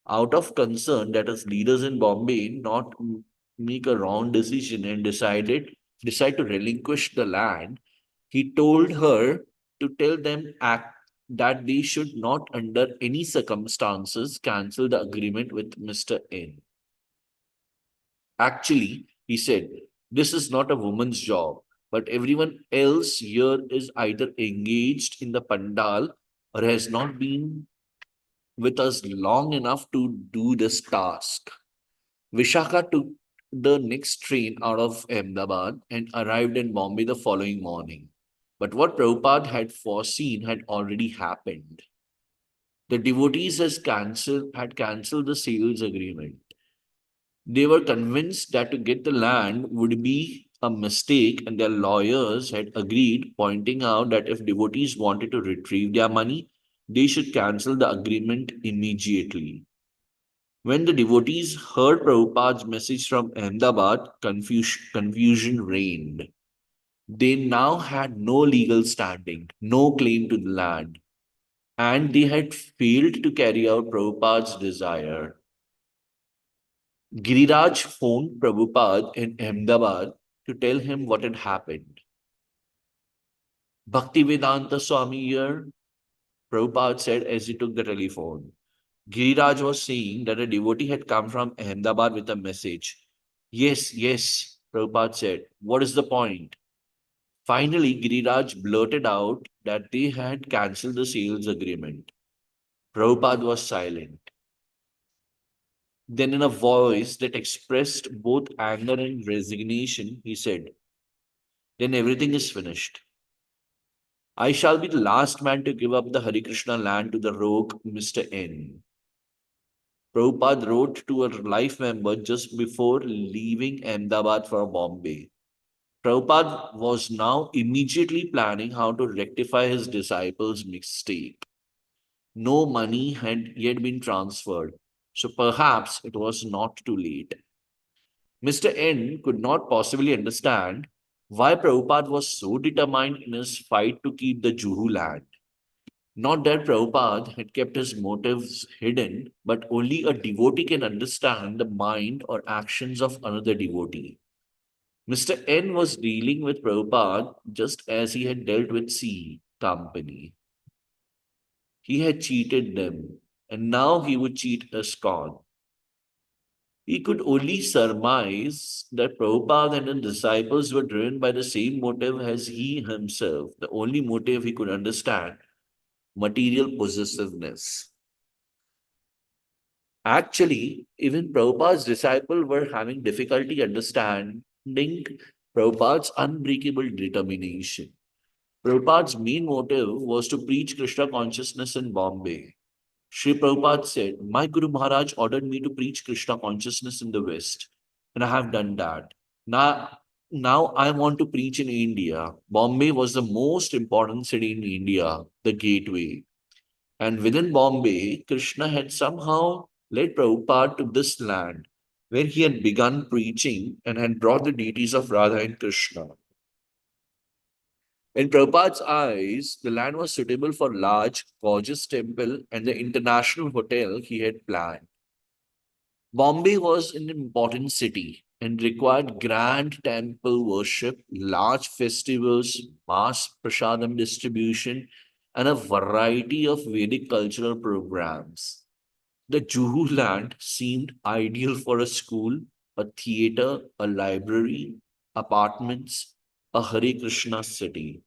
Out of concern that his leaders in Bombay not make a wrong decision and decide to relinquish the land, he told her to tell them that they should not under any circumstances cancel the agreement with Mr. N. Actually, he said, this is not a woman's job, but everyone else here is either engaged in the pandal or has not been with us long enough to do this task. Vishakha took the next train out of Ahmedabad and arrived in Bombay the following morning. But what Prabhupada had foreseen had already happened. The devotees had cancelled the sales agreement. They were convinced that to get the land would be a mistake, and their lawyers had agreed, pointing out that if devotees wanted to retrieve their money, they should cancel the agreement immediately. When the devotees heard Prabhupada's message from Ahmedabad, confusion reigned. They now had no legal standing, no claim to the land, and they had failed to carry out Prabhupada's desire. Giriraj phoned Prabhupada in Ahmedabad to tell him what had happened. Bhaktivedanta Swami here, Prabhupada said as he took the telephone. Giriraj was saying that a devotee had come from Ahmedabad with a message. Yes, yes, Prabhupada said. What is the point? Finally, Giriraj blurted out that they had cancelled the sales agreement. Prabhupada was silent. Then, in a voice that expressed both anger and resignation, he said, then everything is finished. I shall be the last man to give up the Hare Krishna land to the rogue Mr. N. Prabhupada wrote to a life member just before leaving Ahmedabad for Bombay. Prabhupada was now immediately planning how to rectify his disciples' mistake. No money had yet been transferred, so perhaps it was not too late. Mr. N could not possibly understand why Prabhupada was so determined in his fight to keep the Juhu land. Not that Prabhupada had kept his motives hidden, but only a devotee can understand the mind or actions of another devotee. Mr. N was dealing with Prabhupada just as he had dealt with C Company. He had cheated them, and now he would cheat ISKCON. He could only surmise that Prabhupada and his disciples were driven by the same motive as he himself, the only motive he could understand, material possessiveness. Actually, even Prabhupada's disciples were having difficulty understanding Prabhupada's unbreakable determination. Prabhupada's main motive was to preach Krishna consciousness in Bombay. Sri Prabhupada said, my Guru Maharaj ordered me to preach Krishna consciousness in the West, and I have done that. Now I want to preach in India. Bombay was the most important city in India, the gateway. And within Bombay, Krishna had somehow led Prabhupada to this land where he had begun preaching and had brought the deities of Radha and Krishna. In Prabhupada's eyes, the land was suitable for large, gorgeous temple and the international hotel he had planned. Bombay was an important city and required grand temple worship, large festivals, mass prasadam distribution, and a variety of Vedic cultural programs. The Juhu land seemed ideal for a school, a theater, a library, apartments, a Hare Krishna city.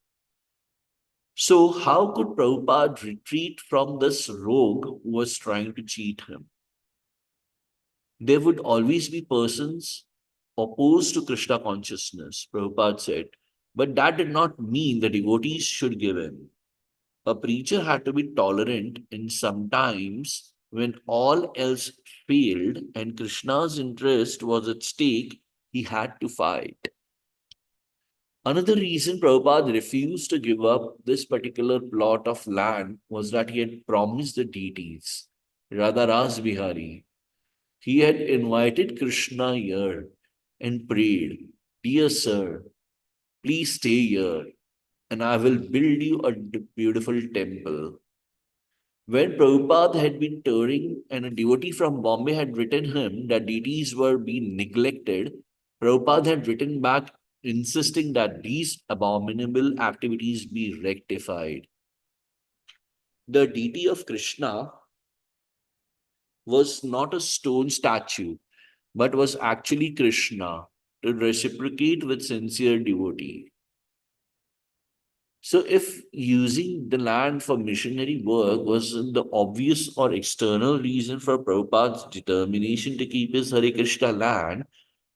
So, how could Prabhupada retreat from this rogue who was trying to cheat him? There would always be persons opposed to Krishna consciousness, Prabhupada said, but that did not mean the devotees should give in. A preacher had to be tolerant, and sometimes when all else failed and Krishna's interest was at stake, he had to fight. Another reason Prabhupada refused to give up this particular plot of land was that he had promised the deities, Radha Ras Bihari. He had invited Krishna here and prayed, dear sir, please stay here and I will build you a beautiful temple. When Prabhupada had been touring and a devotee from Bombay had written him that deities were being neglected, Prabhupada had written back insisting that these abominable activities be rectified. The deity of Krishna was not a stone statue, but was actually Krishna to reciprocate with sincere devotee. So, if using the land for missionary work was the obvious or external reason for Prabhupada's determination to keep his Hare Krishna land,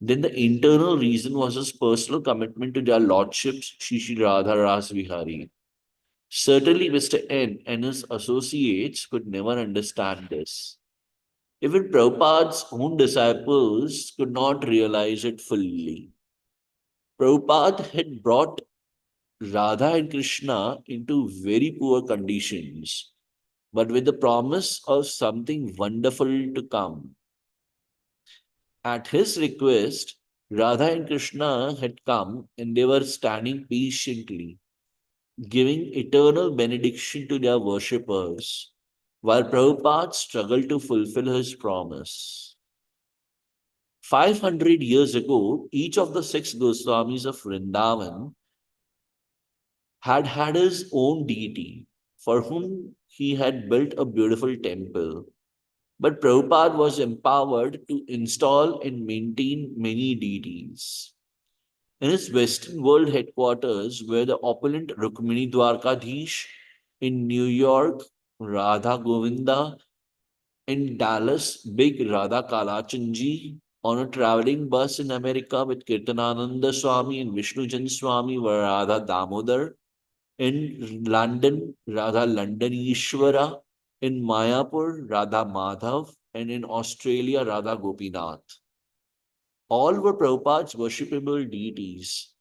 then the internal reason was his personal commitment to their lordships, Shri Radha Ras Vihari. Certainly, Mr. N and his associates could never understand this. Even Prabhupada's own disciples could not realize it fully. Prabhupada had brought Radha and Krishna into very poor conditions, but with the promise of something wonderful to come. At his request, Radha and Krishna had come and they were standing patiently, giving eternal benediction to their worshippers, while Prabhupada struggled to fulfill his promise. 500 years ago, each of the six Goswamis of Vrindavan had his own deity for whom he had built a beautiful temple. But Prabhupada was empowered to install and maintain many deities. In his Western world headquarters were the opulent Rukmini Dwarkadhish, in New York, Radha Govinda, in Dallas, big Radha Kalachandji, on a traveling bus in America with Kirtanananda Swami and Vishnujan Swami were Radha Damodar, in London, Radha Londonishwara, in Mayapur, Radha Madhav, and in Australia, Radha Gopinath. All were Prabhupada's worshipable deities.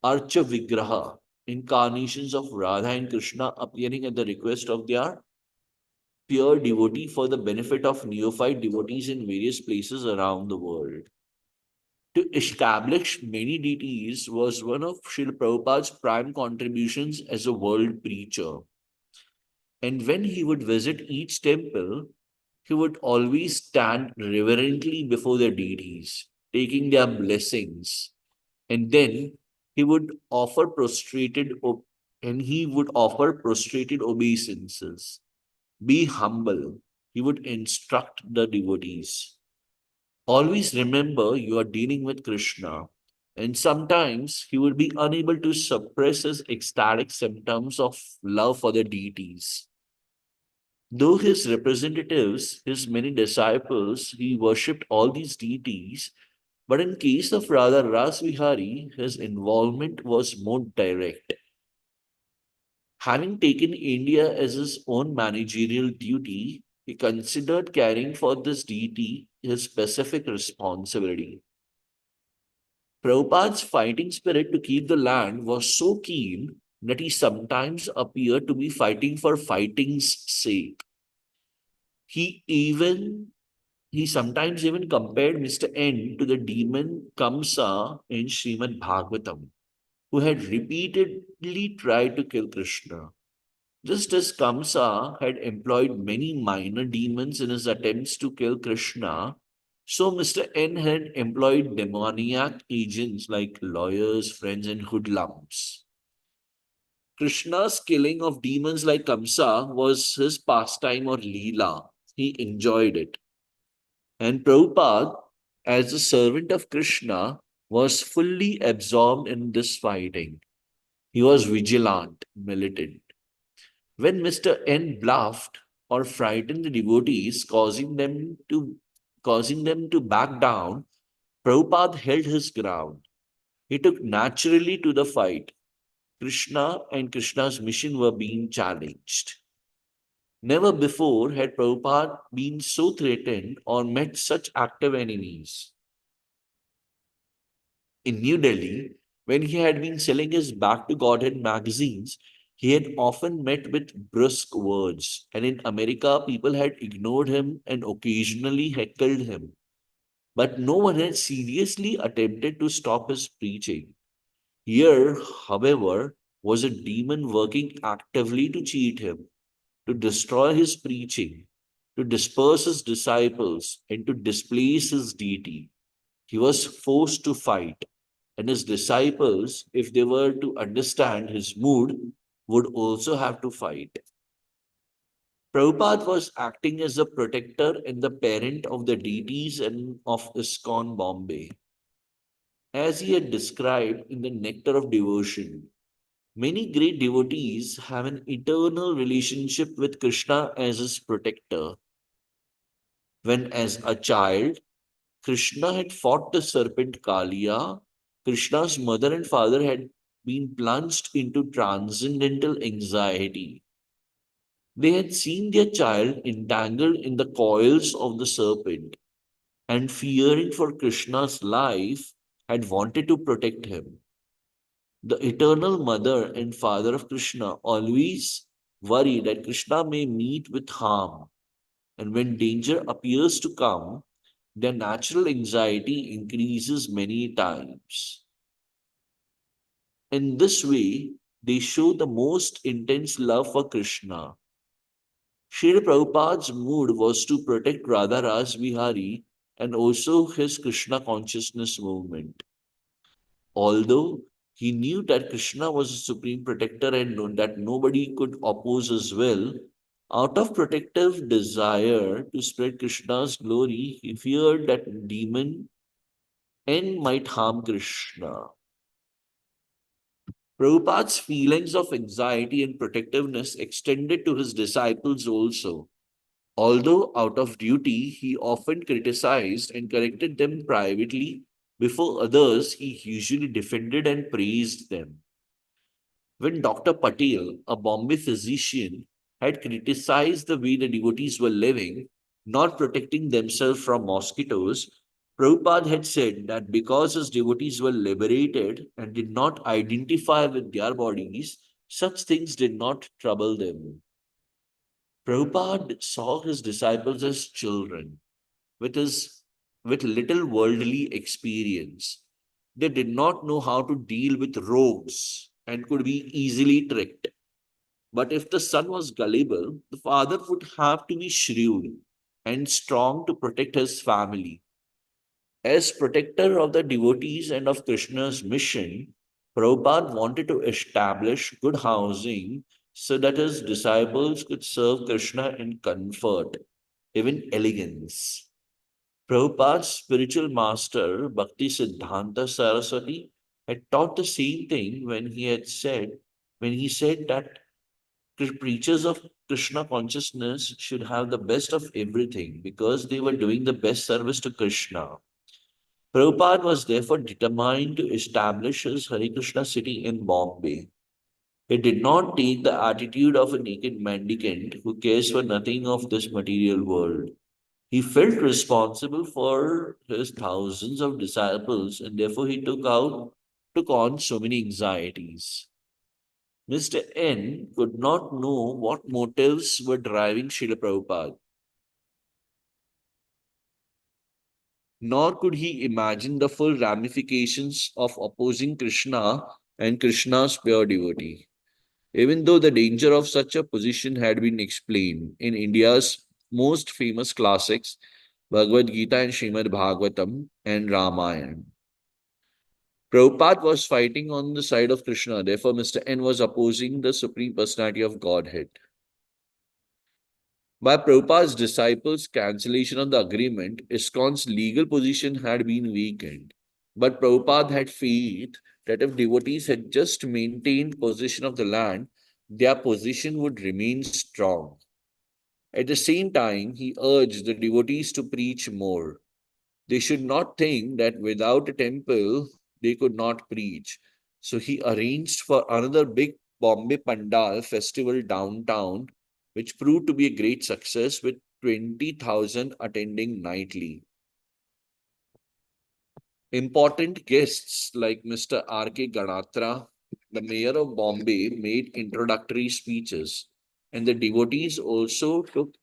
Archa Vigraha, incarnations of Radha and Krishna appearing at the request of their pure devotee for the benefit of neophyte devotees in various places around the world. To establish many deities was one of Srila Prabhupada's prime contributions as a world preacher. And when he would visit each temple, he would always stand reverently before the deities, taking their blessings. And then he would offer prostrated obeisances. Be humble. He would instruct the devotees. Always remember you are dealing with Krishna. And sometimes he would be unable to suppress his ecstatic symptoms of love for the deities. Though his representatives, his many disciples, he worshipped all these deities, but in case of Radha Ras Vihari, his involvement was more direct. Having taken India as his own managerial duty, he considered caring for this deity his specific responsibility. Prabhupada's fighting spirit to keep the land was so keen that he sometimes appeared to be fighting for fighting's sake. He even he sometimes even compared Mr. N to the demon Kamsa in Srimad Bhagavatam, who had repeatedly tried to kill Krishna. Just as Kamsa had employed many minor demons in his attempts to kill Krishna, so Mr. N had employed demoniac agents like lawyers, friends, and hoodlums. Krishna's killing of demons like Kamsa was his pastime or Leela. He enjoyed it. And Prabhupada, as a servant of Krishna, was fully absorbed in this fighting. He was vigilant, militant. When Mr. N bluffed or frightened the devotees, causing them to back down, Prabhupada held his ground. He took naturally to the fight. Krishna and Krishna's mission were being challenged. Never before had Prabhupada been so threatened or met such active enemies. In New Delhi, when he had been selling his Back to Godhead magazines, he had often met with brusque words, and in America, people had ignored him and occasionally heckled him. But no one had seriously attempted to stop his preaching. Here, however, was a demon working actively to cheat him, to destroy his preaching, to disperse his disciples, and to displace his deity. He was forced to fight, and his disciples, if they were to understand his mood, would also have to fight. Prabhupada was acting as a protector and the parent of the deities and of ISKCON Bombay. As he had described in the Nectar of Devotion, many great devotees have an eternal relationship with Krishna as his protector. When, as a child, Krishna had fought the serpent Kaliya, Krishna's mother and father had been plunged into transcendental anxiety. They had seen their child entangled in the coils of the serpent and, fearing for Krishna's life, had wanted to protect him. The eternal mother and father of Krishna always worry that Krishna may meet with harm, and when danger appears to come, their natural anxiety increases many times. In this way, they show the most intense love for Krishna. Srila Prabhupada's mood was to protect Radha Ras Bihari and also his Krishna consciousness movement. Although he knew that Krishna was the supreme protector and that nobody could oppose his will, out of protective desire to spread Krishna's glory, he feared that demon N might harm Krishna. Prabhupada's feelings of anxiety and protectiveness extended to his disciples also. Although out of duty, he often criticized and corrected them privately. Before others, he usually defended and praised them. When Dr. Patel, a Bombay physician, had criticized the way the devotees were living, not protecting themselves from mosquitoes, Prabhupada had said that because his devotees were liberated and did not identify with their bodies, such things did not trouble them. Prabhupada saw his disciples as children with little worldly experience. They did not know how to deal with rogues and could be easily tricked. But if the son was gullible, the father would have to be shrewd and strong to protect his family. As protector of the devotees and of Krishna's mission, Prabhupada wanted to establish good housing so that his disciples could serve Krishna in comfort, even elegance. Prabhupada's spiritual master, Bhakti Siddhanta Saraswati, had taught the same thing when he said that preachers of Krishna consciousness should have the best of everything because they were doing the best service to Krishna. Prabhupada was therefore determined to establish his Hare Krishna city in Bombay. He did not take the attitude of a naked mendicant who cares for nothing of this material world. He felt responsible for his thousands of disciples and therefore he took on so many anxieties. Mr. N could not know what motives were driving Srila Prabhupada, nor could he imagine the full ramifications of opposing Krishna and Krishna's pure devotee. Even though the danger of such a position had been explained in India's most famous classics, Bhagavad Gita and Srimad Bhagavatam and Ramayana. Prabhupada was fighting on the side of Krishna, therefore Mr. N was opposing the Supreme Personality of Godhead. By Prabhupada's disciples' cancellation of the agreement, ISKCON's legal position had been weakened. But Prabhupada had faith that if devotees had just maintained possession of the land, their position would remain strong. At the same time, he urged the devotees to preach more. They should not think that without a temple, they could not preach. So he arranged for another big Bombay Pandal festival downtown, which proved to be a great success with 20,000 attending nightly. Important guests like Mr. R.K. Ganatra, the mayor of Bombay, made introductory speeches, and the devotees also took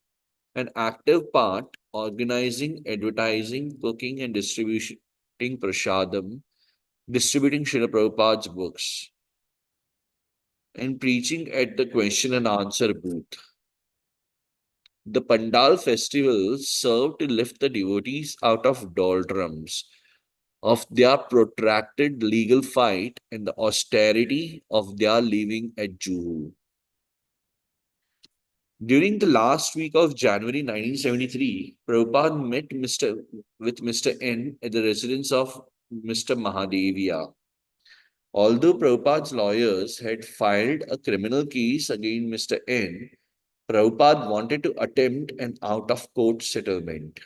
an active part organizing, advertising, cooking, and distributing Srila Prabhupada's books, and preaching at the question and answer booth. The Pandal festival served to lift the devotees out of doldrums of their protracted legal fight and the austerity of their living at Juhu. During the last week of January 1973, Prabhupada met with Mr. N at the residence of Mr. Mahadevia. Although Prabhupada's lawyers had filed a criminal case against Mr. N, Prabhupada wanted to attempt an out-of-court settlement.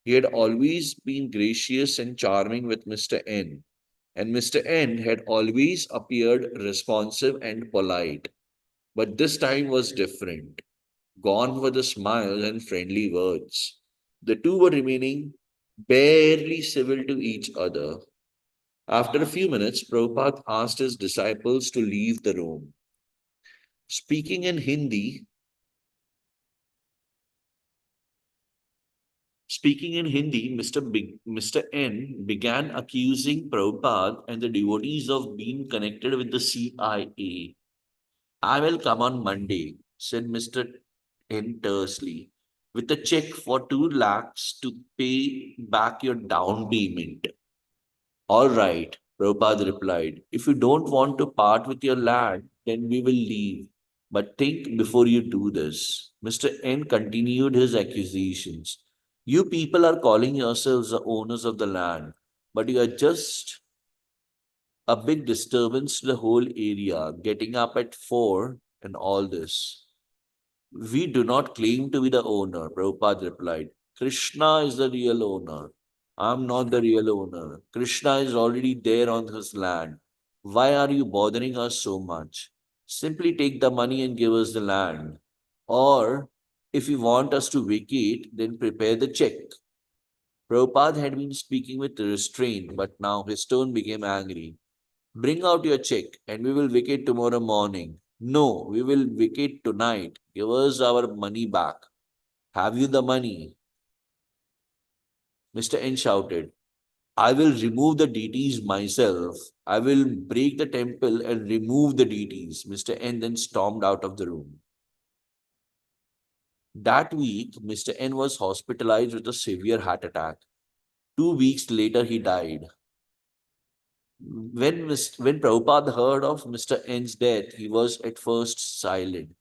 He had always been gracious and charming with Mr. N, and Mr. N had always appeared responsive and polite. But this time was different. Gone were the smiles and friendly words. The two were remaining barely civil to each other. After a few minutes, Prabhupada asked his disciples to leave the room. Speaking in Hindi, Speaking in Hindi, Mr. N began accusing Prabhupada and the devotees of being connected with the CIA. I will come on Monday, said Mr. N tersely, with a check for 2 lakhs to pay back your down payment. All right, Prabhupada replied. If you don't want to part with your land, then we will leave. But think before you do this. Mr. N continued his accusations. You people are calling yourselves the owners of the land, but you are just a big disturbance to the whole area, getting up at 4 and all this. We do not claim to be the owner, Prabhupada replied. Krishna is the real owner. I'm not the real owner. Krishna is already there on his land. Why are you bothering us so much? Simply take the money and give us the land. Or, if you want us to vacate, then prepare the check. Prabhupada had been speaking with restraint, but now his tone became angry. Bring out your check and we will vacate tomorrow morning. No, we will vacate tonight. Give us our money back. Have you the money? Mr. N shouted. I will remove the deities myself. I will break the temple and remove the deities. Mr. N then stormed out of the room. That week, Mr. N was hospitalized with a severe heart attack. 2 weeks later, he died. When Prabhupada heard of Mr. N's death, he was at first silent.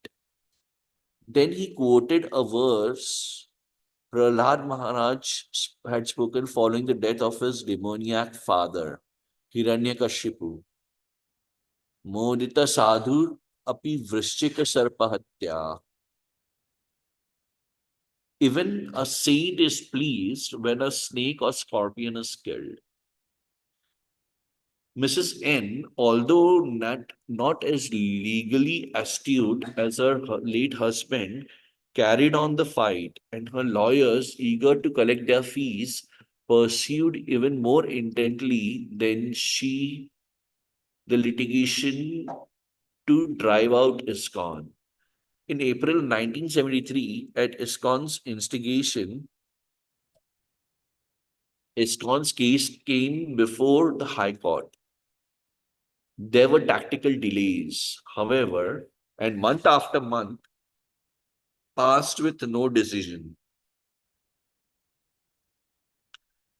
Then he quoted a verse Prahlad Maharaj had spoken following the death of his demoniac father, Hiranyakashipu. Modita sadhu api vrishchika sarpahatya. Even a saint is pleased when a snake or scorpion is killed. Mrs. N, although not as legally astute as her late husband, carried on the fight, and her lawyers, eager to collect their fees, pursued even more intently than she the litigation to drive out ISKCON. In April 1973, at ISKCON's instigation, ISKCON's case came before the High Court. There were tactical delays, however, and month after month passed with no decision.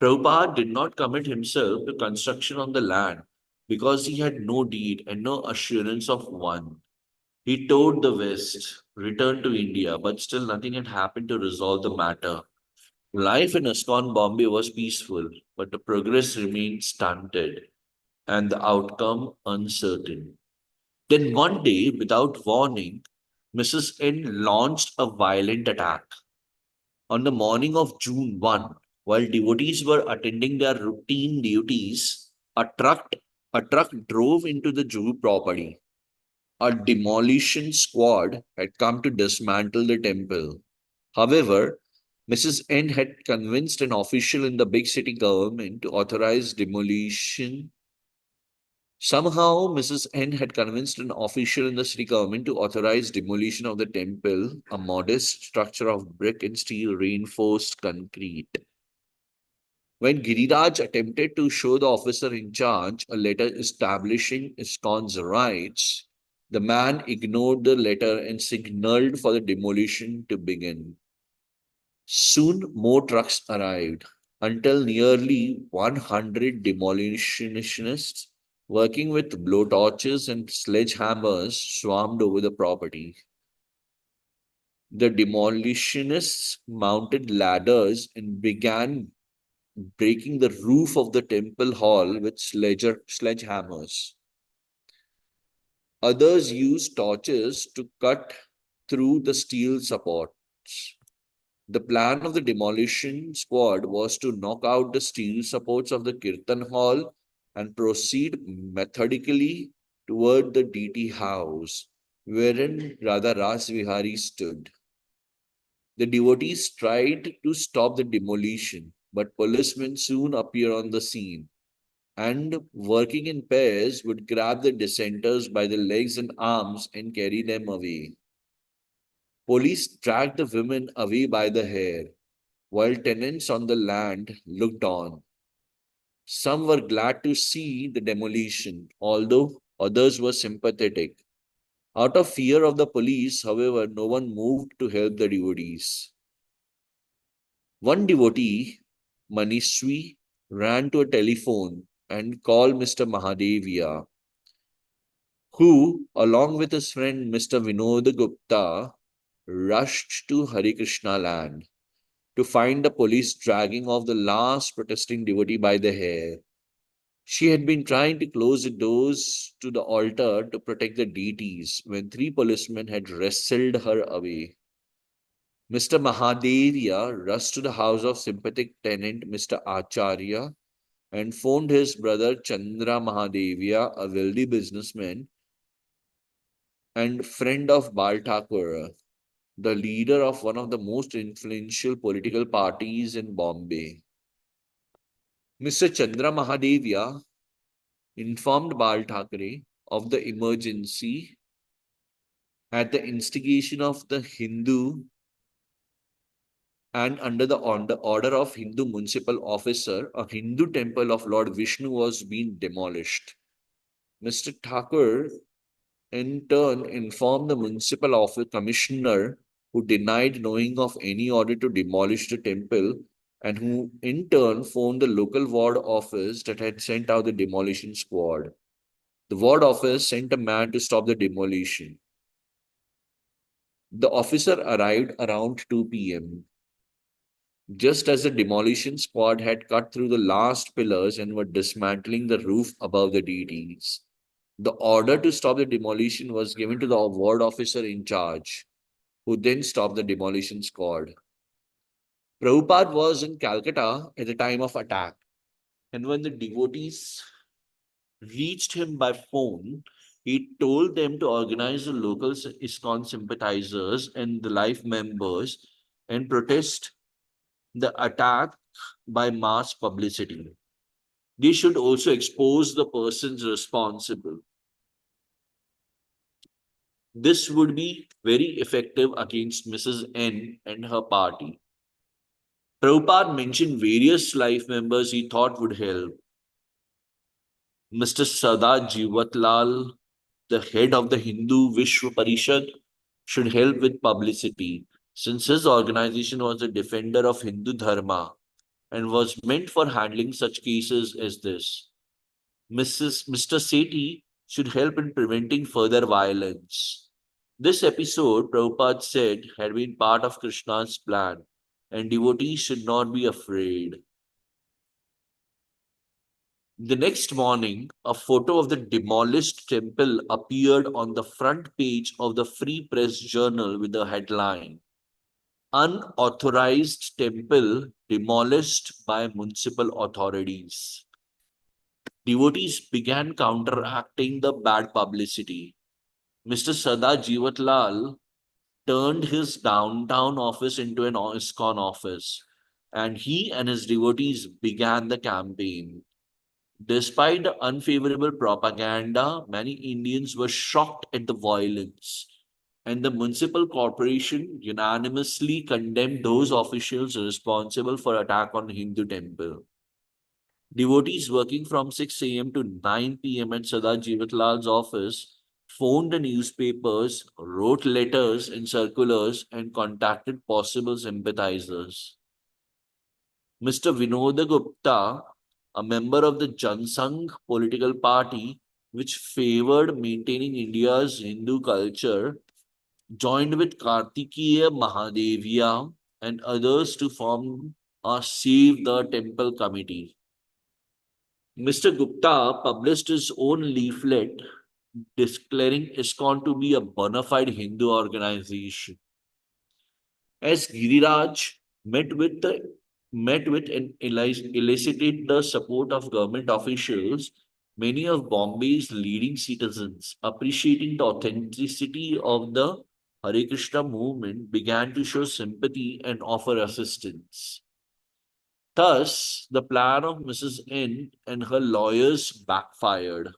Prabhupada did not commit himself to construction on the land because he had no deed and no assurance of one. He toured the West, returned to India, but still nothing had happened to resolve the matter. Life in ISKCON Bombay was peaceful, but the progress remained stunted and the outcome uncertain. Then one day, without warning, Mrs. N launched a violent attack. On the morning of June 1, while devotees were attending their routine duties, a truck drove into the Jew property. A demolition squad had come to dismantle the temple. However, Mrs. N had convinced an official in the big city government to authorize demolition. Somehow, Mrs. N had convinced an official in the city government to authorize demolition of the temple, a modest structure of brick and steel reinforced concrete. When Giriraj attempted to show the officer in charge a letter establishing ISKCON's rights, the man ignored the letter and signaled for the demolition to begin. Soon more trucks arrived, until nearly 100 demolitionists working with blowtorches and sledgehammers swarmed over the property. The demolitionists mounted ladders and began breaking the roof of the temple hall with sledgehammers. Others used torches to cut through the steel supports. The plan of the demolition squad was to knock out the steel supports of the Kirtan hall and proceed methodically toward the deity house, wherein Radha Ras Vihari stood. The devotees tried to stop the demolition, but policemen soon appeared on the scene and, working in pairs, would grab the dissenters by the legs and arms and carry them away. Police dragged the women away by the hair. while tenants on the land looked on. Some were glad to see the demolition, although others were sympathetic. Out of fear of the police, however, no one moved to help the devotees. One devotee, Manishwi, ran to a telephone and called Mr. Mahadevia, who, along with his friend Mr. Vinod Gupta, rushed to Hare Krishna land to find the police dragging off the last protesting devotee by the hair. She had been trying to close the doors to the altar to protect the deities when three policemen had wrestled her away. Mr. Mahadevia rushed to the house of sympathetic tenant Mr. Acharya and phoned his brother Chandra Mahadevia, a wealthy businessman and friend of Bal Thakur, the leader of one of the most influential political parties in Bombay. Mr. Chandra Mahadevia informed Bal Thackeray of the emergency at the instigation of the Hindu and under the order of Hindu municipal officer, a Hindu temple of Lord Vishnu was being demolished. Mr. Thakur in turn informed the municipal office commissioner, who denied knowing of any order to demolish the temple and who in turn phoned the local ward office that had sent out the demolition squad. The ward office sent a man to stop the demolition. The officer arrived around 2 p.m. just as the demolition squad had cut through the last pillars and were dismantling the roof above the deities. The order to stop the demolition was given to the ward officer in charge, who then stopped the demolition squad. Prabhupada was in Calcutta at the time of attack, and when the devotees reached him by phone, he told them to organize the local ISKCON sympathizers and the life members and protest the attack by mass publicity. They should also expose the persons responsible. This would be very effective against Mrs. N and her party. Prabhupada mentioned various life members he thought would help. Mr. Sada Jivatlal, the head of the Hindu Vishwa Parishad, should help with publicity, since his organization was a defender of Hindu Dharma and was meant for handling such cases as this. Mr. Sethi should help in preventing further violence. This episode, Prabhupada said, had been part of Krishna's plan, and devotees should not be afraid. The next morning, a photo of the demolished temple appeared on the front page of the Free Press Journal with the headline, Unauthorized Temple Demolished by Municipal Authorities. Devotees began counteracting the bad publicity. Mr. Sada Jivatlal turned his downtown office into an ISKCON office, and he and his devotees began the campaign. Despite the unfavorable propaganda, many Indians were shocked at the violence, and the municipal corporation unanimously condemned those officials responsible for attack on Hindu temple. Devotees working from 6 a.m. to 9 p.m. at Sada Jivatlal's office phoned the newspapers, wrote letters and circulars, and contacted possible sympathizers. Mr. Vinod Gupta, a member of the Jansangh political party, which favored maintaining India's Hindu culture, joined with Kartikeya Mahadevia and others to form a Save the Temple committee. Mr. Gupta published his own leaflet declaring ISKCON to be a bona fide Hindu organization. As Giriraj met with and elicited the support of government officials, many of Bombay's leading citizens, appreciating the authenticity of the Hare Krishna movement, began to show sympathy and offer assistance. Thus, the plan of Mrs. N and her lawyers backfired.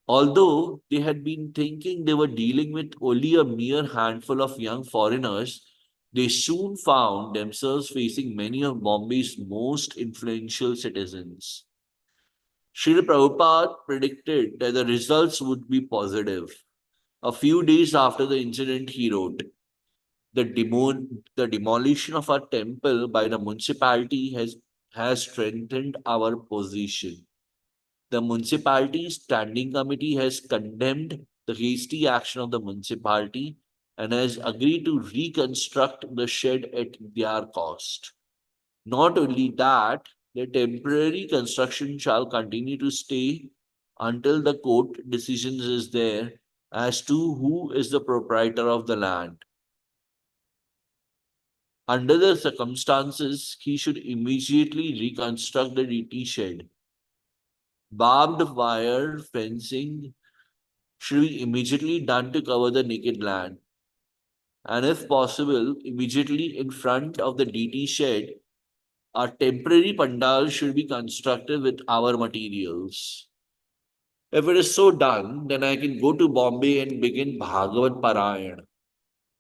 Although they had been thinking they were dealing with only a mere handful of young foreigners, They soon found themselves facing many of Bombay's most influential citizens. Srila Prabhupada predicted that the results would be positive. A few days after the incident, he wrote, the demolition of our temple by the municipality has strengthened our position. The municipality standing committee has condemned the hasty action of the municipality and has agreed to reconstruct the shed at their cost. Not only that, the temporary construction shall continue to stay until the court decision is there as to who is the proprietor of the land. Under the circumstances, he should immediately reconstruct the DT shed. Barbed wire fencing should be immediately done to cover the naked land. And if possible, immediately in front of the DT shed, a temporary pandal should be constructed with our materials. If it is so done, then I can go to Bombay and begin Bhagavat Parayan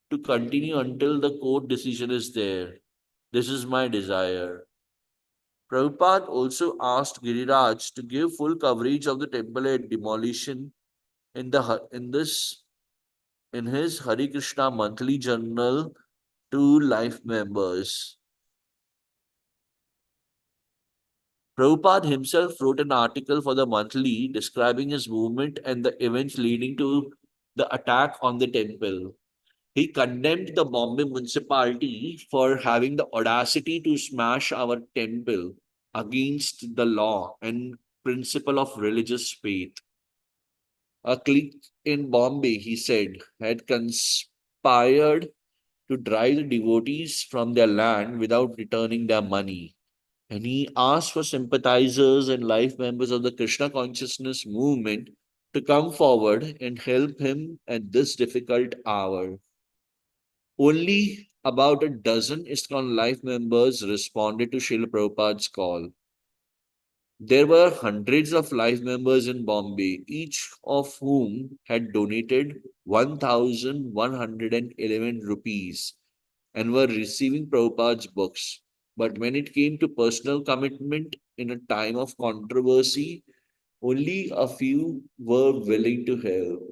to continue until the court decision is there. This is my desire. Prabhupada also asked Giriraj to give full coverage of the temple at demolition in his Hare Krishna monthly journal to life members. Prabhupada himself wrote an article for the monthly describing his movement and the events leading to the attack on the temple. He condemned the Bombay municipality for having the audacity to smash our temple against the law and principle of religious faith. A clique in Bombay, he said, had conspired to drive the devotees from their land without returning their money. And he asked for sympathizers and life members of the Krishna consciousness movement to come forward and help him at this difficult hour. Only about a dozen ISKCON life members responded to Srila Prabhupada's call. There were hundreds of life members in Bombay, each of whom had donated 1,111 rupees and were receiving Prabhupada's books. But when it came to personal commitment in a time of controversy, only a few were willing to help.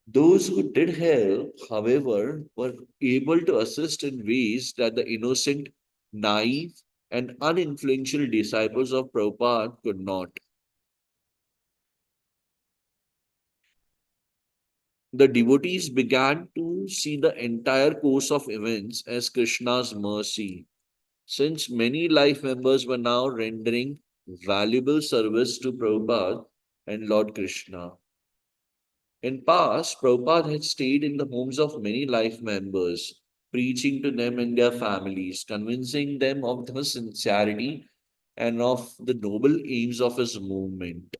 Those who did help, however, were able to assist in ways that the innocent, naive, and uninfluential disciples of Prabhupada could not. The devotees began to see the entire course of events as Krishna's mercy, since many life members were now rendering valuable service to Prabhupada and Lord Krishna. In past, Prabhupada had stayed in the homes of many life members, preaching to them and their families, convincing them of the sincerity and of the noble aims of his movement.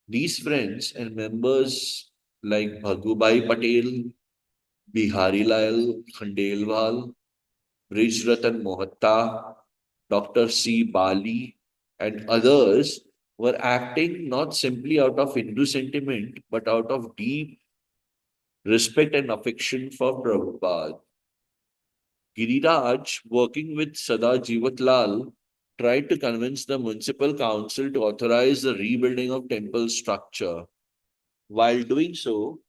These friends and members like Bhagubai Patel, Bihari Lal Khandelwal, Brij Ratan Mohatta, Dr. C. Bali, and others were acting not simply out of Hindu sentiment but out of deep respect and affection for Prabhupada. Giriraj, working with Sada Jivatlal, tried to convince the municipal council to authorize the rebuilding of temple structure. While doing so,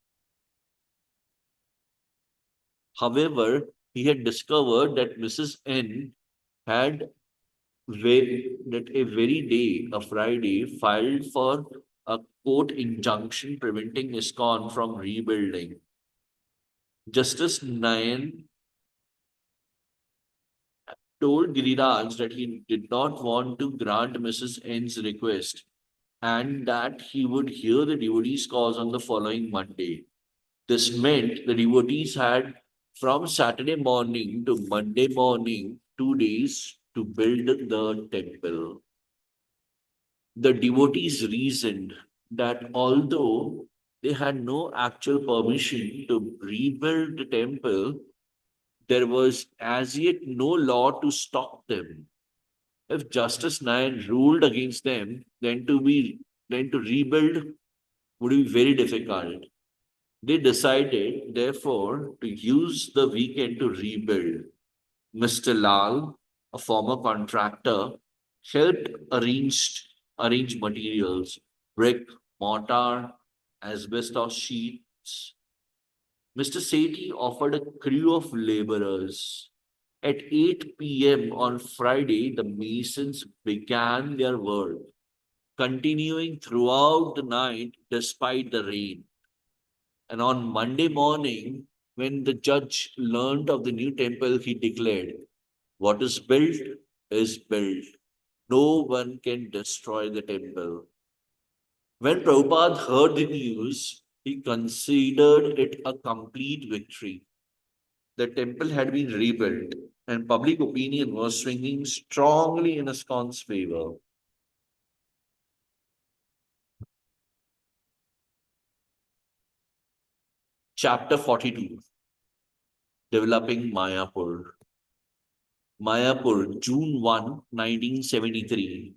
however, he had discovered that Mrs. N had that a very day, a Friday, filed for a court injunction preventing ISKCON from rebuilding. Justice Nayan told Giriraj that he did not want to grant Mrs. N's request and that he would hear the devotees' cause on the following Monday. This meant the devotees had from Saturday morning to Monday morning 2 days to build the temple. The devotees reasoned that although they had no actual permission to rebuild the temple, there was as yet no law to stop them. If Justice Nayan ruled against them, then to rebuild would be very difficult. They decided, therefore, to use the weekend to rebuild. Mr. Lal, a former contractor, helped arrange materials, brick, mortar, asbestos sheets. Mr. Sethi offered a crew of laborers. At 8 p.m. on Friday, the masons began their work, continuing throughout the night despite the rain. And on Monday morning, when the judge learned of the new temple, he declared, "What is built is built. No one can destroy the temple." When Prabhupada heard the news, he considered it a complete victory. The temple had been rebuilt, and public opinion was swinging strongly in ISKCON's favor. Chapter 42, Developing Mayapur. Mayapur, June 1, 1973.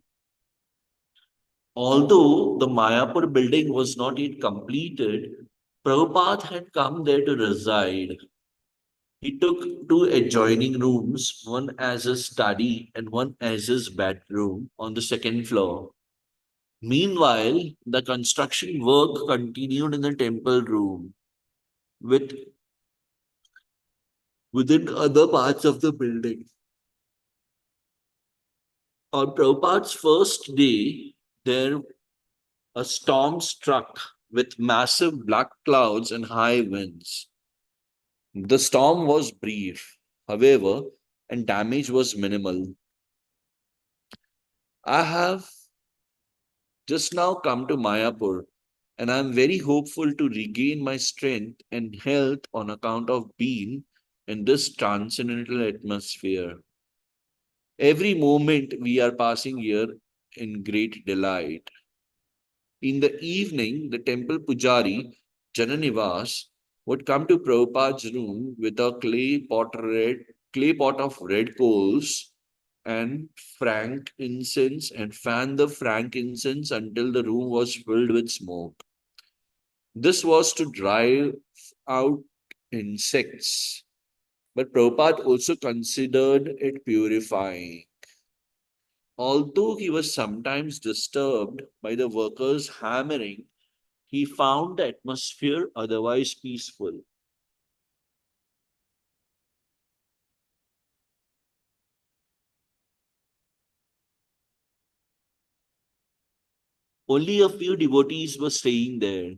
Although the Mayapur building was not yet completed, Prabhupada had come there to reside. He took two adjoining rooms, one as a study and one as his bedroom on the second floor. Meanwhile, the construction work continued in the temple room with within other parts of the building. On Prabhupada's first day, there a storm struck with massive black clouds and high winds. The storm was brief, however, and damage was minimal. I have just now come to Mayapur, and I am very hopeful to regain my strength and health on account of being in this transcendental atmosphere. Every moment we are passing here in great delight. In the evening, the temple pujari, Jananivas, would come to Prabhupada's room with a clay pot of red coals and frankincense and fan the frankincense until the room was filled with smoke. This was to drive out insects, but Prabhupada also considered it purifying. Although he was sometimes disturbed by the workers hammering, he found the atmosphere otherwise peaceful. Only a few devotees were staying there,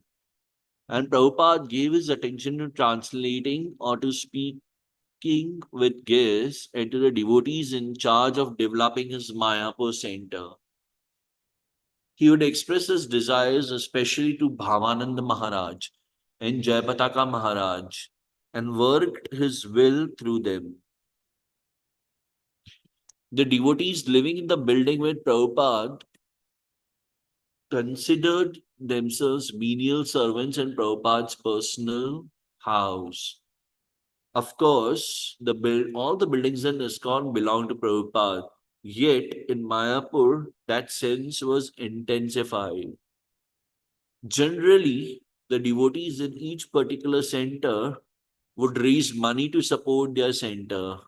and Prabhupada gave his attention to translating or to speaking with guests and to the devotees in charge of developing his Mayapur center. He would express his desires especially to Bhavananda Maharaj and Jayapataka Maharaj and worked his will through them. The devotees living in the building with Prabhupada considered themselves menial servants in Prabhupada's personal house. Of course, all the buildings in ISKCON belong to Prabhupada. Yet in Mayapur, that sense was intensified. Generally, the devotees in each particular center would raise money to support their center.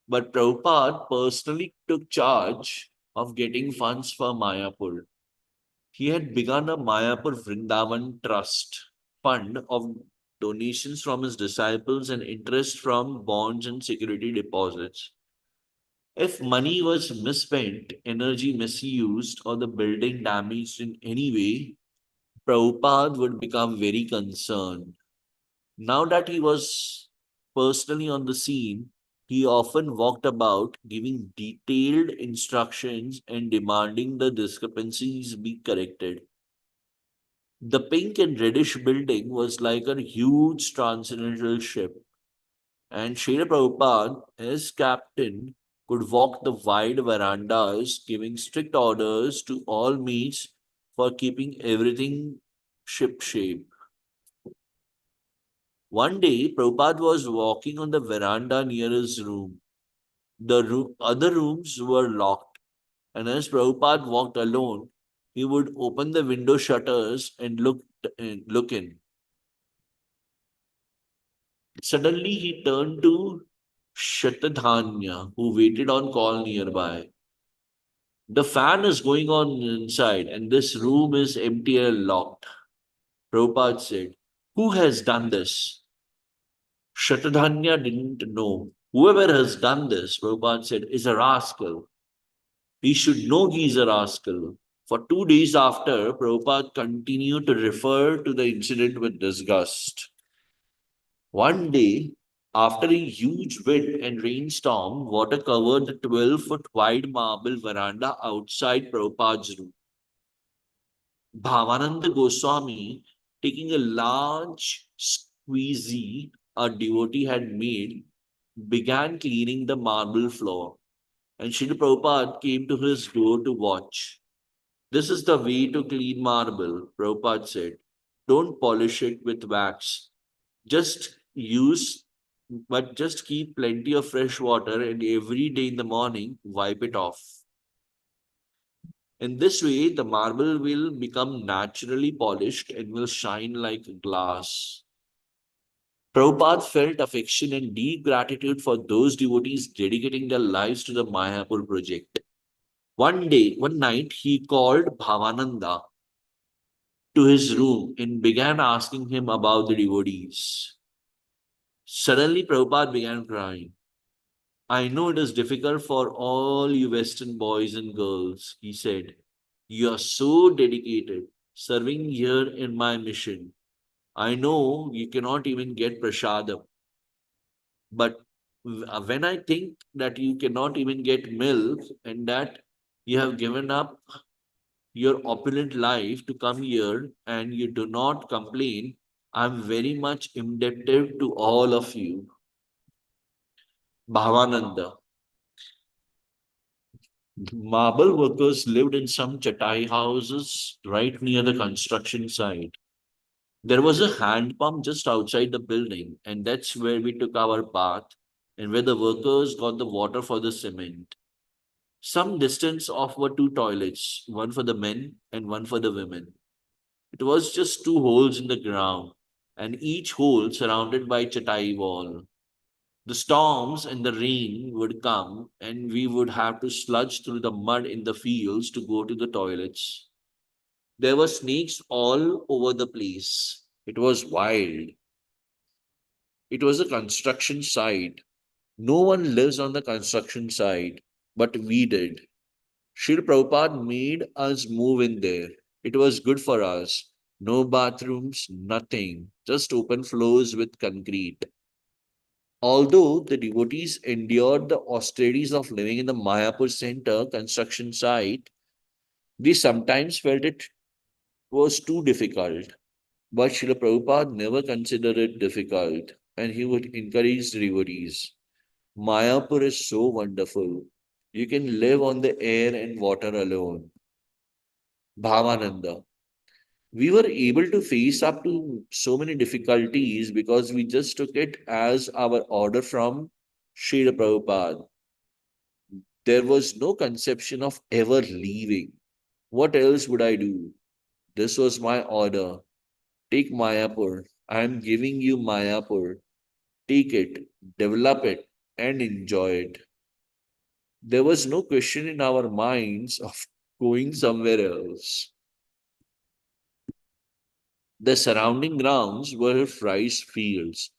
But Prabhupada personally took charge of getting funds for Mayapur. He had begun a Mayapur Vrindavan Trust fund of donations from his disciples and interest from bonds and security deposits. If money was misspent, energy misused, or the building damaged in any way, Prabhupada would become very concerned. Now that he was personally on the scene, he often walked about giving detailed instructions and demanding the discrepancies be corrected. The pink and reddish building was like a huge transcendental ship, and Srila Prabhupada, as captain, could walk the wide verandas, giving strict orders to all mates for keeping everything ship-shape. One day, Prabhupada was walking on the veranda near his room. The other rooms were locked, and as Prabhupada walked alone, he would open the window shutters and look in. Suddenly he turned to Shatadhanya, who waited on call nearby. The fan is going on inside, and this room is empty and locked. Prabhupada said, "Who has done this?" Shatadhanya didn't know. "Whoever has done this," Prabhupada said, "is a rascal. He should know he's a rascal." For 2 days after, Prabhupada continued to refer to the incident with disgust. One day, after a huge wind and rainstorm, water covered the 12-foot wide marble veranda outside Prabhupada's room. Bhavananda Goswami, taking a large squeezy a devotee had made, began cleaning the marble floor, and Srila Prabhupada came to his door to watch. "This is the way to clean marble," Prabhupada said. "Don't polish it with wax. Just use, but just keep plenty of fresh water, and every day in the morning, wipe it off. In this way, the marble will become naturally polished and will shine like glass." Prabhupada felt affection and deep gratitude for those devotees dedicating their lives to the Mayapur project. One night, he called Bhavananda to his room and began asking him about the devotees. Suddenly, Prabhupada began crying. "I know it is difficult for all you Western boys and girls," he said. "You are so dedicated, serving here in my mission. I know you cannot even get prasadam. But when I think that you cannot even get milk and that you have given up your opulent life to come here and you do not complain, I'm very much indebted to all of you." Bhavananda. Marble workers lived in some chatai houses right near the construction site. There was a hand pump just outside the building, and that's where we took our bath and where the workers got the water for the cement. Some distance off were two toilets, one for the men and one for the women. It was just two holes in the ground, and each hole surrounded by chatai wall. The storms and the rain would come, and we would have to sludge through the mud in the fields to go to the toilets. There were snakes all over the place. It was wild. It was a construction site. No one lives on the construction site, but we did. Srila Prabhupada made us move in there. It was good for us. No bathrooms, nothing, just open floors with concrete. Although the devotees endured the austerities of living in the Mayapur center construction site, they sometimes felt it was too difficult. But Srila Prabhupada never considered it difficult, and he would encourage the devotees. "Mayapur is so wonderful. You can live on the air and water alone." Bhavananda. We were able to face up to so many difficulties because we just took it as our order from Srila Prabhupada. There was no conception of ever leaving. What else would I do? This was my order. Take Mayapur. I am giving you Mayapur. Take it, develop it, and enjoy it. There was no question in our minds of going somewhere else. The surrounding grounds were rice fields,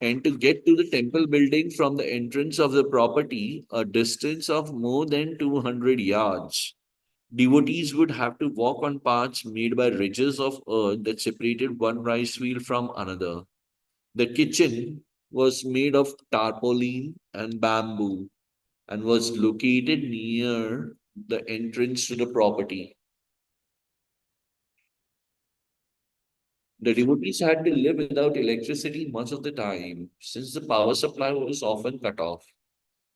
and to get to the temple building from the entrance of the property, a distance of more than 200 yards, devotees would have to walk on paths made by ridges of earth that separated one rice field from another. The kitchen was made of tarpaulin and bamboo and was located near the entrance to the property. The devotees had to live without electricity much of the time, since the power supply was often cut off.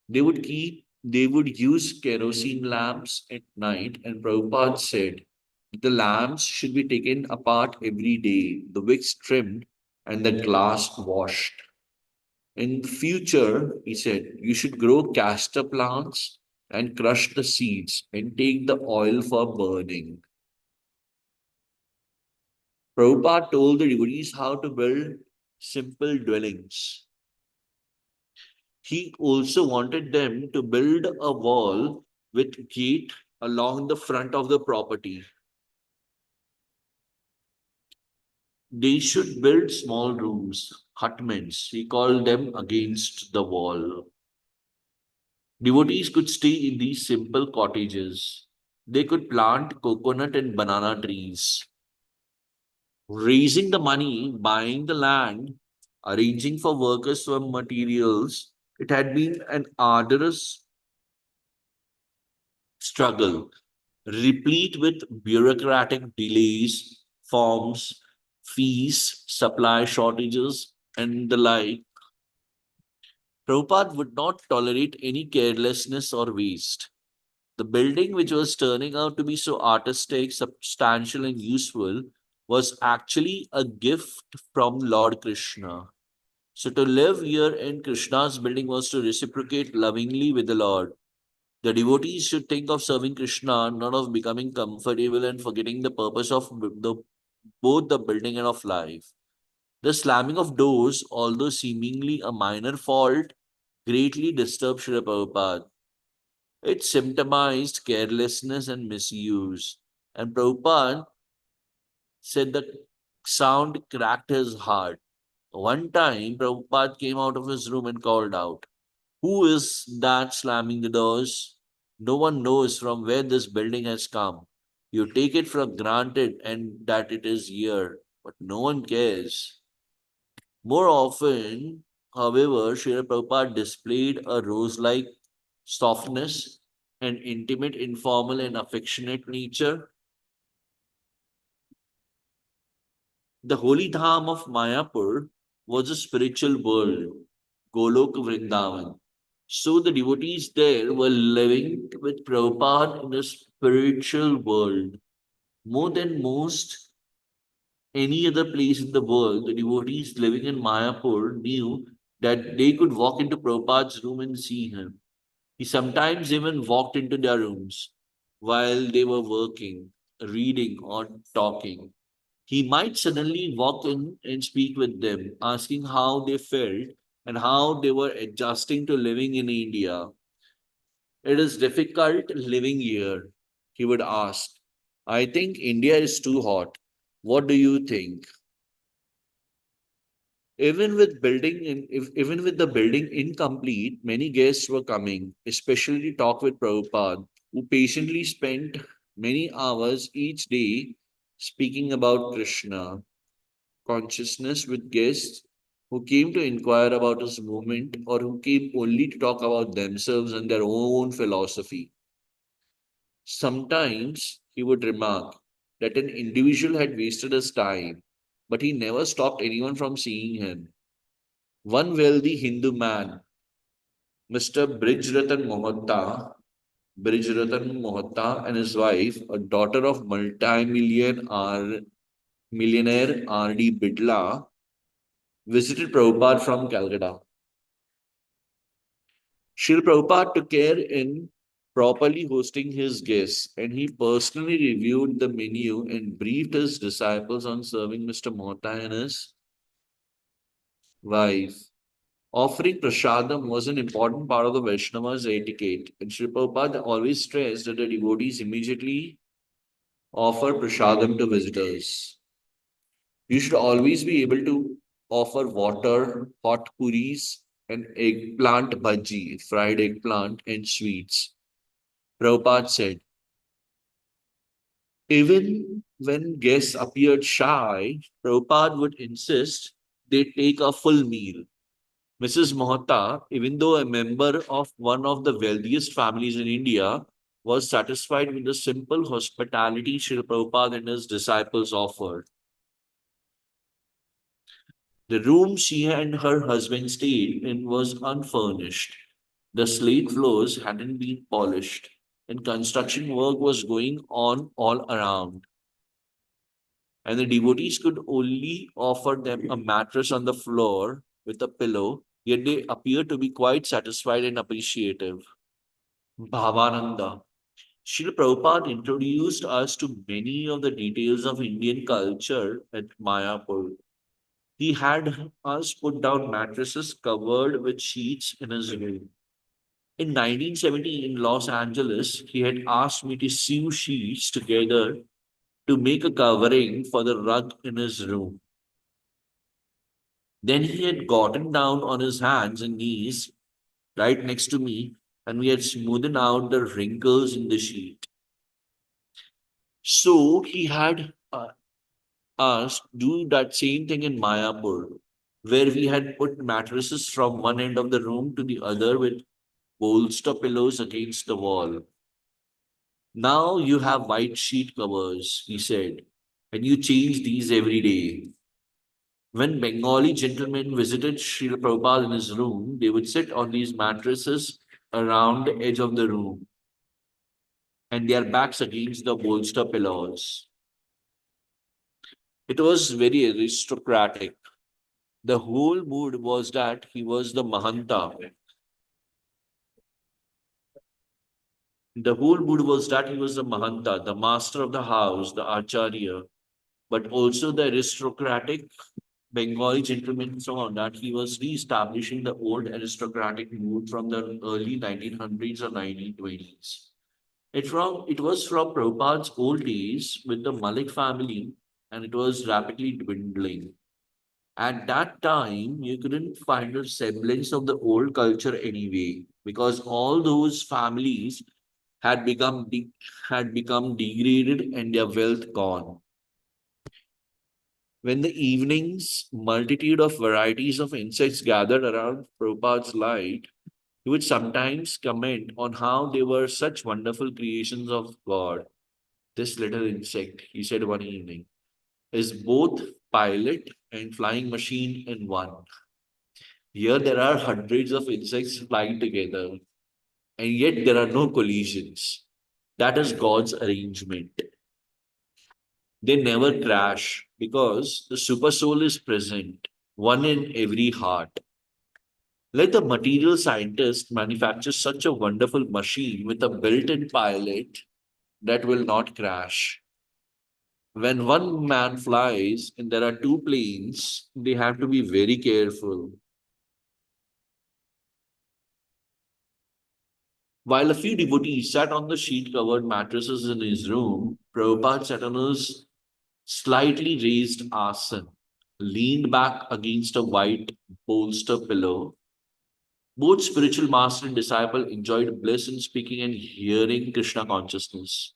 They would use kerosene lamps at night, and Prabhupada said the lamps should be taken apart every day, the wicks trimmed, and the glass washed. In future, he said, you should grow castor plants and crush the seeds and take the oil for burning. Prabhupada told the devotees how to build simple dwellings. He also wanted them to build a wall with gate along the front of the property. They should build small rooms, hutments, he called them, against the wall. Devotees could stay in these simple cottages. They could plant coconut and banana trees. Raising the money, buying the land, arranging for workers for materials, it had been an arduous struggle, replete with bureaucratic delays, forms, fees, supply shortages, and the like. Prabhupada would not tolerate any carelessness or waste. The building, which was turning out to be so artistic, substantial, and useful, was actually a gift from Lord Krishna. So, to live here in Krishna's building was to reciprocate lovingly with the Lord. The devotees should think of serving Krishna, not of becoming comfortable and forgetting the purpose of both the building and of life. The slamming of doors, although seemingly a minor fault, greatly disturbed Srila Prabhupada. It symptomized carelessness and misuse. And Prabhupada said the sound cracked his heart. One time, Prabhupada came out of his room and called out, "Who is that slamming the doors? No one knows from where this building has come. You take it for granted and that it is here, but no one cares." More often, however, Srila Prabhupada displayed a rose-like softness, an intimate, informal, and affectionate nature. The holy dham of Mayapur was a spiritual world, Golok Vrindavan. So the devotees there were living with Prabhupada in a spiritual world. More than most any other place in the world, the devotees living in Mayapur knew that they could walk into Prabhupada's room and see him. He sometimes even walked into their rooms while they were working, reading, or talking. He might suddenly walk in and speak with them, asking how they felt and how they were adjusting to living in India. "It is difficult living here," he would ask. "I think India is too hot. What do you think?" Even with the building incomplete, many guests were coming, especially to talk with Prabhupada, who patiently spent many hours each day speaking about Krishna consciousness with guests who came to inquire about his movement or who came only to talk about themselves and their own philosophy. Sometimes he would remark that an individual had wasted his time, but he never stopped anyone from seeing him. One wealthy Hindu man, Mr. Brijratan Mohta and his wife, a daughter of millionaire R.D. Bidla, visited Prabhupada from Calcutta. Srila Prabhupada took care in properly hosting his guests, and he personally reviewed the menu and briefed his disciples on serving Mr. Mohta and his wife. Offering prasadam was an important part of the Vaishnava's etiquette, and Sri Prabhupada always stressed that the devotees immediately offer prasadam to visitors. You should always be able to offer water, hot puris, and eggplant bhaji, fried eggplant, and sweets. Prabhupada said, even when guests appeared shy, Prabhupada would insist they take a full meal. Mrs. Mohta, even though a member of one of the wealthiest families in India, was satisfied with the simple hospitality Srila Prabhupada and his disciples offered. The room she and her husband stayed in was unfurnished. The slate floors hadn't been polished, and construction work was going on all around. And the devotees could only offer them a mattress on the floor with a pillow, yet they appeared to be quite satisfied and appreciative. Bhavananda. Srila Prabhupada introduced us to many of the details of Indian culture at Mayapur. He had us put down mattresses covered with sheets in his room. In 1970 in Los Angeles, he had asked me to sew sheets together to make a covering for the rug in his room. Then he had gotten down on his hands and knees right next to me, and we had smoothed out the wrinkles in the sheet. So he had us do that same thing in Mayapur, where we had put mattresses from one end of the room to the other with bolster pillows against the wall. Now you have white sheet covers, he said, and you change these every day. When Bengali gentlemen visited Srila Prabhupada in his room, they would sit on these mattresses around the edge of the room and their backs against the bolster pillows. It was very aristocratic. The whole mood was that he was the Mahanta. The whole mood was that he was the Mahanta, the master of the house, the Acharya, but also the aristocratic Bengali gentleman saw that he was re-establishing the old aristocratic mood from the early 1900s or 1920s. It was from Prabhupada's old days with the Malik family, and it was rapidly dwindling. At that time, you couldn't find a semblance of the old culture anyway, because all those families had become degraded and their wealth gone. When the evenings, multitude of varieties of insects gathered around Prabhupada's light, he would sometimes comment on how they were such wonderful creations of God. This little insect, he said one evening, is both pilot and flying machine in one. Here there are hundreds of insects flying together, and yet there are no collisions. That is God's arrangement. They never crash because the super soul is present, one in every heart. Let the material scientist manufacture such a wonderful machine with a built in pilot that will not crash. When one man flies and there are two planes, they have to be very careful. While a few devotees sat on the sheet covered mattresses in his room, Prabhupada sat on his slightly raised asan, leaned back against a white bolster pillow. Both spiritual master and disciple enjoyed bliss in speaking and hearing Krishna consciousness.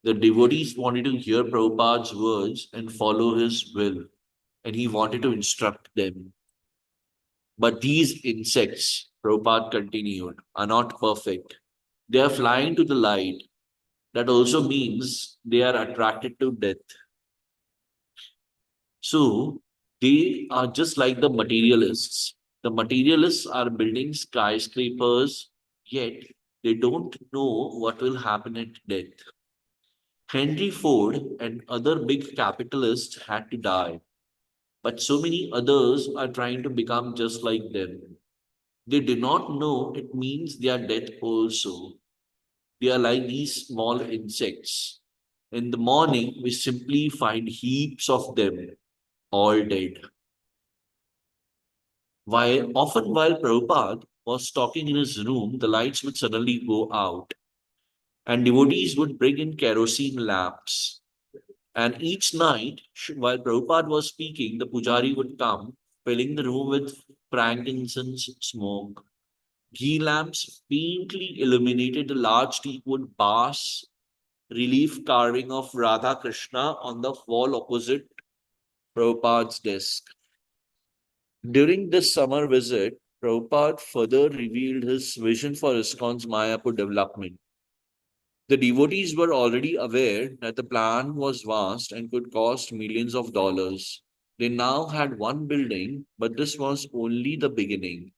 The devotees wanted to hear Prabhupada's words and follow his will, and he wanted to instruct them. But these insects, Prabhupada continued, are not perfect. They are flying to the light. That also means they are attracted to death. So they are just like the materialists. The materialists are building skyscrapers, yet they don't know what will happen at death. Henry Ford and other big capitalists had to die, but so many others are trying to become just like them. They do not know it means their death also. They are like these small insects. In the morning, we simply find heaps of them, all dead. While Prabhupada was talking in his room, the lights would suddenly go out, and devotees would bring in kerosene lamps. And each night, while Prabhupada was speaking, the pujari would come, filling the room with frankincense smoke. Ghee lamps faintly illuminated the large teakwood bas relief carving of Radha Krishna on the wall opposite Prabhupada's desk. During this summer visit, Prabhupada further revealed his vision for ISKCON's Mayapur development. The devotees were already aware that the plan was vast and could cost millions of dollars. They now had one building, but this was only the beginning.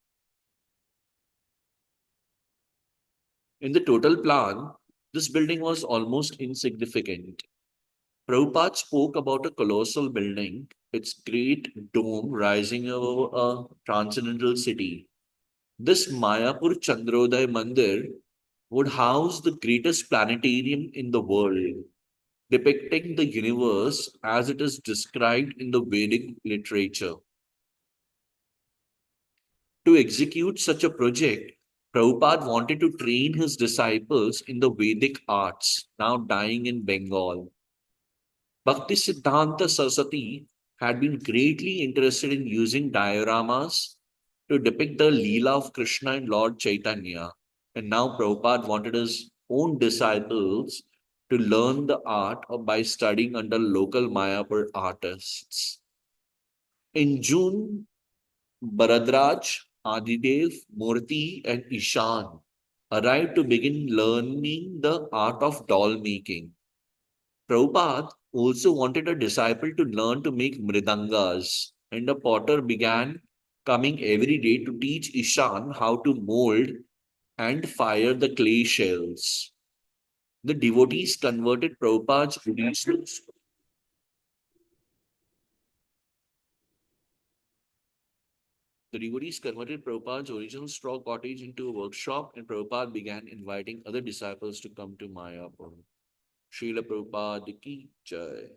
In the total plan, this building was almost insignificant. Prabhupada spoke about a colossal building, its great dome rising over a transcendental city. This Mayapur Chandrodaya Mandir would house the greatest planetarium in the world, depicting the universe as it is described in the Vedic literature. To execute such a project, Prabhupada wanted to train his disciples in the Vedic arts, now dying in Bengal. Bhakti Siddhanta Saraswati had been greatly interested in using dioramas to depict the Leela of Krishna and Lord Chaitanya. And now Prabhupada wanted his own disciples to learn the art by studying under local Mayapur artists. In June, Bharadraj, Adidev, Murthy, and Ishan arrived to begin learning the art of doll making. Prabhupada also wanted a disciple to learn to make mridangas, and a potter began coming every day to teach Ishan how to mold and fire the clay shells. The devotees converted Prabhupada's original The devotees converted Prabhupada's original straw cottage into a workshop, and Prabhupada began inviting other disciples to come to Mayapur. Srila Prabhupada ki jai.